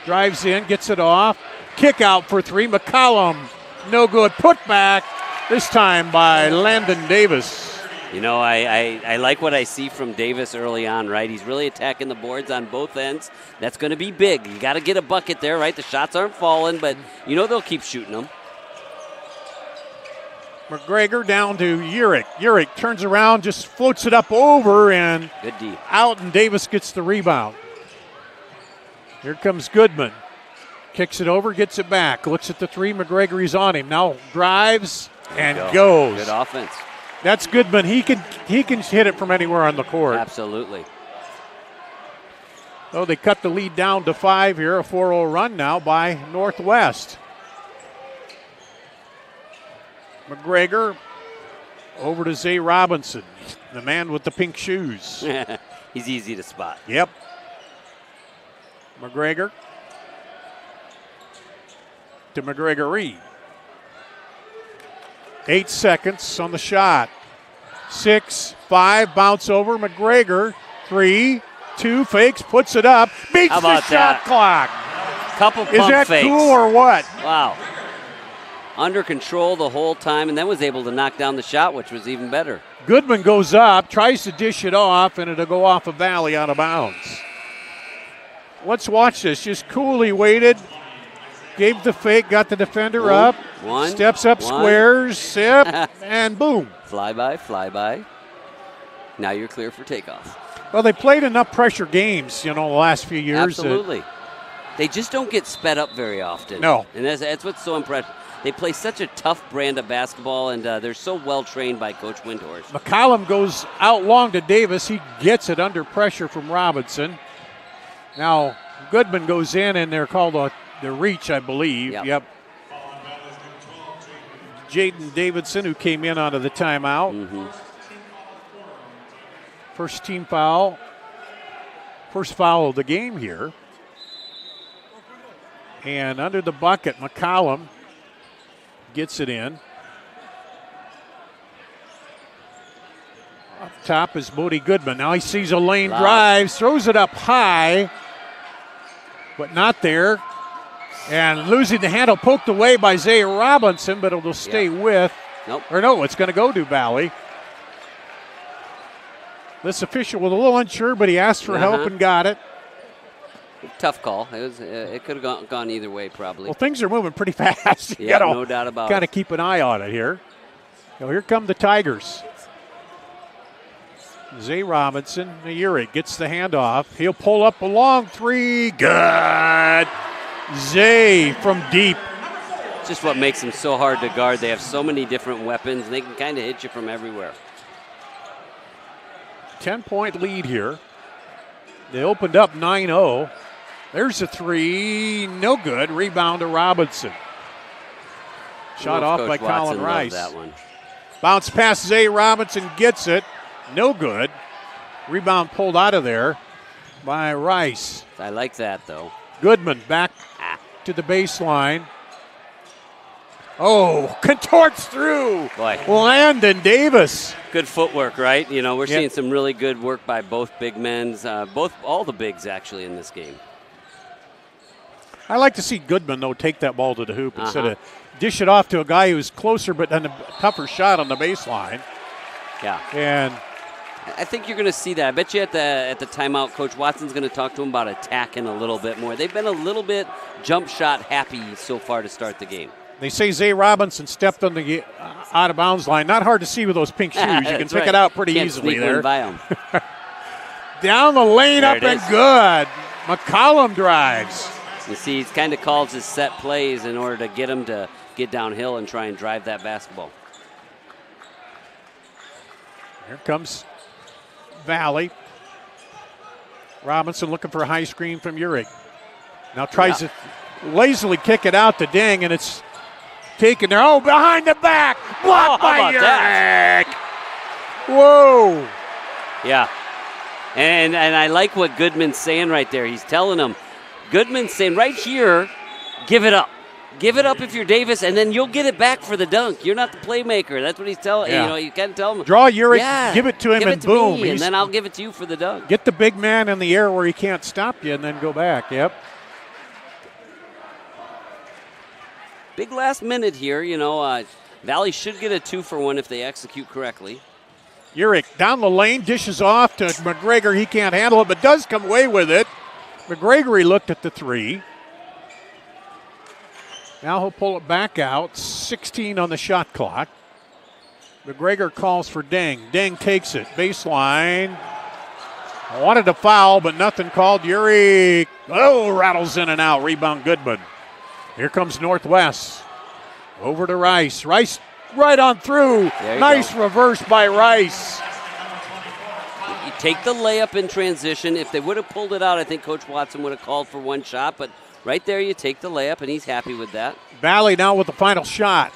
[SPEAKER 1] Drives in, gets it off. Kick out for 3. McCollum, no good. Put back, this time by Landon Davis.
[SPEAKER 2] You know, I like what I see from Davis early on, right? He's really attacking the boards on both ends. That's going to be big. You got to get a bucket there, right? The shots aren't falling, but you know they'll keep shooting them.
[SPEAKER 1] McGregor down to Urick. Urick turns around, just floats it up over and
[SPEAKER 2] good D.
[SPEAKER 1] Out, and Davis gets the rebound. Here comes Goodman. Kicks it over, gets it back. Looks at the 3. McGregory's on him. Now drives and goes.
[SPEAKER 2] Good offense.
[SPEAKER 1] That's Goodman. He can hit it from anywhere on the court.
[SPEAKER 2] Absolutely.
[SPEAKER 1] So they cut the lead down to 5 here. A 4-0 run now by Northwest. McGregor over to Zay Robinson, the man with the pink shoes.
[SPEAKER 2] He's easy to spot.
[SPEAKER 1] Yep. McGregor to McGregory. 8 seconds on the shot. 6, 5, bounce over. McGregor, 3, 2, fakes, puts it up, beats the shot clock.
[SPEAKER 2] Couple pump
[SPEAKER 1] Is that
[SPEAKER 2] fakes.
[SPEAKER 1] cool or what?
[SPEAKER 2] Wow. Under control the whole time, and then was able to knock down the shot, which was even better.
[SPEAKER 1] Goodman goes up, tries to dish it off, and it'll go off of Valley out of bounds. Let's watch this. Just coolly waited, gave the fake, got the defender up, steps up, squares, sip, and boom.
[SPEAKER 2] Fly by. Now you're clear for takeoff.
[SPEAKER 1] Well, they played enough pressure games, the last few years.
[SPEAKER 2] Absolutely. They just don't get sped up very often.
[SPEAKER 1] No.
[SPEAKER 2] And that's what's so impressive. They play such a tough brand of basketball, and they're so well trained by Coach Windhorst.
[SPEAKER 1] McCollum goes out long to Davis. He gets it under pressure from Robinson. Now Goodman goes in, and they're called the reach, I believe. Yep. Jaden Davidson, who came in out of the timeout.
[SPEAKER 2] Mm-hmm.
[SPEAKER 1] First team foul. First foul of the game here. And under the bucket, McCollum gets it in. Up top is Bodie Goodman. Now he sees a lane, drives, throws it up high, but not there. And losing the handle, poked away by Zay Robinson, but it'll stay with. Or no, it's going to go to Valley. This official was a little unsure, but he asked for help and got it.
[SPEAKER 2] Tough call. It could have gone either way, probably.
[SPEAKER 1] Well, things are moving pretty fast.
[SPEAKER 2] Yeah, no doubt about it.
[SPEAKER 1] Got to keep an eye on it here. Now here come the Tigers. Zay Robinson, Urick gets the handoff. He'll pull up a long 3. Good. Zay from deep.
[SPEAKER 2] Just what makes them so hard to guard. They have so many different weapons, and they can kind of hit you from everywhere.
[SPEAKER 1] 10-point lead here. They opened up 9-0. There's a 3. No good. Rebound to Robinson. Shot off by Colin Rice.
[SPEAKER 2] That one.
[SPEAKER 1] Bounce past Zay Robinson. Gets it. No good. Rebound pulled out of there by Rice.
[SPEAKER 2] I like that, though.
[SPEAKER 1] Goodman back to the baseline. Oh, contorts through.
[SPEAKER 2] Boy.
[SPEAKER 1] Landon Davis.
[SPEAKER 2] Good footwork, right? You know, we're
[SPEAKER 1] Yeah.
[SPEAKER 2] seeing some really good work by both big men's, all the bigs actually in this game.
[SPEAKER 1] I like to see Goodman, though, take that ball to the hoop instead of dish it off to a guy who's closer but on a tougher shot on the baseline.
[SPEAKER 2] Yeah.
[SPEAKER 1] And
[SPEAKER 2] I think you're going to see that. I bet you at the timeout, Coach Watson's going to talk to him about attacking a little bit more. They've been a little bit jump shot happy so far to start the game.
[SPEAKER 1] they say Zay Robinson stepped on the out of bounds line. Not hard to see with those pink shoes. You can pick it out pretty
[SPEAKER 2] Can't
[SPEAKER 1] easily
[SPEAKER 2] sneak
[SPEAKER 1] there.
[SPEAKER 2] one by him.
[SPEAKER 1] Down the lane,
[SPEAKER 2] There
[SPEAKER 1] up
[SPEAKER 2] it
[SPEAKER 1] and
[SPEAKER 2] is.
[SPEAKER 1] good. McCollum drives.
[SPEAKER 2] You see, he's kind of calls his set plays in order to get him to get downhill and try and drive that basketball.
[SPEAKER 1] Here comes Valley. Robinson looking for a high screen from Urick. Now tries to lazily kick it out to Ding, and it's taken there. Oh, behind the back. Blocked by
[SPEAKER 2] how about that?
[SPEAKER 1] Urick. Whoa.
[SPEAKER 2] Yeah. And I like what Goodman's saying right there. He's telling him, Goodman's saying right here, give it up. Give it up if you're Davis, and then you'll get it back for the dunk. You're not the playmaker. That's what he's telling.
[SPEAKER 1] Yeah.
[SPEAKER 2] You know, you can tell him.
[SPEAKER 1] Draw Urick,
[SPEAKER 2] yeah,
[SPEAKER 1] give it to him,
[SPEAKER 2] give
[SPEAKER 1] and
[SPEAKER 2] it to
[SPEAKER 1] boom.
[SPEAKER 2] me, and
[SPEAKER 1] He's-
[SPEAKER 2] then I'll give it to you for the dunk.
[SPEAKER 1] Get the big man in the air where he can't stop you and then go back. Yep.
[SPEAKER 2] Big last minute here. You know, Valley should get a 2-for-1 if they execute correctly.
[SPEAKER 1] Urick down the lane, dishes off to McGregor. He can't handle it, but does come away with it. McGregor, he looked at the three. Now he'll pull it back out. 16 on the shot clock. McGregor calls for Deng. Deng takes it. Baseline. Wanted to foul, but nothing called. Urick, rattles in and out. Rebound Goodman. Here comes Northwest. Over to Rice. Rice right on through. Nice reverse by Rice.
[SPEAKER 2] You take the layup in transition. If they would have pulled it out, I think Coach Watson would have called for one shot. But right there, you take the layup, and he's happy with that.
[SPEAKER 1] Valley now with the final shot.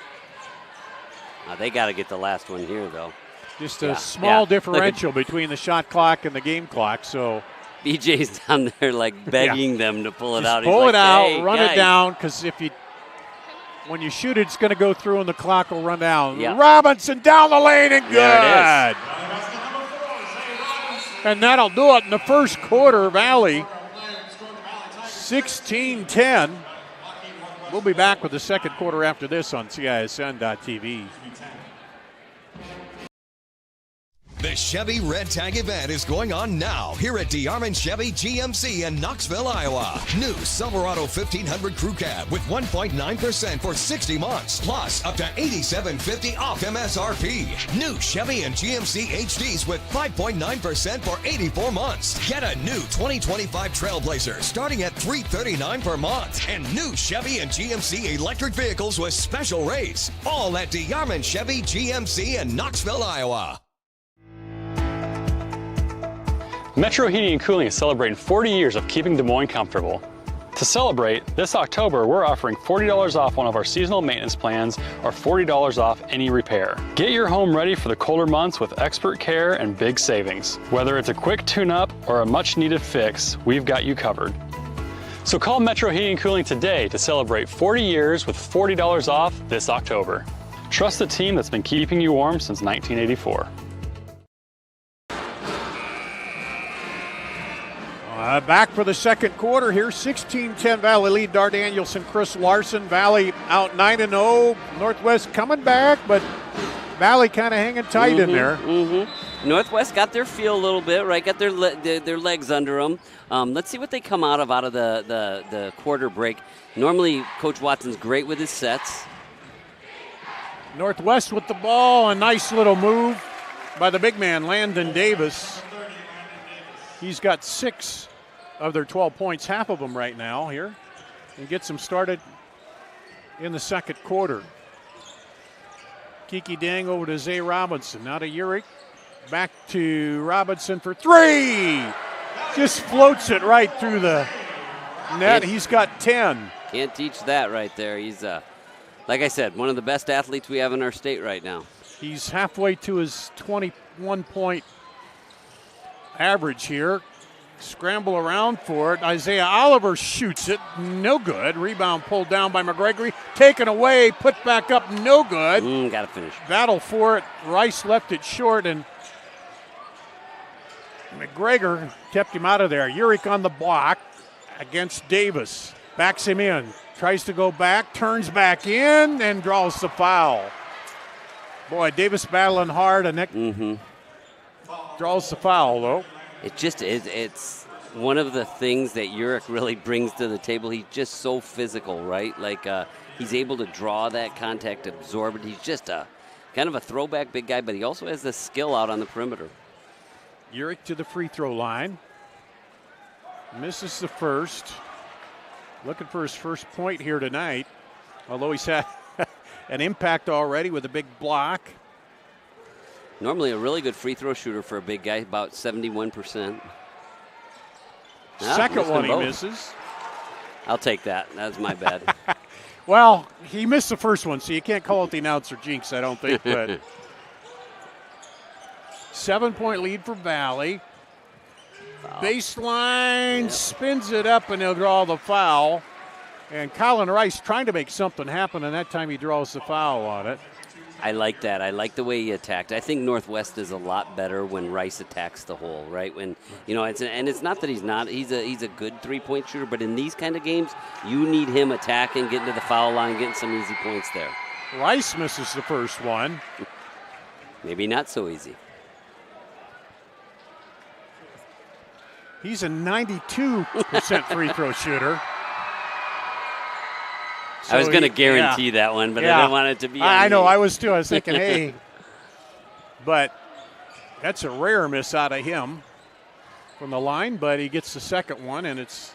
[SPEAKER 2] They got to get the last one here, though.
[SPEAKER 1] Just a small differential between the shot clock and the game clock. So
[SPEAKER 2] BJ's down there like begging them to pull it
[SPEAKER 1] just
[SPEAKER 2] out.
[SPEAKER 1] pull
[SPEAKER 2] He's
[SPEAKER 1] it
[SPEAKER 2] like,
[SPEAKER 1] out,
[SPEAKER 2] hey,
[SPEAKER 1] run
[SPEAKER 2] guys.
[SPEAKER 1] it down, because when you shoot it, it's going to go through and the clock will run down.
[SPEAKER 2] Yeah.
[SPEAKER 1] Robinson down the lane and good.
[SPEAKER 2] There it
[SPEAKER 1] And that'll do it in the first quarter. Valley 16-10. We'll be back with the second quarter after this on CISN.TV.
[SPEAKER 3] The Chevy Red Tag event is going on now here at DeArmond Chevy GMC in Knoxville, Iowa. New Silverado 1500 Crew Cab with 1.9% for 60 months, plus up to $87.50 off MSRP. New Chevy and GMC HDs with 5.9% for 84 months. Get a new 2025 Trailblazer starting at $339 per month. And new Chevy and GMC electric vehicles with special rates. All at DeArmond Chevy GMC in Knoxville, Iowa.
[SPEAKER 4] Metro Heating and Cooling is celebrating 40 years of keeping Des Moines comfortable. To celebrate, this October we're offering $40 off one of our seasonal maintenance plans or $40 off any repair. Get your home ready for the colder months with expert care and big savings. Whether it's a quick tune-up or a much-needed fix, we've got you covered. So call Metro Heating and Cooling today to celebrate 40 years with $40 off this October. Trust the team that's been keeping you warm since 1984.
[SPEAKER 1] Back for the second quarter here. 16-10 Valley lead. Dar Danielson, Chris Larson. Valley out 9-0. Northwest coming back, but Valley kind of hanging tight in there.
[SPEAKER 2] Northwest got their feel a little bit, right? Got their legs under them. Let's see what they come out of the quarter break. Normally, Coach Watson's great with his sets.
[SPEAKER 1] Northwest with the ball. A nice little move by the big man, Landon Davis. He's got 6 of their 12 points, half of them right now here, and gets them started in the second quarter. Kiki Dang over to Zay Robinson. Now to Urick. Back to Robinson for 3. Just floats it right through the net. He's got 10.
[SPEAKER 2] Can't teach that right there. He's, like I said, one of the best athletes we have in our state right now.
[SPEAKER 1] He's halfway to his 21-point average here. scramble around for it. Isaiah Oliver shoots it, no good. Rebound pulled down by McGregory, taken away, put back up, no good.
[SPEAKER 2] Got to finish.
[SPEAKER 1] Battle for it. Rice left it short, and McGregor kept him out of there. Urich on the block against Davis. Backs him in. Tries to go back, turns back in, and draws the foul. Boy, Davis battling hard, and that draws the foul, though.
[SPEAKER 2] It just is. It's one of the things that Urich really brings to the table. He's just so physical, right? Like he's able to draw that contact, absorb it. He's just a kind of a throwback big guy, but he also has the skill out on the perimeter.
[SPEAKER 1] Urich to the free throw line. Misses the first. Looking for his first point here tonight, although he's had an impact already with a big block.
[SPEAKER 2] Normally a really good free throw shooter for a big guy, about 71%.
[SPEAKER 1] Second one he misses.
[SPEAKER 2] I'll take that. That's my bad.
[SPEAKER 1] Well, he missed the first one, so you can't call it the announcer jinx, I don't think. But 7-point lead for Valley. Baseline, spins it up, and they'll draw the foul. And Colin Rice trying to make something happen, and that time he draws the foul on it.
[SPEAKER 2] I like that. I like the way he attacked. I think Northwest is a lot better when Rice attacks the hole, right? When it's not that he's not. He's a good three-point shooter, but in these kind of games, you need him attacking, getting to the foul line, getting some easy points there.
[SPEAKER 1] Rice misses the first one.
[SPEAKER 2] Maybe not so easy.
[SPEAKER 1] He's a 92% free throw shooter.
[SPEAKER 2] So I was going to guarantee that one, but I didn't want it to be.
[SPEAKER 1] I know, I was too. I was thinking, hey. But that's a rare miss out of him from the line, but he gets the second one, and it's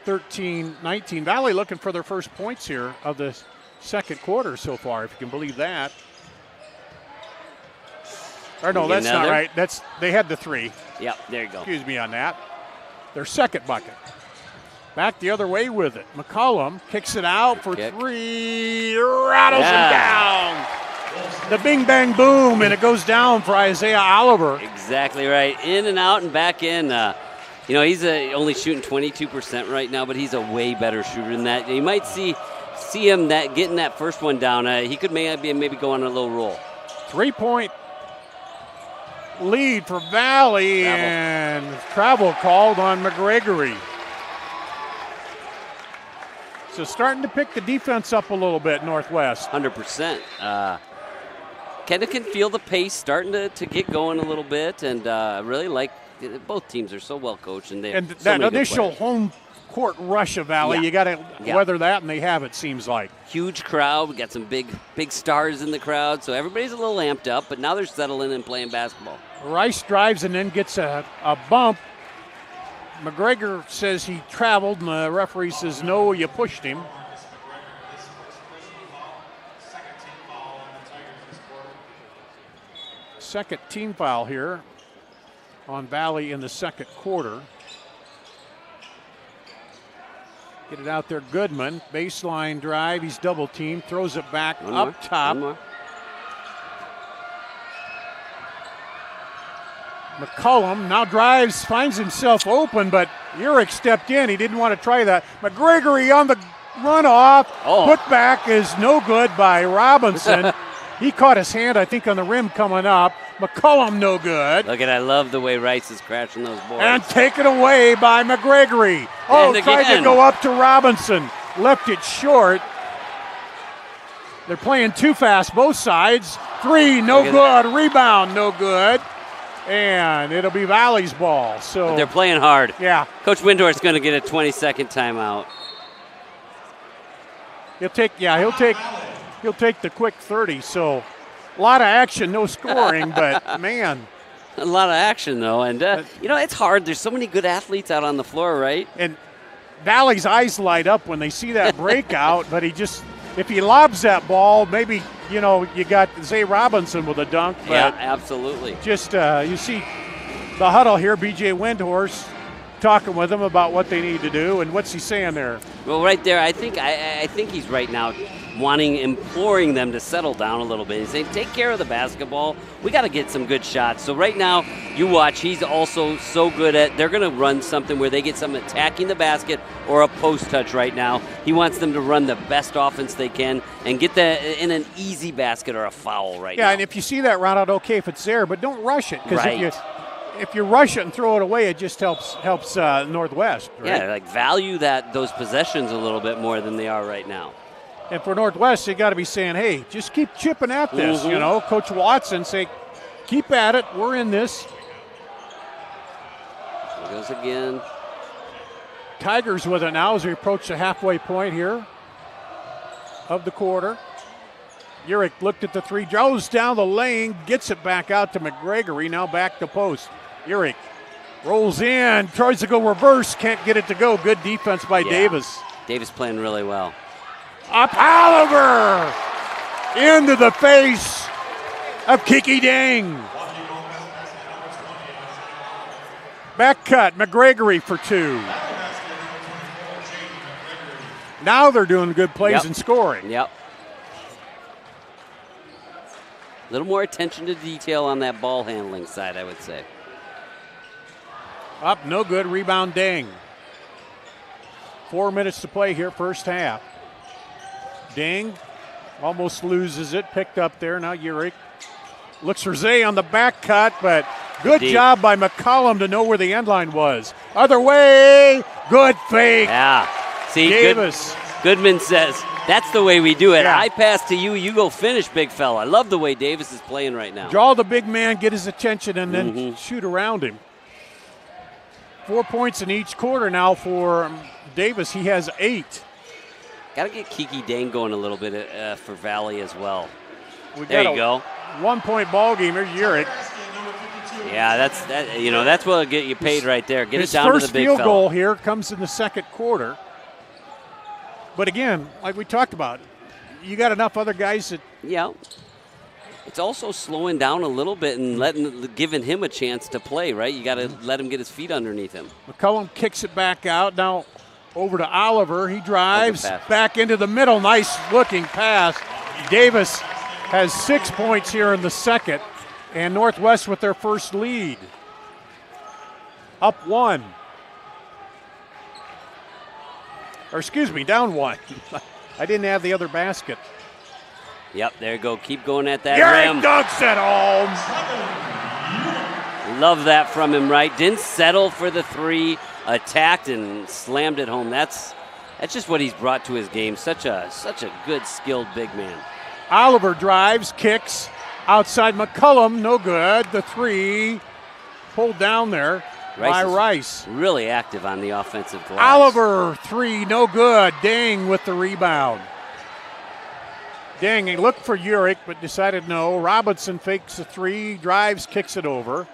[SPEAKER 1] 13-19. Valley looking for their first points here of the second quarter so far, if you can believe that. Or no, that's not right. They had the three.
[SPEAKER 2] Yep, there you go.
[SPEAKER 1] Excuse me on that. Their second bucket. Back the other way with it. McCollum kicks it out for three. Rattles him down. The bing, bang, boom, and it goes down for Isaiah Oliver.
[SPEAKER 2] Exactly right. In and out and back in. He's only shooting 22% right now, but he's a way better shooter than that. You might see him getting that first one down. He could maybe go on a little roll.
[SPEAKER 1] 3-point lead for Valley, and travel called on McGregory. So starting to pick the defense up a little bit, Northwest.
[SPEAKER 2] 100%. Kind of can feel the pace starting to get going a little bit, and really like both teams are so well coached, and
[SPEAKER 1] that initial home court rush of Valley, you got to weather that, and they have, it seems like.
[SPEAKER 2] Huge crowd. We got some big stars in the crowd, so everybody's a little amped up, but now they're settling and playing basketball.
[SPEAKER 1] Rice drives and then gets a bump. McGregor says he traveled, and the referee says, no, you pushed him. Second team foul here on Valley in the second quarter. Get it out there, Goodman. Baseline drive, he's double teamed, throws it back up top. McCollum now drives, finds himself open, but Urich stepped in. He didn't want to try that. McGregory on the runoff. Put back is no good by Robinson. He caught his hand, I think, on the rim coming up. McCollum no good.
[SPEAKER 2] Look at, I love the way Rice is crashing those boards.
[SPEAKER 1] And taken away by McGregory. Tried to go up to Robinson. Left it short. They're playing too fast, both sides. Three, no good. Rebound, no good. And it'll be Valley's ball. So
[SPEAKER 2] but they're playing hard.
[SPEAKER 1] Yeah.
[SPEAKER 2] Coach Windhorst's going to get a 20-second timeout.
[SPEAKER 1] He'll take the quick 30. So a lot of action, no scoring, but man.
[SPEAKER 2] A lot of action, though. And, it's hard. There's so many good athletes out on the floor, right?
[SPEAKER 1] And Valley's eyes light up when they see that breakout, but if he lobs that ball, maybe, you got Zay Robinson with a dunk. But
[SPEAKER 2] yeah, absolutely.
[SPEAKER 1] Just, you see the huddle here, B.J. Windhorst talking with them about what they need to do, and what's he saying there?
[SPEAKER 2] Well, right there, I think he's right now imploring them to settle down a little bit. He's saying, take care of the basketball. We got to get some good shots. So right now, you watch, he's also so good at, they're going to run something where they get some attacking the basket or a post touch right now. He wants them to run the best offense they can and get that in an easy basket or a foul right now.
[SPEAKER 1] Yeah, and if you see that route out, okay, if it's there, but don't rush it. Because
[SPEAKER 2] Right.
[SPEAKER 1] if you rush it and throw it away, it just helps Northwest. Right?
[SPEAKER 2] Yeah, like value those possessions a little bit more than they are right now.
[SPEAKER 1] And for Northwest, you got to be saying, hey, just keep chipping at this.
[SPEAKER 2] Mhm.
[SPEAKER 1] You know, Coach Watson say, keep at it. We're in this.
[SPEAKER 2] There goes again.
[SPEAKER 1] Tigers with it now as we approach the halfway point here of the quarter. Urich looked at the three, goes down the lane, gets it back out to McGregory, now back to post. Urich rolls in, tries to go reverse, can't get it to go. Good defense by Davis.
[SPEAKER 2] Davis playing really well.
[SPEAKER 1] Up Oliver! Into the face of Kiki Dang. Back cut, McGregory for two. Now they're doing good plays and scoring.
[SPEAKER 2] Yep. A little more attention to detail on that ball handling side, I would say.
[SPEAKER 1] Up, no good, rebound Dang. 4 minutes to play here, first half. Dang almost loses it, picked up there. Now Urich looks for Zay on the back cut, but good job by McCollum to know where the end line was. Other way, good fake.
[SPEAKER 2] Yeah. See,
[SPEAKER 1] Davis.
[SPEAKER 2] Goodman says, that's the way we do it. I pass to you, you go finish, big fella. I love the way Davis is playing right now.
[SPEAKER 1] Draw the big man, get his attention, and then shoot around him. 4 points in each quarter now for Davis. He has 8.
[SPEAKER 2] Got to get Kiki Dang going a little bit for Valley as well.
[SPEAKER 1] There
[SPEAKER 2] you go.
[SPEAKER 1] 1 point ball game. Here's Urich.
[SPEAKER 2] Yeah, that's what'll get you paid right there. Get it down to the big
[SPEAKER 1] His first field
[SPEAKER 2] fella.
[SPEAKER 1] goal here comes in the second quarter. But again, like we talked about, you got enough other guys that.
[SPEAKER 2] Yeah. It's also slowing down a little bit and giving him a chance to play, right? You got to let him get his feet underneath him.
[SPEAKER 1] McCollum kicks it back out. Now over to Oliver. He drives back into the middle. Nice looking pass. Davis has 6 points here in the second, and Northwest with their first lead. Up 1. Or excuse me, down 1. I didn't have the other basket.
[SPEAKER 2] Yep, there you go. Keep going at that rim.
[SPEAKER 1] Dunks at home.
[SPEAKER 2] Love that from him, right? Didn't settle for the three. Attacked and slammed it home. That's just what he's brought to his game. Such a good, skilled big man.
[SPEAKER 1] Oliver drives, kicks, outside McCullum, no good. The three pulled down there by Rice.
[SPEAKER 2] Really active on the offensive glass.
[SPEAKER 1] Oliver, three, no good. Dang with the rebound. Dang, he looked for Urich, but decided no. Robinson fakes the three, drives, kicks it over.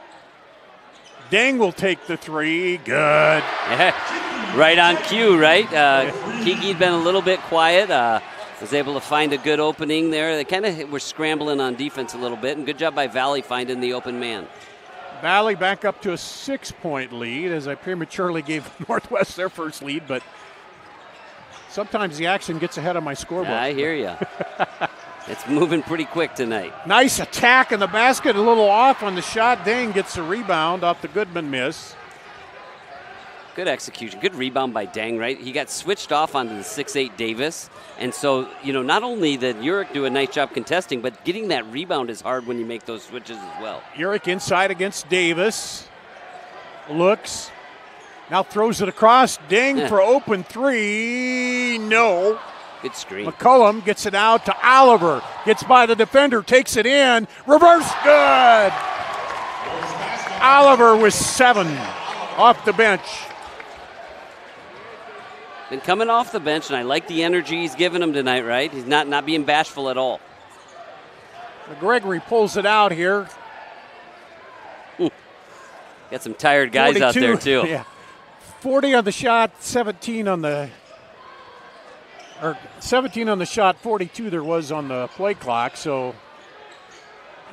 [SPEAKER 1] Dang will take the three. Good.
[SPEAKER 2] Yeah, right on cue, right? Kiki'd been a little bit quiet. Was able to find a good opening there. They kind of were scrambling on defense a little bit, and good job by Valley finding the open man.
[SPEAKER 1] Valley back up to a 6-point lead as I prematurely gave Northwest their first lead, but sometimes the action gets ahead of my scoreboard.
[SPEAKER 2] I hear you. It's moving pretty quick tonight.
[SPEAKER 1] Nice attack in the basket, a little off on the shot. Dang gets the rebound off the Goodman miss.
[SPEAKER 2] Good execution. Good rebound by Dang, right? He got switched off onto the 6'8 Davis. And so, not only did Urich do a nice job contesting, but getting that rebound is hard when you make those switches as well.
[SPEAKER 1] Urich inside against Davis. Looks. Now throws it across. Dang for open three. No.
[SPEAKER 2] Good screen.
[SPEAKER 1] McCullum gets it out to Oliver. Gets by the defender, takes it in. Reverse good. Oliver with 7 off the bench.
[SPEAKER 2] Been coming off the bench, and I like the energy he's giving him tonight, right? He's not being bashful at all.
[SPEAKER 1] Gregory pulls it out here.
[SPEAKER 2] Got some tired guys
[SPEAKER 1] 42,
[SPEAKER 2] out there, too.
[SPEAKER 1] Yeah. 40 on the shot, 17 on the shot, 42 there was on the play clock. So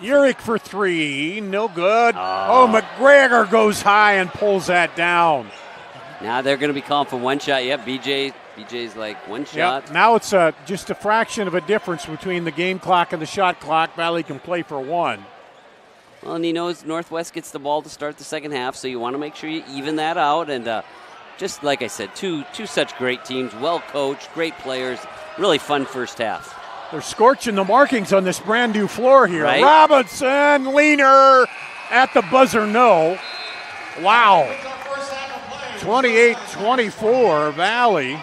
[SPEAKER 1] Urich for 3, no good. Oh, McGregor goes high and pulls that down.
[SPEAKER 2] Now they're going to be calling for one shot. Yep, BJ BJ's like one shot.
[SPEAKER 1] Yep. Now it's just a fraction of a difference between the game clock and the shot clock. Valley can play for one.
[SPEAKER 2] Well, and he knows Northwest gets the ball to start the second half, so you want to make sure you even that out. And just like I said, two such great teams, well coached, great players, really fun first half.
[SPEAKER 1] They're scorching the markings on this brand new floor here.
[SPEAKER 2] Right?
[SPEAKER 1] Robinson, leaner at the buzzer, no. Wow. 28-24, Valley.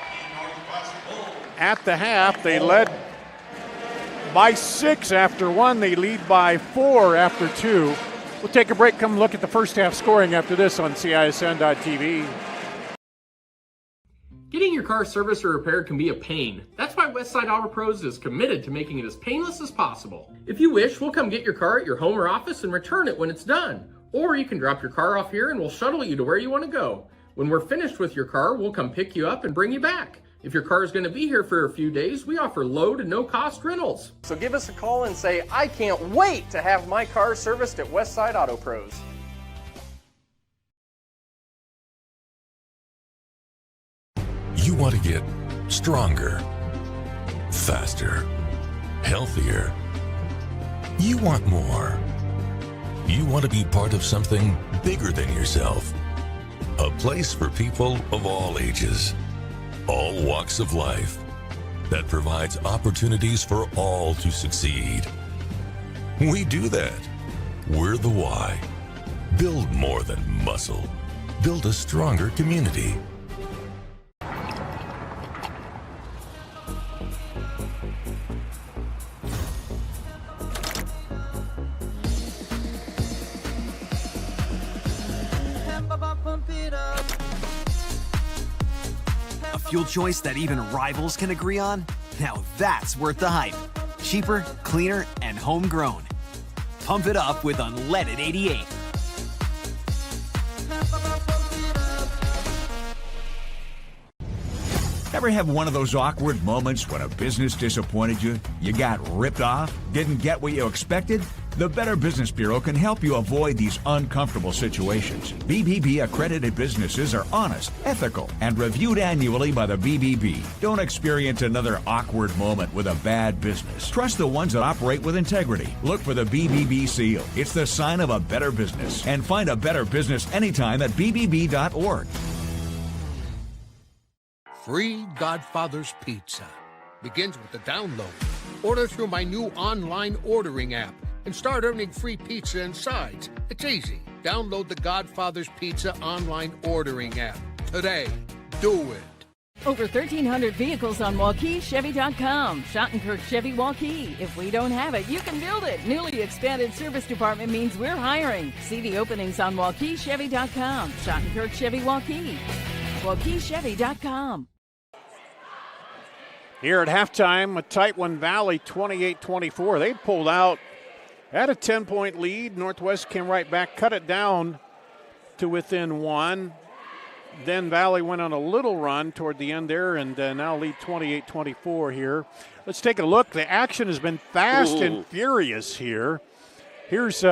[SPEAKER 1] At the half, they led by 6 after 1. They lead by 4 after 2. We'll take a break, come look at the first half scoring after this on CISN.TV.
[SPEAKER 6] Getting your car serviced or repaired can be a pain. That's why Westside Auto Pros is committed to making it as painless as possible. If you wish, we'll come get your car at your home or office and return it when it's done. Or you can drop your car off here and we'll shuttle you to where you want to go. When we're finished with your car, we'll come pick you up and bring you back. If your car is going to be here for a few days, we offer low to no cost rentals.
[SPEAKER 7] So give us a call and say, I can't wait to have my car serviced at Westside Auto Pros.
[SPEAKER 8] You want to get stronger, faster, healthier. You want more. You want to be part of something bigger than yourself. A place for people of all ages, all walks of life, that provides opportunities for all to succeed. We do that. We're the why. Build more than muscle. Build a stronger community.
[SPEAKER 12] A fuel choice that even rivals can agree on? Now that's worth the hype. Cheaper, cleaner, and homegrown. Pump it up with unleaded 88.
[SPEAKER 11] Ever have one of those awkward moments when a business disappointed you? You got ripped off? Didn't get what you expected? The Better Business Bureau can help you avoid these uncomfortable situations. BBB accredited businesses are honest, ethical, and reviewed annually by the BBB. Don't experience another awkward moment with a bad business. Trust the ones that operate with integrity. Look for the BBB seal. It's the sign of a better business. And find a better business anytime at bbb.org.
[SPEAKER 13] Free Godfather's Pizza begins with the download. Order through my new online ordering app and start earning free pizza and sides. It's easy. Download the Godfather's Pizza online ordering app today. Do it.
[SPEAKER 14] Over 1,300 vehicles on WaukeeChevy.com. Schottenkirk Chevy Waukee. If we don't have it, you can build it. Newly expanded service department means we're hiring. See the openings on WaukeeChevy.com. Schottenkirk Chevy Waukee. WaukeeChevy.com.
[SPEAKER 1] Here at halftime, a tight one, Valley 28-24. They pulled out at a 10-point lead. Northwest came right back, cut it down to within 1. Then Valley went on a little run toward the end there and now lead 28-24 here. Let's take a look. The action has been fast and furious here. Here's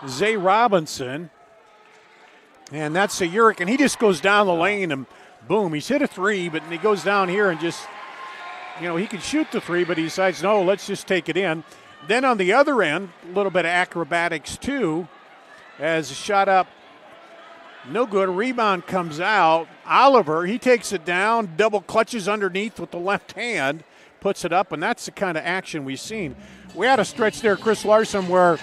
[SPEAKER 1] Zay Robinson, and that's a Urick, and he just goes down the lane and boom, he's hit a three, but he goes down here and just, you know, he can shoot the three, but he decides, no, let's just take it in. Then on the other end, a little bit of acrobatics too, as a shot up, no good. Rebound comes out. Oliver, he takes it down, double clutches underneath with the left hand, puts it up, and that's the kind of action we've seen. We had a stretch there, Chris Larson, where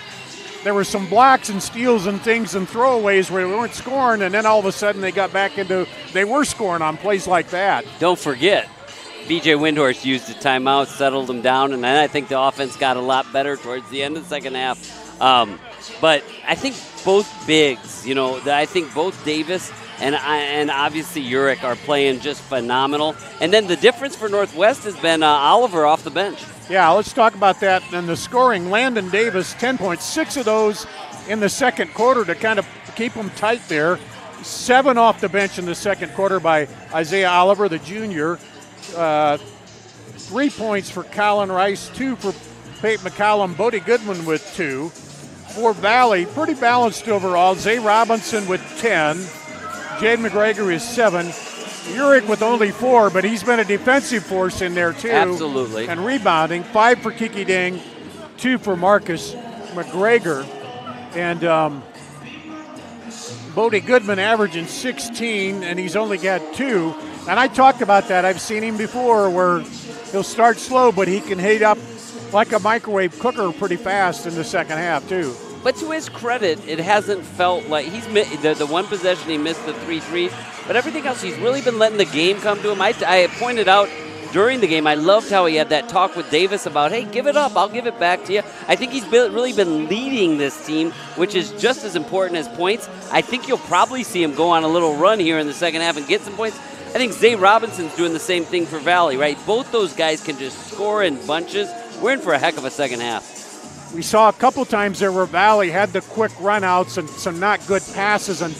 [SPEAKER 1] there were some blocks and steals and things and throwaways where we weren't scoring, and then all of a sudden they got back into, they were scoring on plays like that.
[SPEAKER 2] Don't forget, BJ Windhorst used a timeout, settled them down, and then I think the offense got a lot better towards the end of the second half. But I think both bigs, you know, I think both Davis and obviously Urick are playing just phenomenal. And then the difference for Northwest has been Oliver off the bench.
[SPEAKER 1] Yeah, let's talk about that. And the scoring, Landon Davis, 10 points, 6 of those in the second quarter to kind of keep them tight there. 7 off the bench in the second quarter by Isaiah Oliver, the junior. 3 points for Colin Rice, 2 for Peyton McCollum, Bodie Goodman with 2. For Valley, pretty balanced overall. Zay Robinson with 10. Jade McGregor is 7. Urick with only 4, but he's been a defensive force in there too.
[SPEAKER 2] Absolutely.
[SPEAKER 1] And rebounding, 5 for Kiki Dang, 2 for Marcus McGregor. And Bodie Goodman averaging 16, and he's only got 2. And I talked about that. I've seen him before where he'll start slow, but he can heat up like a microwave cooker pretty fast in the second half too.
[SPEAKER 2] But to his credit, it hasn't felt like he's the one possession he missed the 3 threes, but everything else he's really been letting the game come to him. I pointed out during the game, I loved how he had that talk with Davis about, hey, give it up, I'll give it back to you. I think he's really been leading this team, which is just as important as points. I think you'll probably see him go on a little run here in the second half and get some points. I think Zay Robinson's doing the same thing for Valley, right? Both those guys can just score in bunches. We're in for a heck of a second half.
[SPEAKER 1] We saw a couple times there where Valley had the quick runouts and some not good passes, and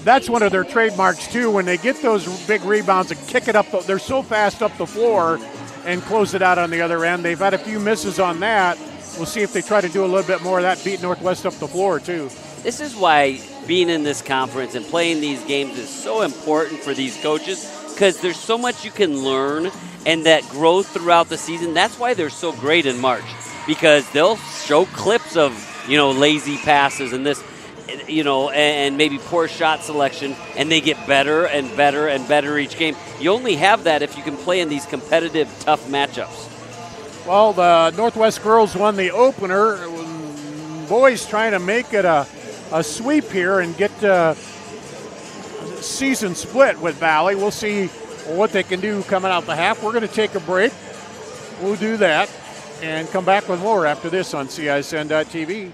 [SPEAKER 1] that's one of their trademarks too. When they get those big rebounds and kick it up, they're so fast up the floor and close it out on the other end. They've had a few misses on that. We'll see if they try to do a little bit more of that, beat Northwest up the floor too.
[SPEAKER 2] This is why being in this conference and playing these games is so important for these coaches, because there's so much you can learn and that growth throughout the season. That's why they're so great in March, because they'll show clips of, lazy passes and this, and maybe poor shot selection, and they get better and better and better each game. You only have that if you can play in these competitive, tough matchups.
[SPEAKER 1] Well, the Northwest girls won the opener. Boys trying to make it a sweep here and get season split with Valley. We'll see what they can do coming out the half. We're going to take a break. We'll do that and come back with more after this on CISN.TV.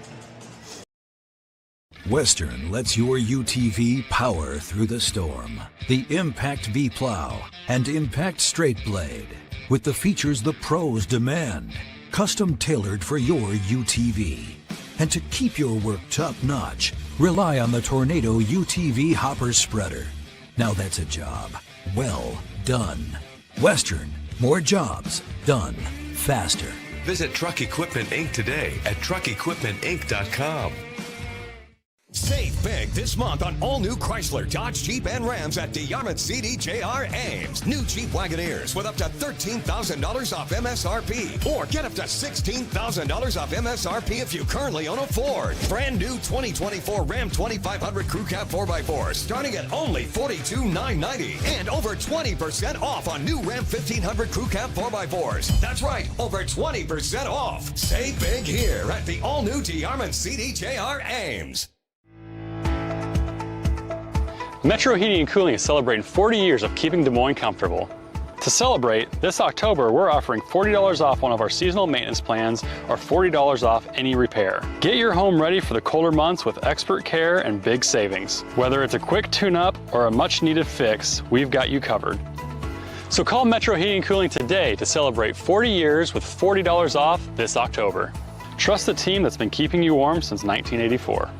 [SPEAKER 9] Western lets your UTV power through the storm. The Impact V Plow and Impact Straight Blade, with the features the pros demand, custom tailored for your UTV. And to keep your work top-notch, rely on the Tornado UTV Hopper Spreader. Now that's a job well done. Western, more jobs done faster.
[SPEAKER 16] Visit Truck Equipment Inc. today at truckequipmentinc.com.
[SPEAKER 3] Save big this month on all new Chrysler, Dodge, Jeep, and Rams at DeYarmouth CDJR Ames. New Jeep Wagoneers with up to $13,000 off MSRP. Or get up to $16,000 off MSRP if you currently own a Ford. Brand new 2024 Ram 2500 Crew Cab 4x4 starting at only $42,990. And over 20% off on new Ram 1500 Crew Cab 4x4s. That's right, over 20% off. Save big here at the all-new DeYarmouth CDJR Ames.
[SPEAKER 4] Metro Heating and Cooling is celebrating 40 years of keeping Des Moines comfortable. To celebrate, this October we're offering $40 off one of our seasonal maintenance plans or $40 off any repair. Get your home ready for the colder months with expert care and big savings. Whether it's a quick tune-up or a much-needed fix, we've got you covered. So call Metro Heating and Cooling today to celebrate 40 years with $40 off this October. Trust the team that's been keeping you warm since 1984.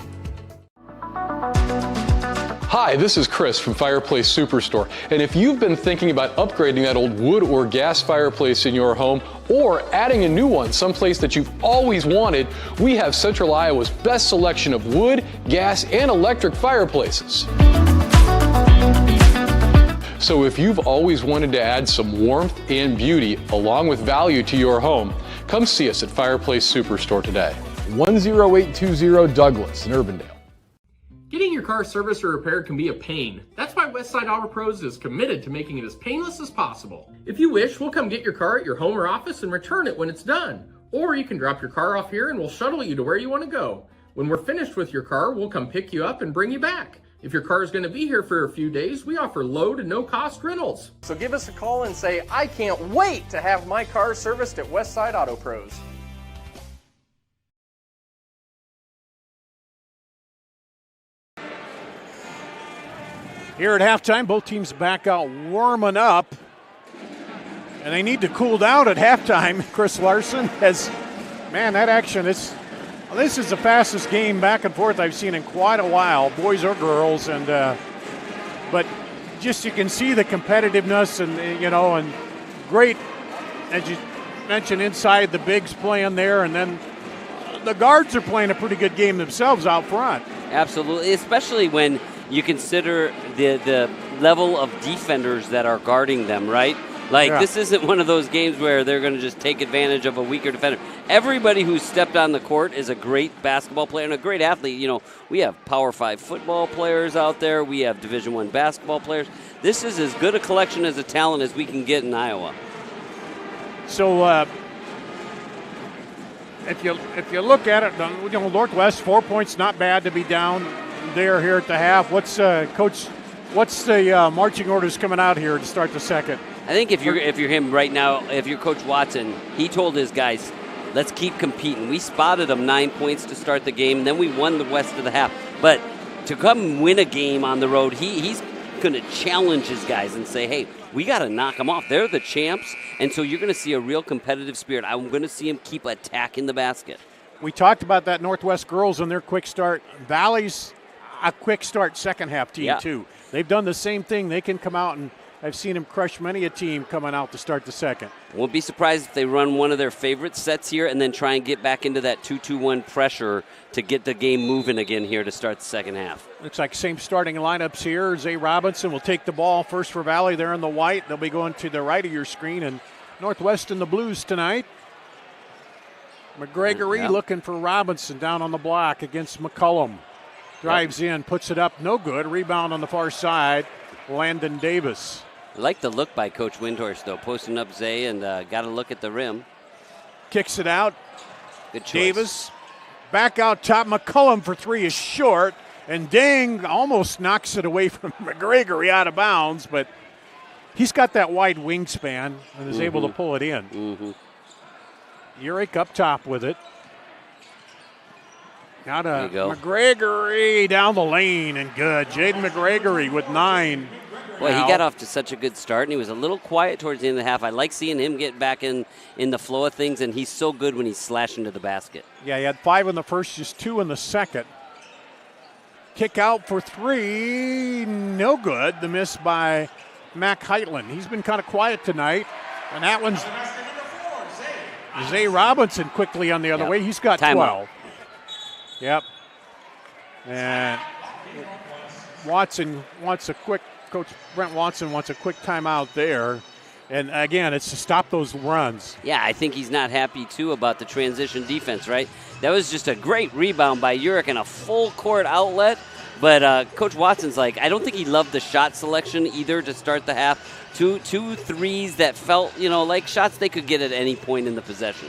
[SPEAKER 5] Hi, this is Chris from Fireplace Superstore, and if you've been thinking about upgrading that old wood or gas fireplace in your home or adding a new one someplace that you've always wanted, we have Central Iowa's best selection of wood, gas, and electric fireplaces. So if you've always wanted to add some warmth and beauty along with value to your home, come see us at Fireplace Superstore today.
[SPEAKER 17] 10820 Douglas in Urbandale.
[SPEAKER 6] Getting your car serviced or repaired can be a pain. That's why Westside Auto Pros is committed to making it as painless as possible. If you wish, we'll come get your car at your home or office and return it when it's done. Or you can drop your car off here and we'll shuttle you to where you want to go. When we're finished with your car, we'll come pick you up and bring you back. If your car is going to be here for a few days, we offer low to no cost rentals.
[SPEAKER 7] So give us a call and say, I can't wait to have my car serviced at Westside Auto Pros.
[SPEAKER 1] Here at halftime, both teams back out warming up. And they need to cool down at halftime. Chris Larson has, man, that action, this is the fastest game back and forth I've seen in quite a while, boys or girls. And but just you can see the competitiveness and, and great, as you mentioned, inside the bigs playing there. And then the guards are playing a pretty good game themselves out front.
[SPEAKER 2] Absolutely, especially when you consider the level of defenders that are guarding them, right? Like,
[SPEAKER 1] Yeah.
[SPEAKER 2] this isn't one of those games where they're going to just take advantage of a weaker defender. Everybody who's stepped on the court is a great basketball player and a great athlete. You know, we have Power 5 football players out there. We have Division I basketball players. This is as good a collection as a talent as we can get in Iowa.
[SPEAKER 1] So if you look at it, you know, Northwest 4 points, not bad to be down there here at the half. What's Coach? What's the marching orders coming out here to start the second?
[SPEAKER 2] I think if you're him right now, if you're Coach Watson, he told his guys, let's keep competing. We spotted them 9 points to start the game, and then we won the rest of the half. But to come win a game on the road, he's going to challenge his guys and say, hey, we got to knock them off. They're the champs, and so you're going to see a real competitive spirit. I'm going to see him keep attacking the basket.
[SPEAKER 1] We talked about that Northwest girls and their quick start. Valley's a quick start second half team, too. They've done the same thing. They can come out, and I've seen them crush many a team coming out to start the second.
[SPEAKER 2] Won't be surprised if they run one of their favorite sets here and then try and get back into that 2-2-1 pressure to get the game moving again here to start the second half.
[SPEAKER 1] Looks like same starting lineups here. Zay Robinson will take the ball first for Valley. They're in the white. They'll be going to the right of your screen, and Northwest in the blues tonight. McGregory looking for Robinson down on the block against McCullum. Drives in, puts it up, no good. Rebound on the far side, Landon Davis.
[SPEAKER 2] I like the look by Coach Windhorst, though, posting up Zay and got a look at the rim.
[SPEAKER 1] Kicks it out.
[SPEAKER 2] Good choice.
[SPEAKER 1] Davis back out top. McCullum for three is short, and Dang almost knocks it away from McGregory out of bounds, but he's got that wide wingspan and is able to pull it in. Urich up top with it. Got a McGregory down the lane and good. Jaden McGregory with 9.
[SPEAKER 2] Boy, he got off to such a good start, and he was a little quiet towards the end of the half. I like seeing him get back in the flow of things, and he's so good when he's slashing to the basket.
[SPEAKER 1] Yeah, he had 5 in the first, just 2 in the second. Kick out for 3, no good. The miss by Mac Heitland. He's been kind of quiet tonight, and that one's Zay Robinson quickly on the other way. He's got 12. Yep. And Watson wants a quick, Coach Brent Watson wants a quick timeout there. And again, it's to stop those runs.
[SPEAKER 2] Yeah, I think he's not happy, too, about the transition defense, right? That was just a great rebound by Urich and a full court outlet. But Coach Watson's like, I don't think he loved the shot selection either to start the half. Two threes that felt, like shots they could get at any point in the possession.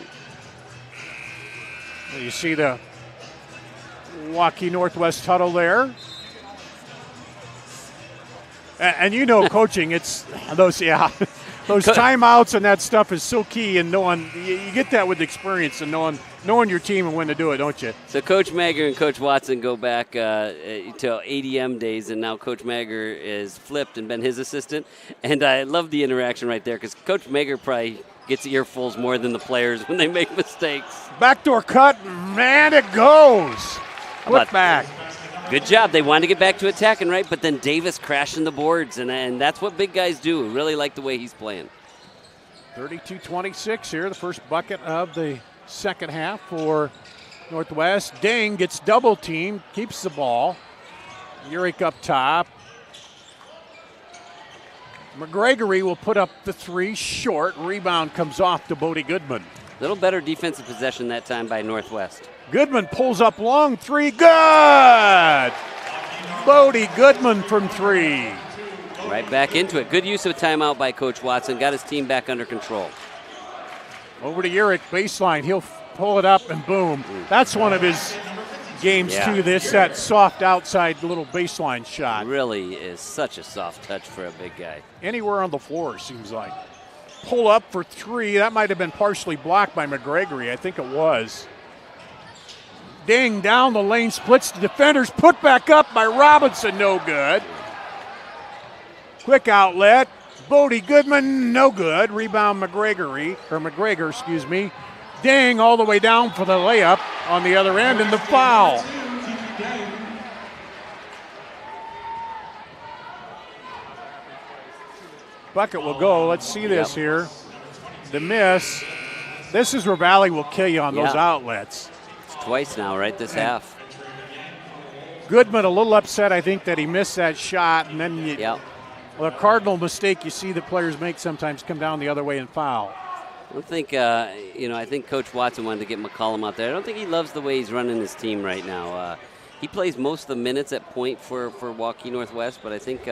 [SPEAKER 1] You see the Waukee Northwest huddle there. And coaching, it's those timeouts and that stuff is so key, and knowing you get that with experience and knowing your team and when to do it, don't you?
[SPEAKER 2] So Coach Magger and Coach Watson go back to ADM days, and now Coach Magger is flipped and been his assistant. And I love the interaction right there because Coach Magger probably gets earfuls more than the players when they make mistakes.
[SPEAKER 1] Backdoor cut, man, it goes. Put back.
[SPEAKER 2] Good job. They wanted to get back to attacking, right? But then Davis crashing the boards, and that's what big guys do. Really like the way he's playing.
[SPEAKER 1] 32-26 here, the first bucket of the second half for Northwest. Dang gets double teamed, keeps the ball. Urich up top. McGregory will put up the 3 short. Rebound comes off to Bodie Goodman.
[SPEAKER 2] A little better defensive possession that time by Northwest.
[SPEAKER 1] Goodman pulls up long 3. Good! Bodie Goodman from 3.
[SPEAKER 2] Right back into it. Good use of timeout by Coach Watson. Got his team back under control.
[SPEAKER 1] Over to Urich, baseline. He'll pull it up and boom. That's one of his games too. That soft outside little baseline shot.
[SPEAKER 2] Really is such a soft touch for a big guy.
[SPEAKER 1] Anywhere on the floor, seems like. Pull up for 3. That might have been partially blocked by McGregory. I think it was. Ding down the lane, splits the defenders, put back up by Robinson, no good. Quick outlet, Bodie Goodman, no good. Rebound McGregor, excuse me. Ding all the way down for the layup on the other end and the foul. Bucket will go, let's see this here. The miss, this is where Valley will kill you on those outlets.
[SPEAKER 2] Twice now, right, this half.
[SPEAKER 1] Goodman a little upset, I think, that he missed that shot, and then Well, a cardinal mistake you see that players make sometimes come down the other way and foul.
[SPEAKER 2] I don't think, I think Coach Watson wanted to get McCollum out there. I don't think he loves the way he's running his team right now. He plays most of the minutes at point for Waukee Northwest, but I think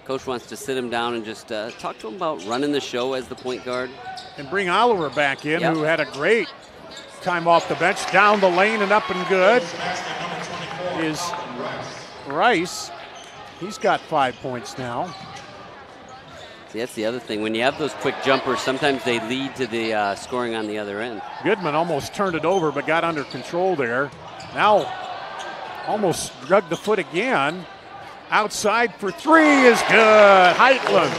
[SPEAKER 2] Coach wants to sit him down and just talk to him about running the show as the point guard.
[SPEAKER 1] And bring Oliver back in, who had a great time off the bench. Down the lane and up and good is Rice. He's got 5 points now.
[SPEAKER 2] See, that's the other thing. When you have those quick jumpers, sometimes they lead to the scoring on the other end.
[SPEAKER 1] Goodman almost turned it over, but got under control there. Now almost drug the foot again. Outside for three is good. Heitland.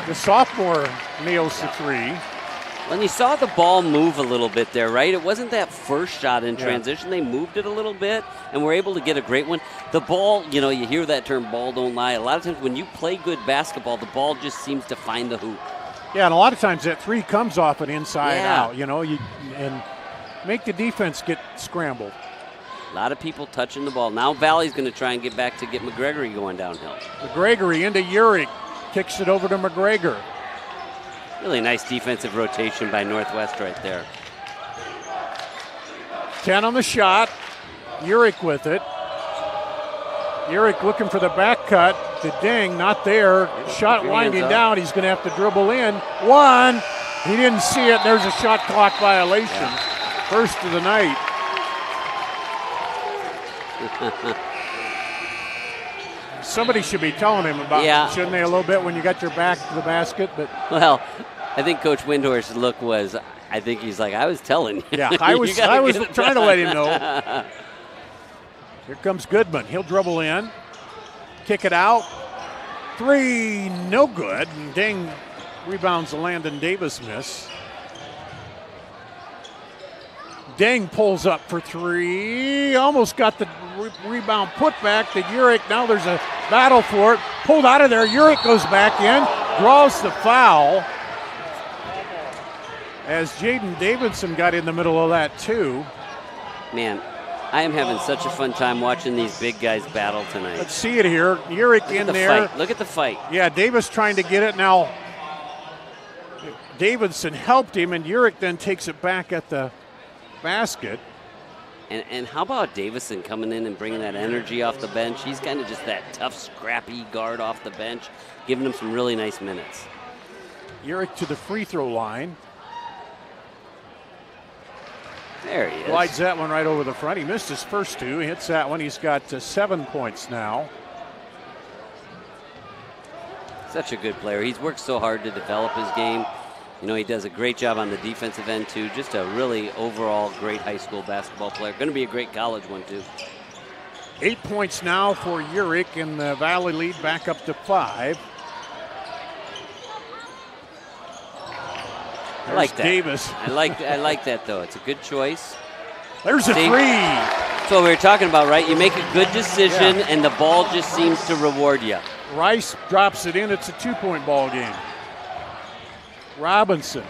[SPEAKER 1] The sophomore nails the three.
[SPEAKER 2] When you saw the ball move a little bit there, right? It wasn't that first shot in transition. They moved it a little bit and were able to get a great one. The ball, you hear that term, ball don't lie. A lot of times when you play good basketball, the ball just seems to find the hoop.
[SPEAKER 1] Yeah, and a lot of times that three comes off an inside out, and make the defense get scrambled.
[SPEAKER 2] A lot of people touching the ball. Now Valley's going to try and get back to get McGregory going downhill.
[SPEAKER 1] McGregory into Urick. Kicks it over to McGregor.
[SPEAKER 2] Really nice defensive rotation by Northwest right there.
[SPEAKER 1] 10 on the shot. Urick with it. Urick looking for the back cut. The ding, not there. Shot winding down. He's going to have to dribble in. One. He didn't see it. There's a shot clock violation. First of the night. Somebody should be telling him about it, shouldn't they, a little bit when you got your back to the basket? But
[SPEAKER 2] well, I think Coach Windhorst's look was, I think he's like, I was telling you.
[SPEAKER 1] Yeah, I was trying to let him know. Here comes Goodman. He'll dribble in, kick it out. Three, no good. And dang, rebounds the Landon Davis miss. Deng pulls up for three. Almost got the rebound put back to Urick. Now there's a battle for it. Pulled out of there. Urick goes back in. Draws the foul. As Jaden Davidson got in the middle of that too.
[SPEAKER 2] Man, I am having such a fun time watching these big guys battle tonight.
[SPEAKER 1] Let's see it here. Urick in there.
[SPEAKER 2] Look at the fight.
[SPEAKER 1] Yeah, Davis trying to get it. Now Davidson helped him, and Urick then takes it back at the basket.
[SPEAKER 2] And how about Davison coming in and bringing that energy off the bench? He's kind of just that tough, scrappy guard off the bench, giving him some really nice minutes.
[SPEAKER 1] Urick to the free throw line.
[SPEAKER 2] There he is.
[SPEAKER 1] Glides that one right over the front. He missed his first two. He hits that one. He's got 7 points now.
[SPEAKER 2] Such a good player. He's worked so hard to develop his game. He does a great job on the defensive end, too. Just a really overall great high school basketball player. Going to be a great college one, too.
[SPEAKER 1] 8 points now for Urick, and the Valley lead back up to 5.
[SPEAKER 2] I like that.
[SPEAKER 1] Davis.
[SPEAKER 2] I like that, though. It's a good choice.
[SPEAKER 1] There's a three.
[SPEAKER 2] That's what we were talking about, right? You make a good decision, and the ball just seems to reward you.
[SPEAKER 1] Rice drops it in. It's a 2-point ball game. Robinson.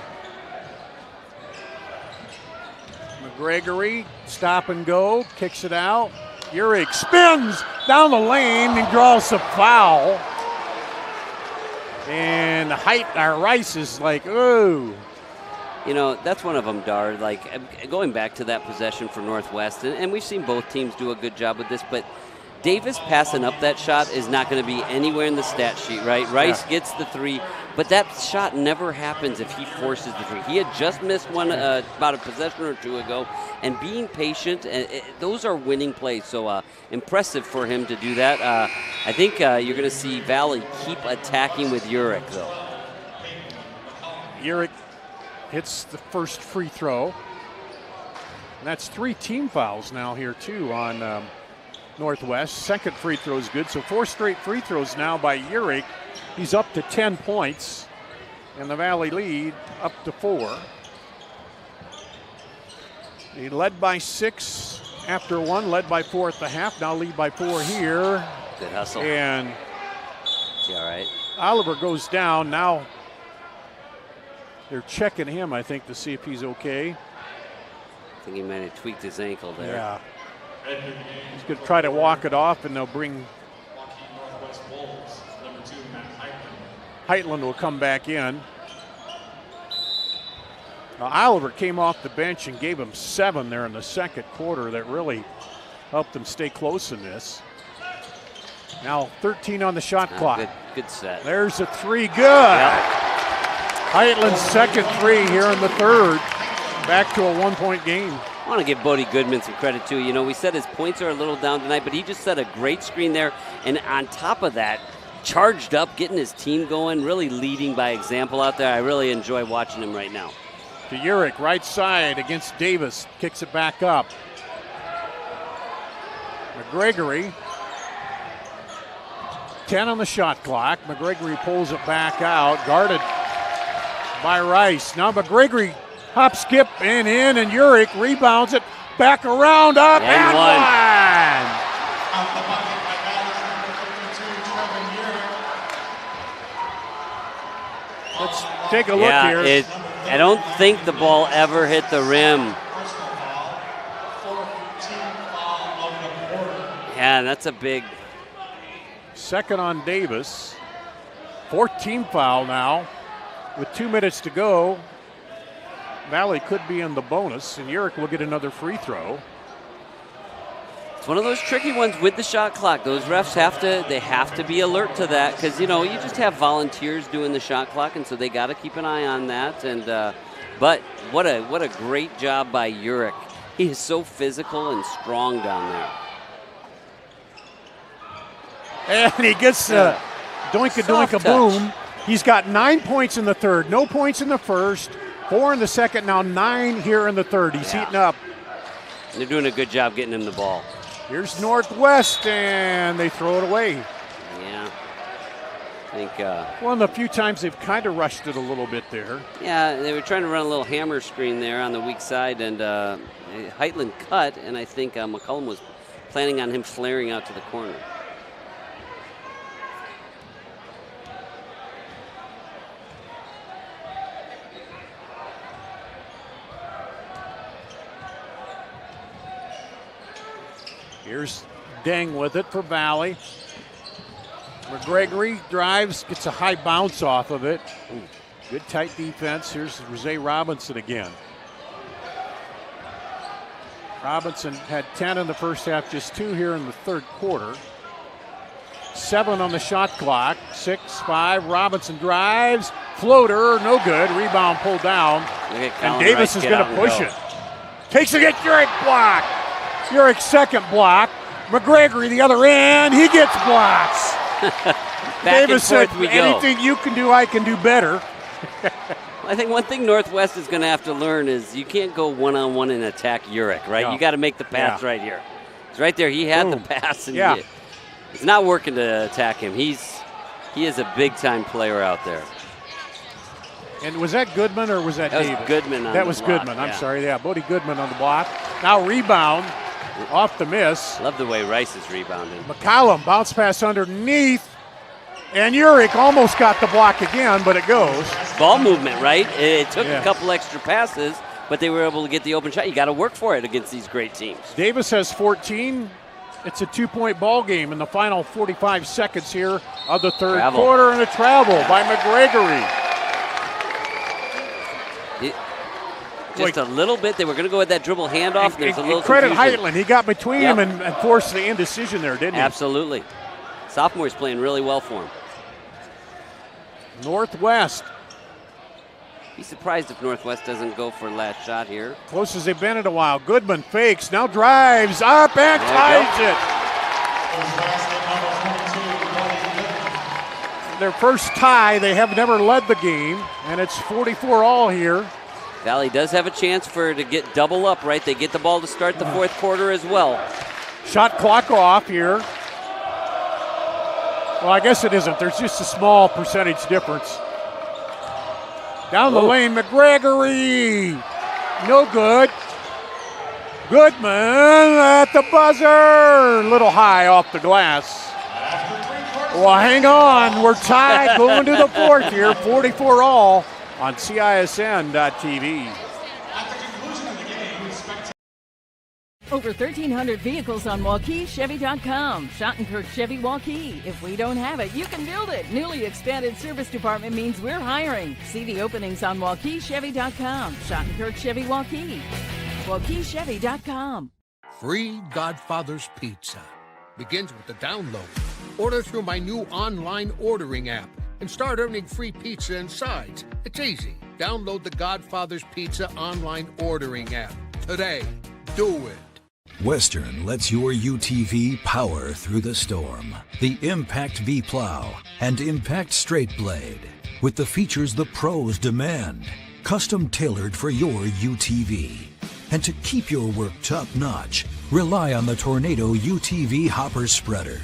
[SPEAKER 1] McGregory, stop and go, kicks it out. Urick spins down the lane and draws a foul. And Rice is like, ooh.
[SPEAKER 2] That's one of them, Dar. Like, going back to that possession for Northwest, and we've seen both teams do a good job with this, but Davis passing up that shot is not going to be anywhere in the stat sheet, right? Rice gets the three, but that shot never happens if he forces the three. He had just missed one about a possession or two ago, and being patient, those are winning plays. So impressive for him to do that. I think you're going to see Valley keep attacking with Urick, though.
[SPEAKER 1] Urick hits the first free throw. And that's 3 team fouls now here, too, on Northwest. Second free throw is good, so 4 straight free throws now by Urick. He's up to 10 points, and the Valley lead up to 4. He led by 6 after 1, led by 4 at the half, now lead by 4 here.
[SPEAKER 2] Good hustle.
[SPEAKER 1] And
[SPEAKER 2] is he all right?
[SPEAKER 1] Oliver goes down. Now they're checking him, I think, to see if he's okay.
[SPEAKER 2] I think he might have tweaked his ankle there.
[SPEAKER 1] Yeah. He's going to try to walk it off, and they'll bring Heitland will come back in. Now, Oliver came off the bench and gave him 7 there in the second quarter. That really helped them stay close in this. Now 13 on the shot clock.
[SPEAKER 2] Good set.
[SPEAKER 1] There's a 3, good. Yep. Heitland's second 3 here in the third. Back to a 1-point game.
[SPEAKER 2] I want to give Bodie Goodman some credit too. You know, we said his points are a little down tonight, but he just set a great screen there. And on top of that, charged up, getting his team going, really leading by example out there. I really enjoy watching him right now.
[SPEAKER 1] To Urick, right side against Davis. Kicks it back up. McGregory. 10 on the shot clock. McGregory pulls it back out. Guarded by Rice. Now McGregory hop, skip, and in, and Urick rebounds it. Back around, up, and one. Let's take a look here.
[SPEAKER 2] I don't think the ball ever hit the rim. Yeah, that's a big.
[SPEAKER 1] Second on Davis. 14th foul now. With 2 minutes to go, Valley could be in the bonus, and Urick will get another free throw.
[SPEAKER 2] It's one of those tricky ones with the shot clock. Those refs have to be alert to that because, you know, you just have volunteers doing the shot clock, and so they got to keep an eye on that. And but what a great job by Urick. He is so physical and strong down there.
[SPEAKER 1] And he gets doink-a-doink-a-boom. He's got 9 points in the third, no points in the first, 4 in the second, now 9 here in the third. He's heating up.
[SPEAKER 2] They're doing a good job getting him the ball.
[SPEAKER 1] Here's Northwest, and they throw it away.
[SPEAKER 2] Yeah. I think.
[SPEAKER 1] One of the few times they've kind of rushed it a little bit there.
[SPEAKER 2] Yeah, they were trying to run a little hammer screen there on the weak side, and Heitland cut, and I think McCullum was planning on him flaring out to the corner.
[SPEAKER 1] Here's Deng with it for Valley. McGregory drives, gets a high bounce off of it. Ooh, good tight defense. Here's Jose Robinson again. Robinson had 10 in the first half, just 2 here in the third quarter. 7 on the shot clock. 6-5. Robinson drives. Floater, no good. Rebound pulled down. And Davis is going to push it. Takes it, gets Urick block. Urick's second block. McGregory the other end. He gets blocks. Davis said, anything you can do, I can do better.
[SPEAKER 2] I think one thing Northwest is going to have to learn is you can't go one-on-one and attack Urick, right? No. You got to make the pass right here. It's right there. He had the pass, and it's not working to attack him. He is a big-time player out there.
[SPEAKER 1] And was that Goodman or was that Davis?
[SPEAKER 2] That was Goodman on
[SPEAKER 1] That was Goodman. I'm sorry. Yeah, Bodie Goodman on the block. Now rebound off the miss.
[SPEAKER 2] Love the way Rice is rebounding.
[SPEAKER 1] McCollum bounce pass underneath. And Urick almost got the block again, but it goes.
[SPEAKER 2] Ball movement, right? It took a couple extra passes, but they were able to get the open shot. You got to work for it against these great teams.
[SPEAKER 1] Davis has 14. It's a 2-point ball game in the final 45 seconds here of the third quarter, and a travel by McGregory.
[SPEAKER 2] Just a little bit. They were going to go with that dribble handoff. And there's a little
[SPEAKER 1] credit
[SPEAKER 2] confusion.
[SPEAKER 1] Heitland. He got between him and forced the indecision there, didn't he?
[SPEAKER 2] Absolutely. Sophomore's playing really well for him.
[SPEAKER 1] Northwest.
[SPEAKER 2] Be surprised if Northwest doesn't go for last shot here.
[SPEAKER 1] Close as they've been in a while. Goodman fakes, now drives up and ties it. Their first tie. They have never led the game, and it's 44-all here.
[SPEAKER 2] Valley does have a chance to get double up, right? They get the ball to start the fourth quarter as well.
[SPEAKER 1] Shot clock off here. Well, I guess it isn't. There's just a small percentage difference. Down the lane, McGregory. No good. Goodman at the buzzer. A little high off the glass. Well, hang on. We're tied going to the fourth here. 44-all on CISN.TV.
[SPEAKER 14] Over 1,300 vehicles on WaukeeChevy.com. Schottenkirk Chevy Waukee. If we don't have it, you can build it. Newly expanded service department means we're hiring. See the openings on WaukeeChevy.com. Schottenkirk Chevy Waukee. WaukeeChevy.com.
[SPEAKER 13] Free Godfather's Pizza. Begins with the download. Order through my new online ordering app and start earning free pizza and sides. It's easy. Download the Godfather's Pizza online ordering app today. Do it.
[SPEAKER 9] Western lets your UTV power through the storm. The Impact V Plow and Impact Straight Blade. With the features the pros demand. Custom tailored for your UTV. And to keep your work top notch, rely on the Tornado UTV Hopper Spreader.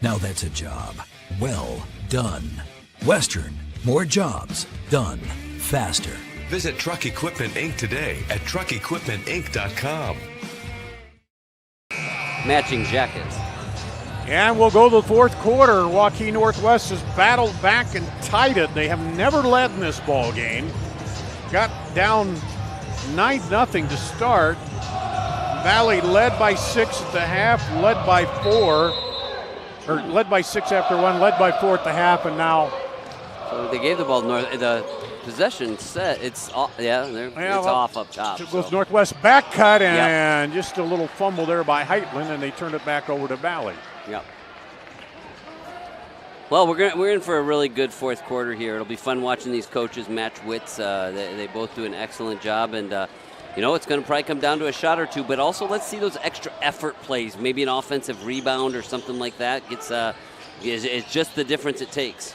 [SPEAKER 9] Now that's a job well done. Western, more jobs done faster.
[SPEAKER 16] Visit Truck Equipment Inc. today at truckequipmentinc.com.
[SPEAKER 2] Matching jackets.
[SPEAKER 1] And we'll go to the fourth quarter. Waukee Northwest has battled back and tied it. They have never led in this ball game. Got down 9-0 to start. Valley led by 6 at the half, led by 4, or led by 6 after 1, led by 4 at the half, and now.
[SPEAKER 2] So they gave the ball north. The possession set. It's off. Yeah, it's off up top.
[SPEAKER 1] It goes Northwest back cut and just a little fumble there by Heitland, and they turned it back over to Valley.
[SPEAKER 2] Yep. Well, we're in for a really good fourth quarter here. It'll be fun watching these coaches match wits. They both do an excellent job, and it's going to probably come down to a shot or two. But also, let's see those extra effort plays. Maybe an offensive rebound or something like that. It's just the difference it takes.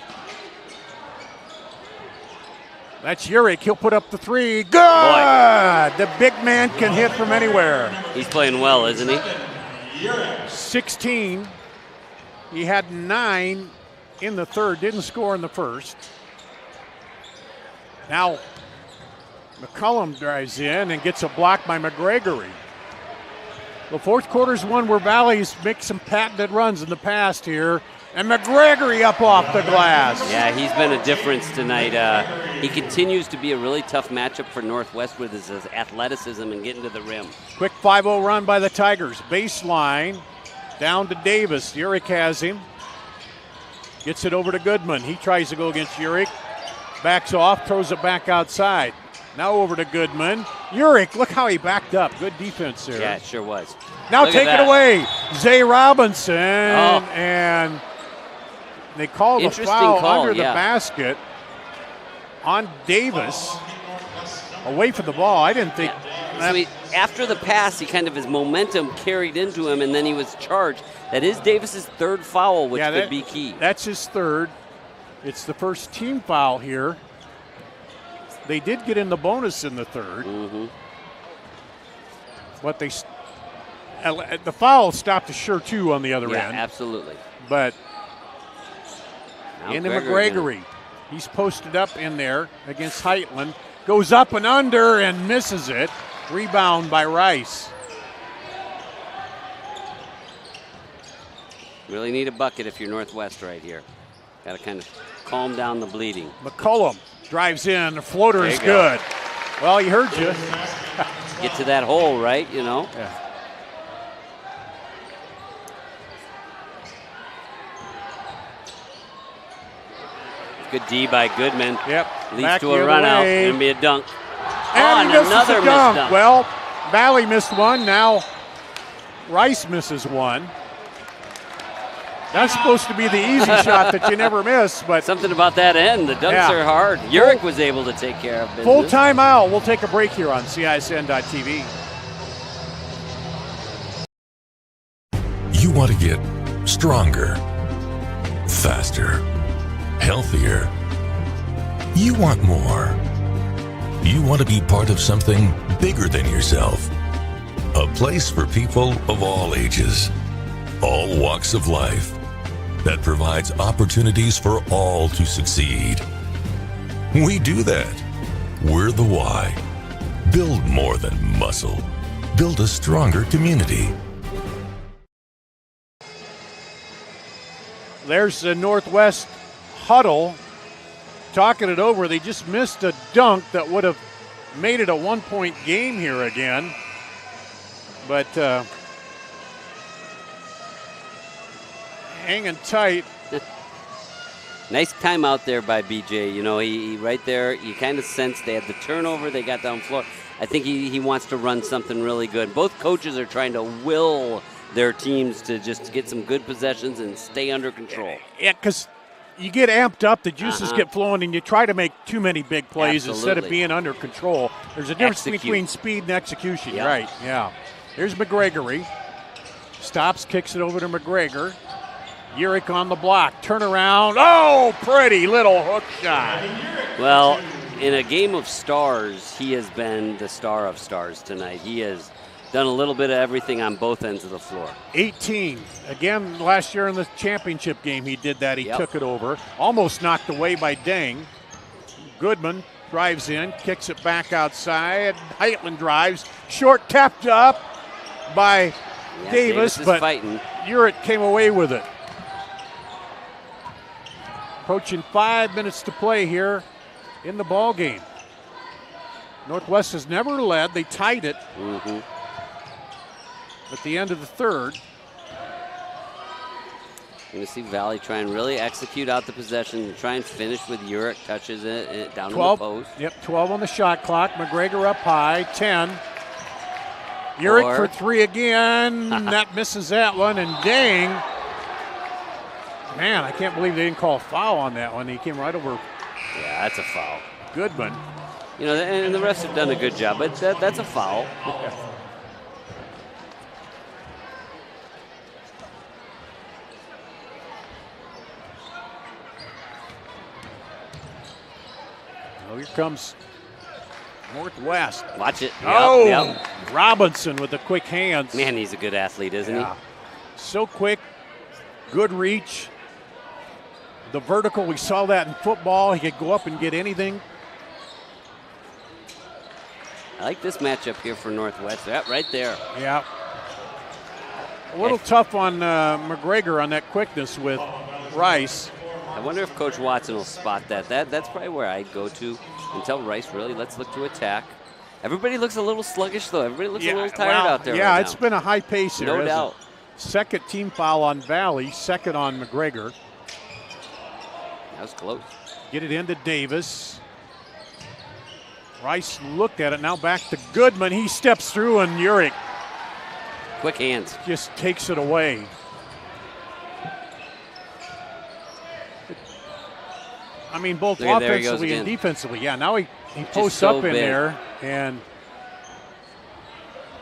[SPEAKER 1] That's Urich. He'll put up the three. Good! Boy. The big man can hit from anywhere.
[SPEAKER 2] He's playing well, isn't he?
[SPEAKER 1] 16. He had 9 in the third. Didn't score in the first. Now, McCullum drives in and gets a block by McGregory. The fourth quarter's one where Valley's made some patented runs in the past here. And McGregory up off the glass.
[SPEAKER 2] Yeah, he's been a difference tonight. He continues to be a really tough matchup for Northwest with his athleticism and getting to the rim.
[SPEAKER 1] Quick 5-0 run by the Tigers. Baseline down to Davis. Urich has him. Gets it over to Goodman. He tries to go against Urich. Backs off, throws it back outside. Now over to Goodman. Urich, look how he backed up. Good defense there.
[SPEAKER 2] Yeah, it sure was.
[SPEAKER 1] Now take it away. Zay Robinson. And they called a foul under the basket on Davis. Away from the ball. I didn't think.
[SPEAKER 2] So after the pass, his momentum carried into him, and then he was charged. That is Davis's third foul, which could be key.
[SPEAKER 1] That's his third. It's the first team foul here. They did get in the bonus in the third.
[SPEAKER 2] Mm-hmm.
[SPEAKER 1] But the foul stopped the sure two on the other end.
[SPEAKER 2] Yeah, absolutely.
[SPEAKER 1] But into McGregory. He's posted up in there against Heitland. Goes up and under and misses it. Rebound by Rice.
[SPEAKER 2] Really need a bucket if you're Northwest right here. Got to kind of calm down the bleeding.
[SPEAKER 1] McCullum drives in. The floater is good. Well, he heard you.
[SPEAKER 2] Get to that hole, right?
[SPEAKER 1] Yeah.
[SPEAKER 2] Good D by Goodman.
[SPEAKER 1] Yep.
[SPEAKER 2] Leads to a run out. Going to be a dunk.
[SPEAKER 1] And he misses
[SPEAKER 2] another
[SPEAKER 1] a dunk.
[SPEAKER 2] dunk.
[SPEAKER 1] Well, Valley missed one. Now Rice misses one. That's supposed to be the easy shot that you never miss. But
[SPEAKER 2] something about that end. The dunks are hard. Urich was able to take care of business.
[SPEAKER 1] Full timeout. We'll take a break here on CISN.TV.
[SPEAKER 8] You want to get stronger, faster, healthier. You want more. You want to be part of something bigger than yourself. A place for people of all ages, all walks of life, that provides opportunities for all to succeed. We do that. We're the why. Build more than muscle. Build a stronger community.
[SPEAKER 1] There's the Northwest huddle talking it over. They just missed a dunk that would have made it a 1-point game here again. But hanging tight.
[SPEAKER 2] Nice timeout there by BJ. You know, he right there, you kind of sense they had the turnover, they got down floor. I think he wants to run something really good. Both coaches are trying to will their teams to just get some good possessions and stay under control.
[SPEAKER 1] Yeah, because you get amped up, the juices get flowing, and you try to make too many big plays instead of being under control. There's a difference between speed and execution, right? Yeah. Here's McGregory. Stops, kicks it over to McGregor. Urick on the block. Turn around. Oh, pretty little hook shot.
[SPEAKER 2] Well, in a game of stars, he has been the star of stars tonight. He has done a little bit of everything on both ends of the floor.
[SPEAKER 1] 18. Again, last year in the championship game, he did that. He took it over. Almost knocked away by Dang. Goodman drives in, kicks it back outside. Heitland drives. Short tapped up by Davis, but Urick came away with it. Approaching 5 minutes to play here in the ball game. Northwest has never led. They tied it at the end of the third.
[SPEAKER 2] You're going to see Valley try and really execute out the possession and try and finish with Urick, touches it down
[SPEAKER 1] 12,
[SPEAKER 2] to the post.
[SPEAKER 1] Yep, 12 on the shot clock. McGregor up high, 10. Urick for three again. That misses that one, and Dang. Man, I can't believe they didn't call a foul on that one. He came right over.
[SPEAKER 2] Yeah, that's a foul.
[SPEAKER 1] Goodman.
[SPEAKER 2] You know, and the refs have done a good job, but that's a foul.
[SPEAKER 1] Oh, here comes Northwest.
[SPEAKER 2] Watch it.
[SPEAKER 1] Yep. Robinson with the quick hands.
[SPEAKER 2] Man, he's a good athlete, isn't he?
[SPEAKER 1] So quick, good reach. The vertical, we saw that in football. He could go up and get anything.
[SPEAKER 2] I like this matchup here for Northwest. That right there.
[SPEAKER 1] Yeah. A little tough on McGregor on that quickness with Rice.
[SPEAKER 2] I wonder if Coach Watson will spot that. That's probably where I'd go to and tell Rice, really, let's look to attack. Everybody looks a little sluggish, though. Everybody looks a little tired out there.
[SPEAKER 1] Yeah,
[SPEAKER 2] right
[SPEAKER 1] it's
[SPEAKER 2] now.
[SPEAKER 1] been a high pace here.
[SPEAKER 2] No doubt.
[SPEAKER 1] Second team foul on Valley, second on McGregor.
[SPEAKER 2] That was close.
[SPEAKER 1] Get it into Davis. Rice looked at it, now back to Goodman. He steps through, and Urick
[SPEAKER 2] quick hands
[SPEAKER 1] just takes it away. I mean, both offensively and defensively. Yeah, now he posts up in there, and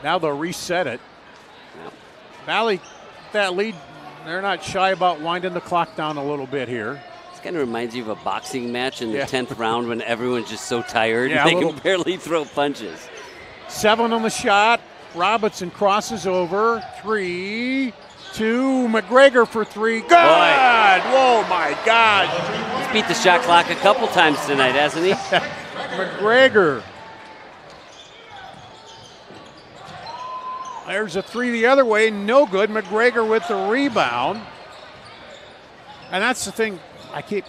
[SPEAKER 1] now they'll reset it.
[SPEAKER 2] Yep.
[SPEAKER 1] Valley, that lead, they're not shy about winding the clock down a little bit here.
[SPEAKER 2] This kind of reminds you of a boxing match in the 10th round when everyone's just so tired
[SPEAKER 1] Yeah,
[SPEAKER 2] they can barely throw punches.
[SPEAKER 1] 7 on the shot. Robinson crosses over. 3, 2. McGregor for 3. Good! Whoa, my God.
[SPEAKER 2] He's beat the shot clock a couple times tonight, hasn't he?
[SPEAKER 1] McGregor. There's a 3 the other way. No good. McGregor with the rebound. And that's the thing. I keep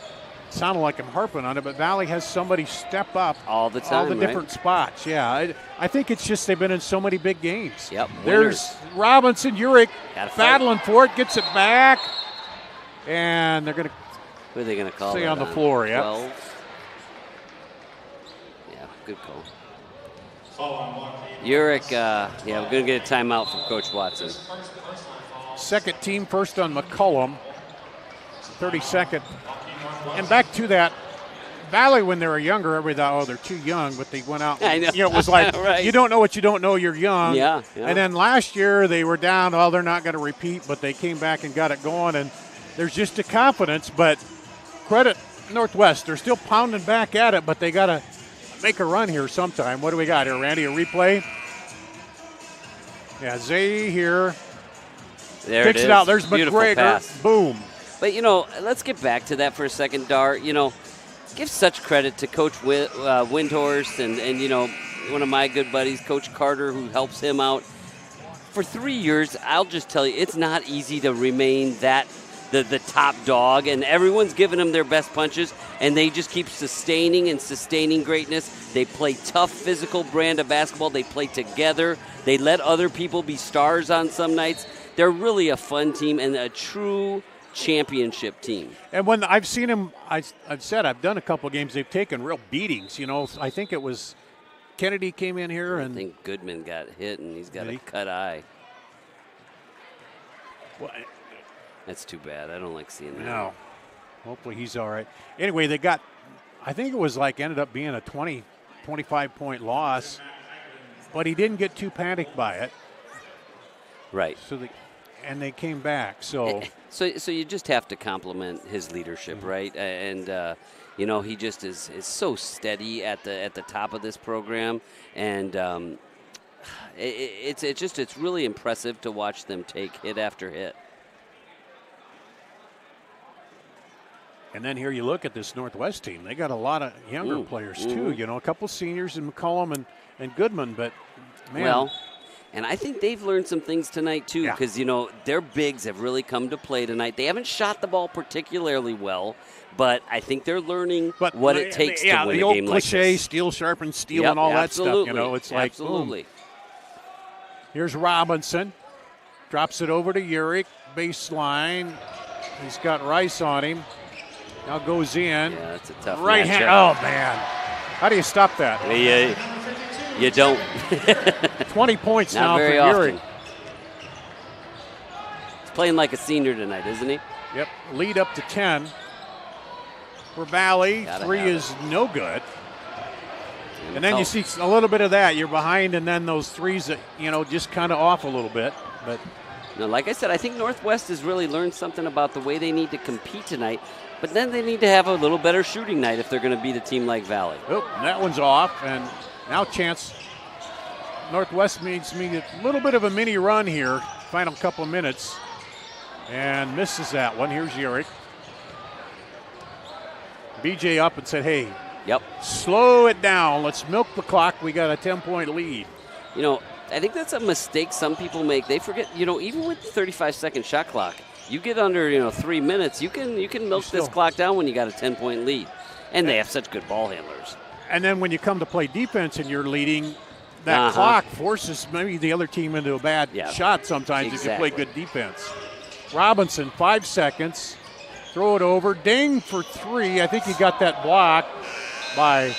[SPEAKER 1] sounding like I'm harping on it, but Valley has somebody step up
[SPEAKER 2] all the time,
[SPEAKER 1] all the different spots. Yeah, I think it's just they've been in so many big games.
[SPEAKER 2] Yep.
[SPEAKER 1] There's Robinson, Urick battling for it, gets it back, and they're going to.
[SPEAKER 2] Who are they going to call?
[SPEAKER 1] Stay on the floor. Yeah.
[SPEAKER 2] 12. Yeah, good call. Urick, we're going to get a timeout from Coach Watson.
[SPEAKER 1] Second team, first on McCullum. 32nd. And back to that, Valley, when they were younger, everybody thought, oh, they're too young, but they went out.
[SPEAKER 2] I know.
[SPEAKER 1] You know, it was like,
[SPEAKER 2] right.
[SPEAKER 1] You don't know what you don't know, you're young.
[SPEAKER 2] Yeah.
[SPEAKER 1] And then last year, they were down, well, they're not going to repeat, but they came back and got it going. And there's just a confidence, but credit Northwest. They're still pounding back at it, but they got to make a run here sometime. What do we got here, Randy? A replay? Yeah, Zay here.
[SPEAKER 2] There
[SPEAKER 1] Kicks
[SPEAKER 2] it is.
[SPEAKER 1] it out. There's
[SPEAKER 2] Beautiful
[SPEAKER 1] McGregor.
[SPEAKER 2] pass.
[SPEAKER 1] Boom.
[SPEAKER 2] But, let's get back to that for a second, Dar. Give such credit to Coach Windhorst and one of my good buddies, Coach Carter, who helps him out. For 3 years, I'll just tell you, it's not easy to remain that the top dog, and everyone's giving them their best punches, and they just keep sustaining and sustaining greatness. They play tough, physical brand of basketball. They play together. They let other people be stars on some nights. They're really a fun team and a true championship team.
[SPEAKER 1] And when I've seen them, I've said I've done a couple of games, they've taken real beatings. You know, I think it was Kennedy came in here, and
[SPEAKER 2] I think Goodman got hit, and he's got a cut eye.
[SPEAKER 1] Well,
[SPEAKER 2] that's too bad. I don't like seeing that.
[SPEAKER 1] No. Hopefully he's all right. Anyway, they got, I think it was ended up being a 20, 25-point loss, but he didn't get too panicked by it.
[SPEAKER 2] Right.
[SPEAKER 1] So they came back. So
[SPEAKER 2] you just have to compliment his leadership, right? And he just is so steady at the top of this program, and it's really impressive to watch them take hit after hit.
[SPEAKER 1] And then here you look at this Northwest team. They got a lot of younger players too. You know, a couple seniors in McCollum and Goodman, but man.
[SPEAKER 2] Well, and I think they've learned some things tonight too, because their bigs have really come to play tonight. They haven't shot the ball particularly well, but I think they're learning what it takes to win a game like this.
[SPEAKER 1] The old cliche, steel sharpens steel, and all that stuff. You know, it's like boom. Here's Robinson, drops it over to Urich, baseline. He's got Rice on him. Now goes in.
[SPEAKER 2] Yeah, that's a tough
[SPEAKER 1] right hand. Oh, man. How do you stop that?
[SPEAKER 2] You don't.
[SPEAKER 1] 20 points
[SPEAKER 2] Not
[SPEAKER 1] now
[SPEAKER 2] very
[SPEAKER 1] for
[SPEAKER 2] often.
[SPEAKER 1] Urich.
[SPEAKER 2] He's playing like a senior tonight, isn't he?
[SPEAKER 1] Yep. Lead up to 10 for Valley. Three is no good. And then you see a little bit of that. You're behind, and then those threes that, just kind of off a little bit. But
[SPEAKER 2] no, like I said, I think Northwest has really learned something about the way they need to compete tonight. But then they need to have a little better shooting night if they're going to beat a team like Valley.
[SPEAKER 1] Oh, that one's off, and now chance. Northwest needs a little bit of a mini run here, final couple of minutes, and misses that one. Here's Urich. BJ up and said, hey, slow it down. Let's milk the clock. We got a 10-point lead.
[SPEAKER 2] I think that's a mistake some people make. They forget, even with the 35-second shot clock, you get under, 3 minutes, you can milk this clock down when you got a 10-point lead. And they have such good ball handlers.
[SPEAKER 1] And then when you come to play defense and you're leading, that clock forces maybe the other team into a bad shot sometimes if you play good defense. Robinson, 5 seconds. Throw it over. Ding for 3. I think he got that block by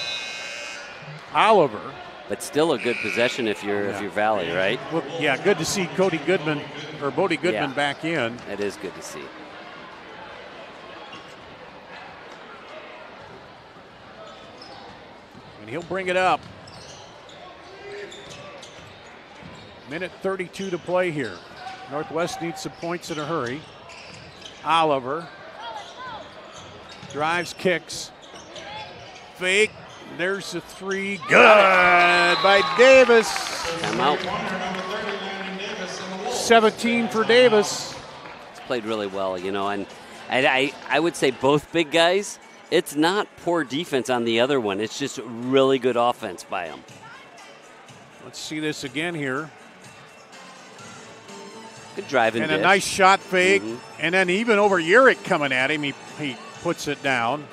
[SPEAKER 1] Oliver.
[SPEAKER 2] But still a good possession if you're Valley, right?
[SPEAKER 1] Well, yeah, good to see Bodie Goodman back in.
[SPEAKER 2] That is good to see.
[SPEAKER 1] And he'll bring it up. Minute 32 to play here. Northwest needs some points in a hurry. Oliver drives, kicks, fake. There's the 3. Good by Davis.
[SPEAKER 2] Time out.
[SPEAKER 1] 17 for Davis.
[SPEAKER 2] It's played really well, and I would say both big guys, it's not poor defense on the other one. It's just really good offense by them.
[SPEAKER 1] Let's see this again here.
[SPEAKER 2] Good drive and
[SPEAKER 1] a nice shot fake. And then even over Urich coming at him, he puts it down.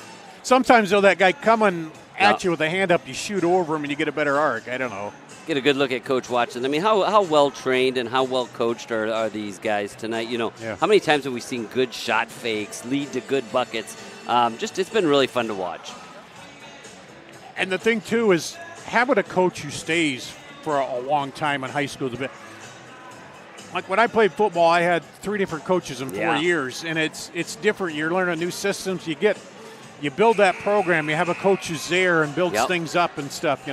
[SPEAKER 1] Sometimes, though, that guy coming at you with a hand up, you shoot over him and you get a better arc. I don't know.
[SPEAKER 2] Get a good look at Coach Watson. I mean, how well trained and how well coached are these guys tonight? How many times have we seen good shot fakes lead to good buckets? It's been really fun to watch.
[SPEAKER 1] And the thing too is having a coach who stays for a long time in high school is a bit. Like when I played football, I had 3 different coaches in 4 years, and it's different. You're learning new systems. You build that program. You have a coach who's there and builds things up and stuff.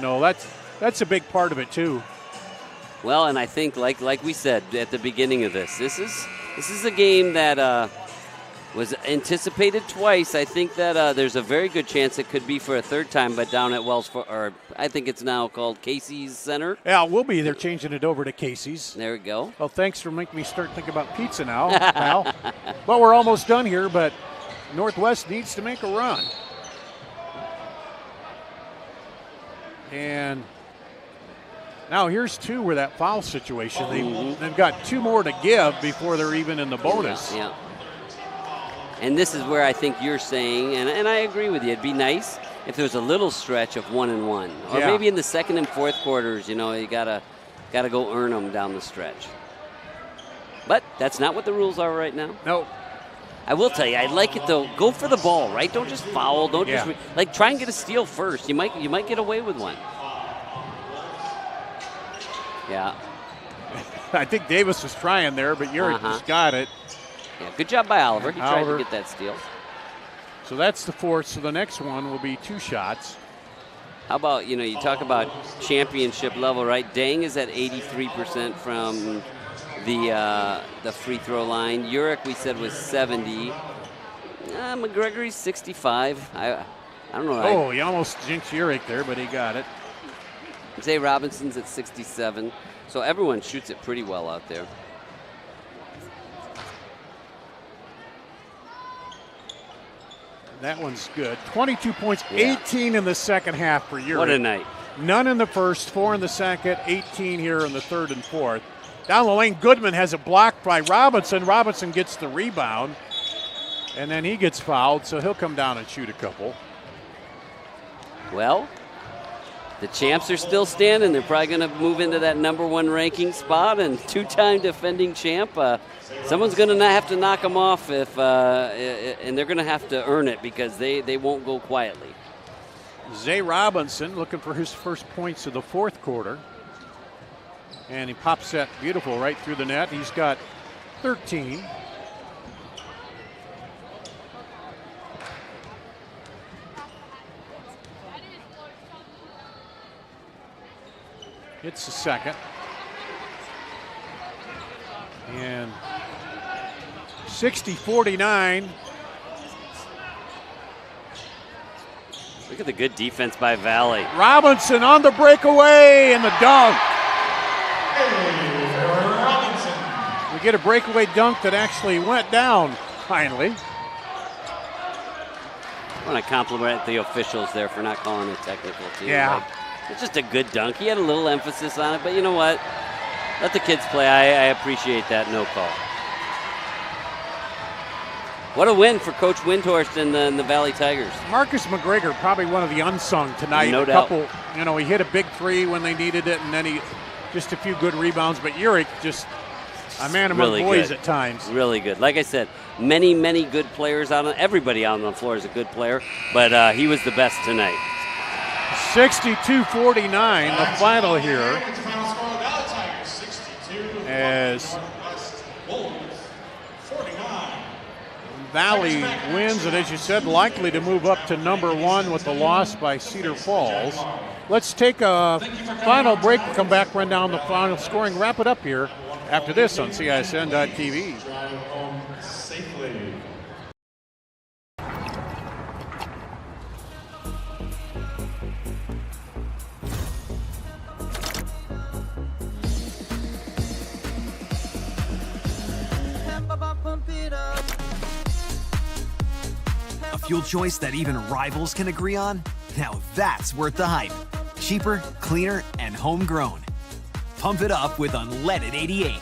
[SPEAKER 1] That's a big part of it too.
[SPEAKER 2] Well, and I think like we said at the beginning of this is a game that was anticipated twice. I think that there's a very good chance it could be for a third time, but down at or I think it's now called Casey's Center.
[SPEAKER 1] Yeah, it will be. They're changing it over to Casey's.
[SPEAKER 2] There we go.
[SPEAKER 1] Well, thanks for making me start thinking about pizza now, pal. But we're almost done here, but Northwest needs to make a run. And now here's 2 where that foul situation. They've got 2 more to give before they're even in the bonus.
[SPEAKER 2] Yeah. And this is where I think you're saying, and I agree with you, it'd be nice if there was a little stretch of 1-1. Or maybe in the second and fourth quarters, you gotta go earn them down the stretch. But that's not what the rules are right now.
[SPEAKER 1] No.
[SPEAKER 2] I will tell you, I like it though. Go for the ball, right? Don't just foul. Don't just try and get a steal first. You might get away with one. Yeah.
[SPEAKER 1] I think Davis was trying there, but Urick just got it.
[SPEAKER 2] Yeah, good job by Oliver. He tried to get that steal.
[SPEAKER 1] So that's the fourth. So the next one will be 2 shots.
[SPEAKER 2] How about, you talk about championship level, right? Dang is at 83% from the free throw line. Urick, we said, was 70. McGregory's 65. I don't know.
[SPEAKER 1] Oh, he almost jinxed Urick there, but he got it.
[SPEAKER 2] Zay Robinson's at 67. So everyone shoots it pretty well out there.
[SPEAKER 1] That one's good. 22 points, 18 in the second half for Urick.
[SPEAKER 2] What a night.
[SPEAKER 1] None in the first, 4 in the second, 18 here in the third and fourth. Down the lane, Goodman has it blocked by Robinson. Robinson gets the rebound, and then he gets fouled, so he'll come down and shoot a couple.
[SPEAKER 2] Well, the champs are still standing. They're probably going to move into that #1 ranking spot, and 2-time defending champ. Someone's going to have to knock them off and they're going to have to earn it because they won't go quietly.
[SPEAKER 1] Zay Robinson looking for his first points of the fourth quarter. And he pops that beautiful right through the net. He's got 13. It's the second. And 60-49.
[SPEAKER 2] Look at the good defense by Valley.
[SPEAKER 1] Robinson on the breakaway and the dunk. We get a breakaway dunk that actually went down finally.
[SPEAKER 2] I want to compliment the officials there for not calling it technical too.
[SPEAKER 1] Yeah.
[SPEAKER 2] It's just a good dunk. He had a little emphasis on it, but you know what? Let the kids play. I appreciate that no call. What a win for Coach Windhorst and the Valley Tigers.
[SPEAKER 1] Marcus McGregor, probably one of the unsung tonight.
[SPEAKER 2] No doubt.
[SPEAKER 1] He hit a big 3 when they needed it, and then he just a few good rebounds. But Urick just a man among
[SPEAKER 2] really
[SPEAKER 1] boys
[SPEAKER 2] good.
[SPEAKER 1] At times.
[SPEAKER 2] Really good. Like I said, many good players everybody on the floor is a good player, but he was the best tonight.
[SPEAKER 1] 62-49, the final here. As Valley wins, and as you said, likely to move up to #1 with the loss by Cedar Falls. Let's take a final break. We'll come back, run down the final scoring, wrap it up here after this on CISN.TV.
[SPEAKER 12] A fuel choice that even rivals can agree on? Now that's worth the hype. Cheaper, cleaner, and homegrown. Pump it up with unleaded 88.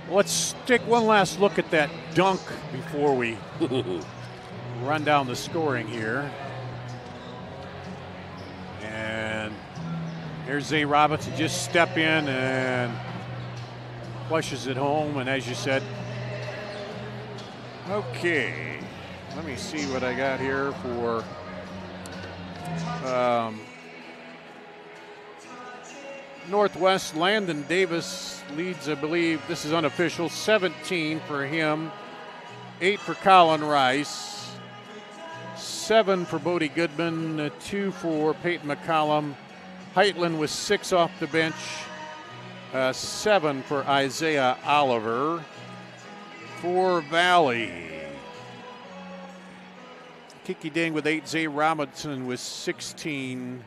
[SPEAKER 1] Let's take one last look at that dunk before we run down the scoring here. And here's Zay Robinson, just step in and flushes it home. And as you said, okay, let me see what I got here for Northwest. Landon Davis leads, I believe, this is unofficial, 17 for him, 8 for Colin Rice, 7 for Bodie Goodman, 2 for Peyton McCollum. Heitland with 6 off the bench, 7 for Isaiah Oliver. For Valley, Kiki Dang with 8, Zay Robinson with 16,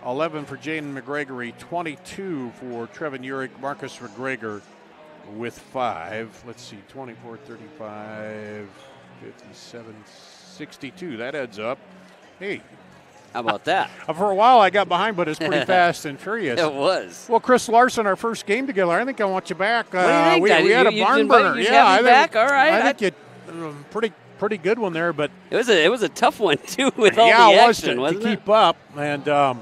[SPEAKER 1] 11 for Jaden McGregory, 22 for Trevin Urick, Marcus McGregor with 5. Let's see, 24, 35, 57, 62. That adds up. Hey,
[SPEAKER 2] How about that?
[SPEAKER 1] For a while, I got behind, but it's pretty fast and furious.
[SPEAKER 2] It was.
[SPEAKER 1] Well, Chris Larson, our first game together, I think I want you back.
[SPEAKER 2] What do you think?
[SPEAKER 1] We had a barn burner.
[SPEAKER 2] Yeah, I think back. All right.
[SPEAKER 1] I think you pretty good one there, but
[SPEAKER 2] it was a tough one too with all the action,
[SPEAKER 1] to keep up. And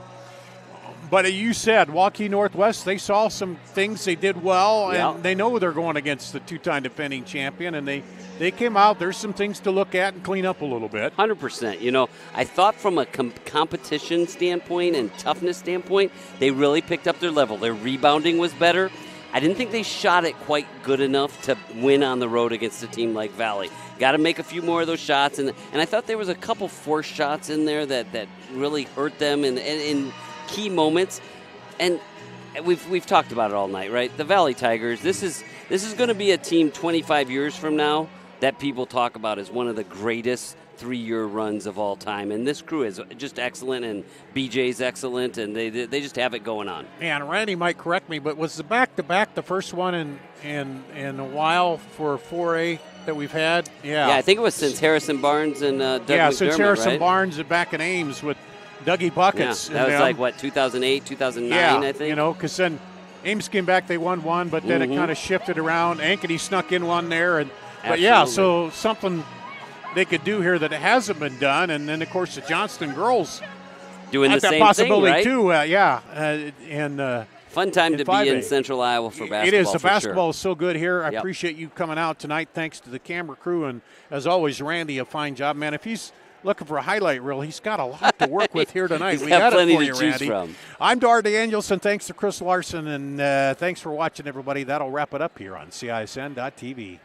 [SPEAKER 1] but you said Waukee Northwest, they saw some things they did well, and they know they're going against the two-time defending champion, and they came out. There's some things to look at and clean up a little bit.
[SPEAKER 2] 100%. You know, I thought from a competition standpoint and toughness standpoint, they really picked up their level. Their rebounding was better. I didn't think they shot it quite good enough to win on the road against a team like Valley. Got to make a few more of those shots, and I thought there was a couple forced shots in there that really hurt them in key moments. And we've talked about it all night, right? The Valley Tigers. This is going to be a team 25 years from now that people talk about as one of the greatest 3-year runs of all time, and this crew is just excellent, and BJ's excellent, and they just have it going on.
[SPEAKER 1] And Randy might correct me, but was the back-to-back the first one in a while for 4A that we've had? Yeah,
[SPEAKER 2] I think it was since Harrison Barnes and Doug McDermott,
[SPEAKER 1] Yeah, since Harrison
[SPEAKER 2] right?
[SPEAKER 1] Barnes and back in Ames with Dougie Buckets.
[SPEAKER 2] Yeah, that was like, what, 2008, 2009, I think?
[SPEAKER 1] You know, because then Ames came back, they won one, but then it kind of shifted around. Ankeny snuck in one there, but yeah, so something they could do here that hasn't been done, and then of course the Johnston girls
[SPEAKER 2] doing the
[SPEAKER 1] that
[SPEAKER 2] same
[SPEAKER 1] possibility
[SPEAKER 2] thing, right?
[SPEAKER 1] too. And
[SPEAKER 2] fun time to
[SPEAKER 1] 5A.
[SPEAKER 2] be in Central Iowa for basketball.
[SPEAKER 1] It is. The
[SPEAKER 2] for
[SPEAKER 1] basketball
[SPEAKER 2] sure.
[SPEAKER 1] is so good here. I appreciate you coming out tonight. Thanks to the camera crew, and as always, Randy, a fine job, man. If he's looking for a highlight reel, he's got a lot to work with here tonight.
[SPEAKER 2] We
[SPEAKER 1] got
[SPEAKER 2] plenty
[SPEAKER 1] it for
[SPEAKER 2] to
[SPEAKER 1] you,
[SPEAKER 2] choose
[SPEAKER 1] Randy.
[SPEAKER 2] from.
[SPEAKER 1] I'm Dar Danielson. Thanks to Chris Larson, and thanks for watching, everybody. That'll wrap it up here on CISN.TV.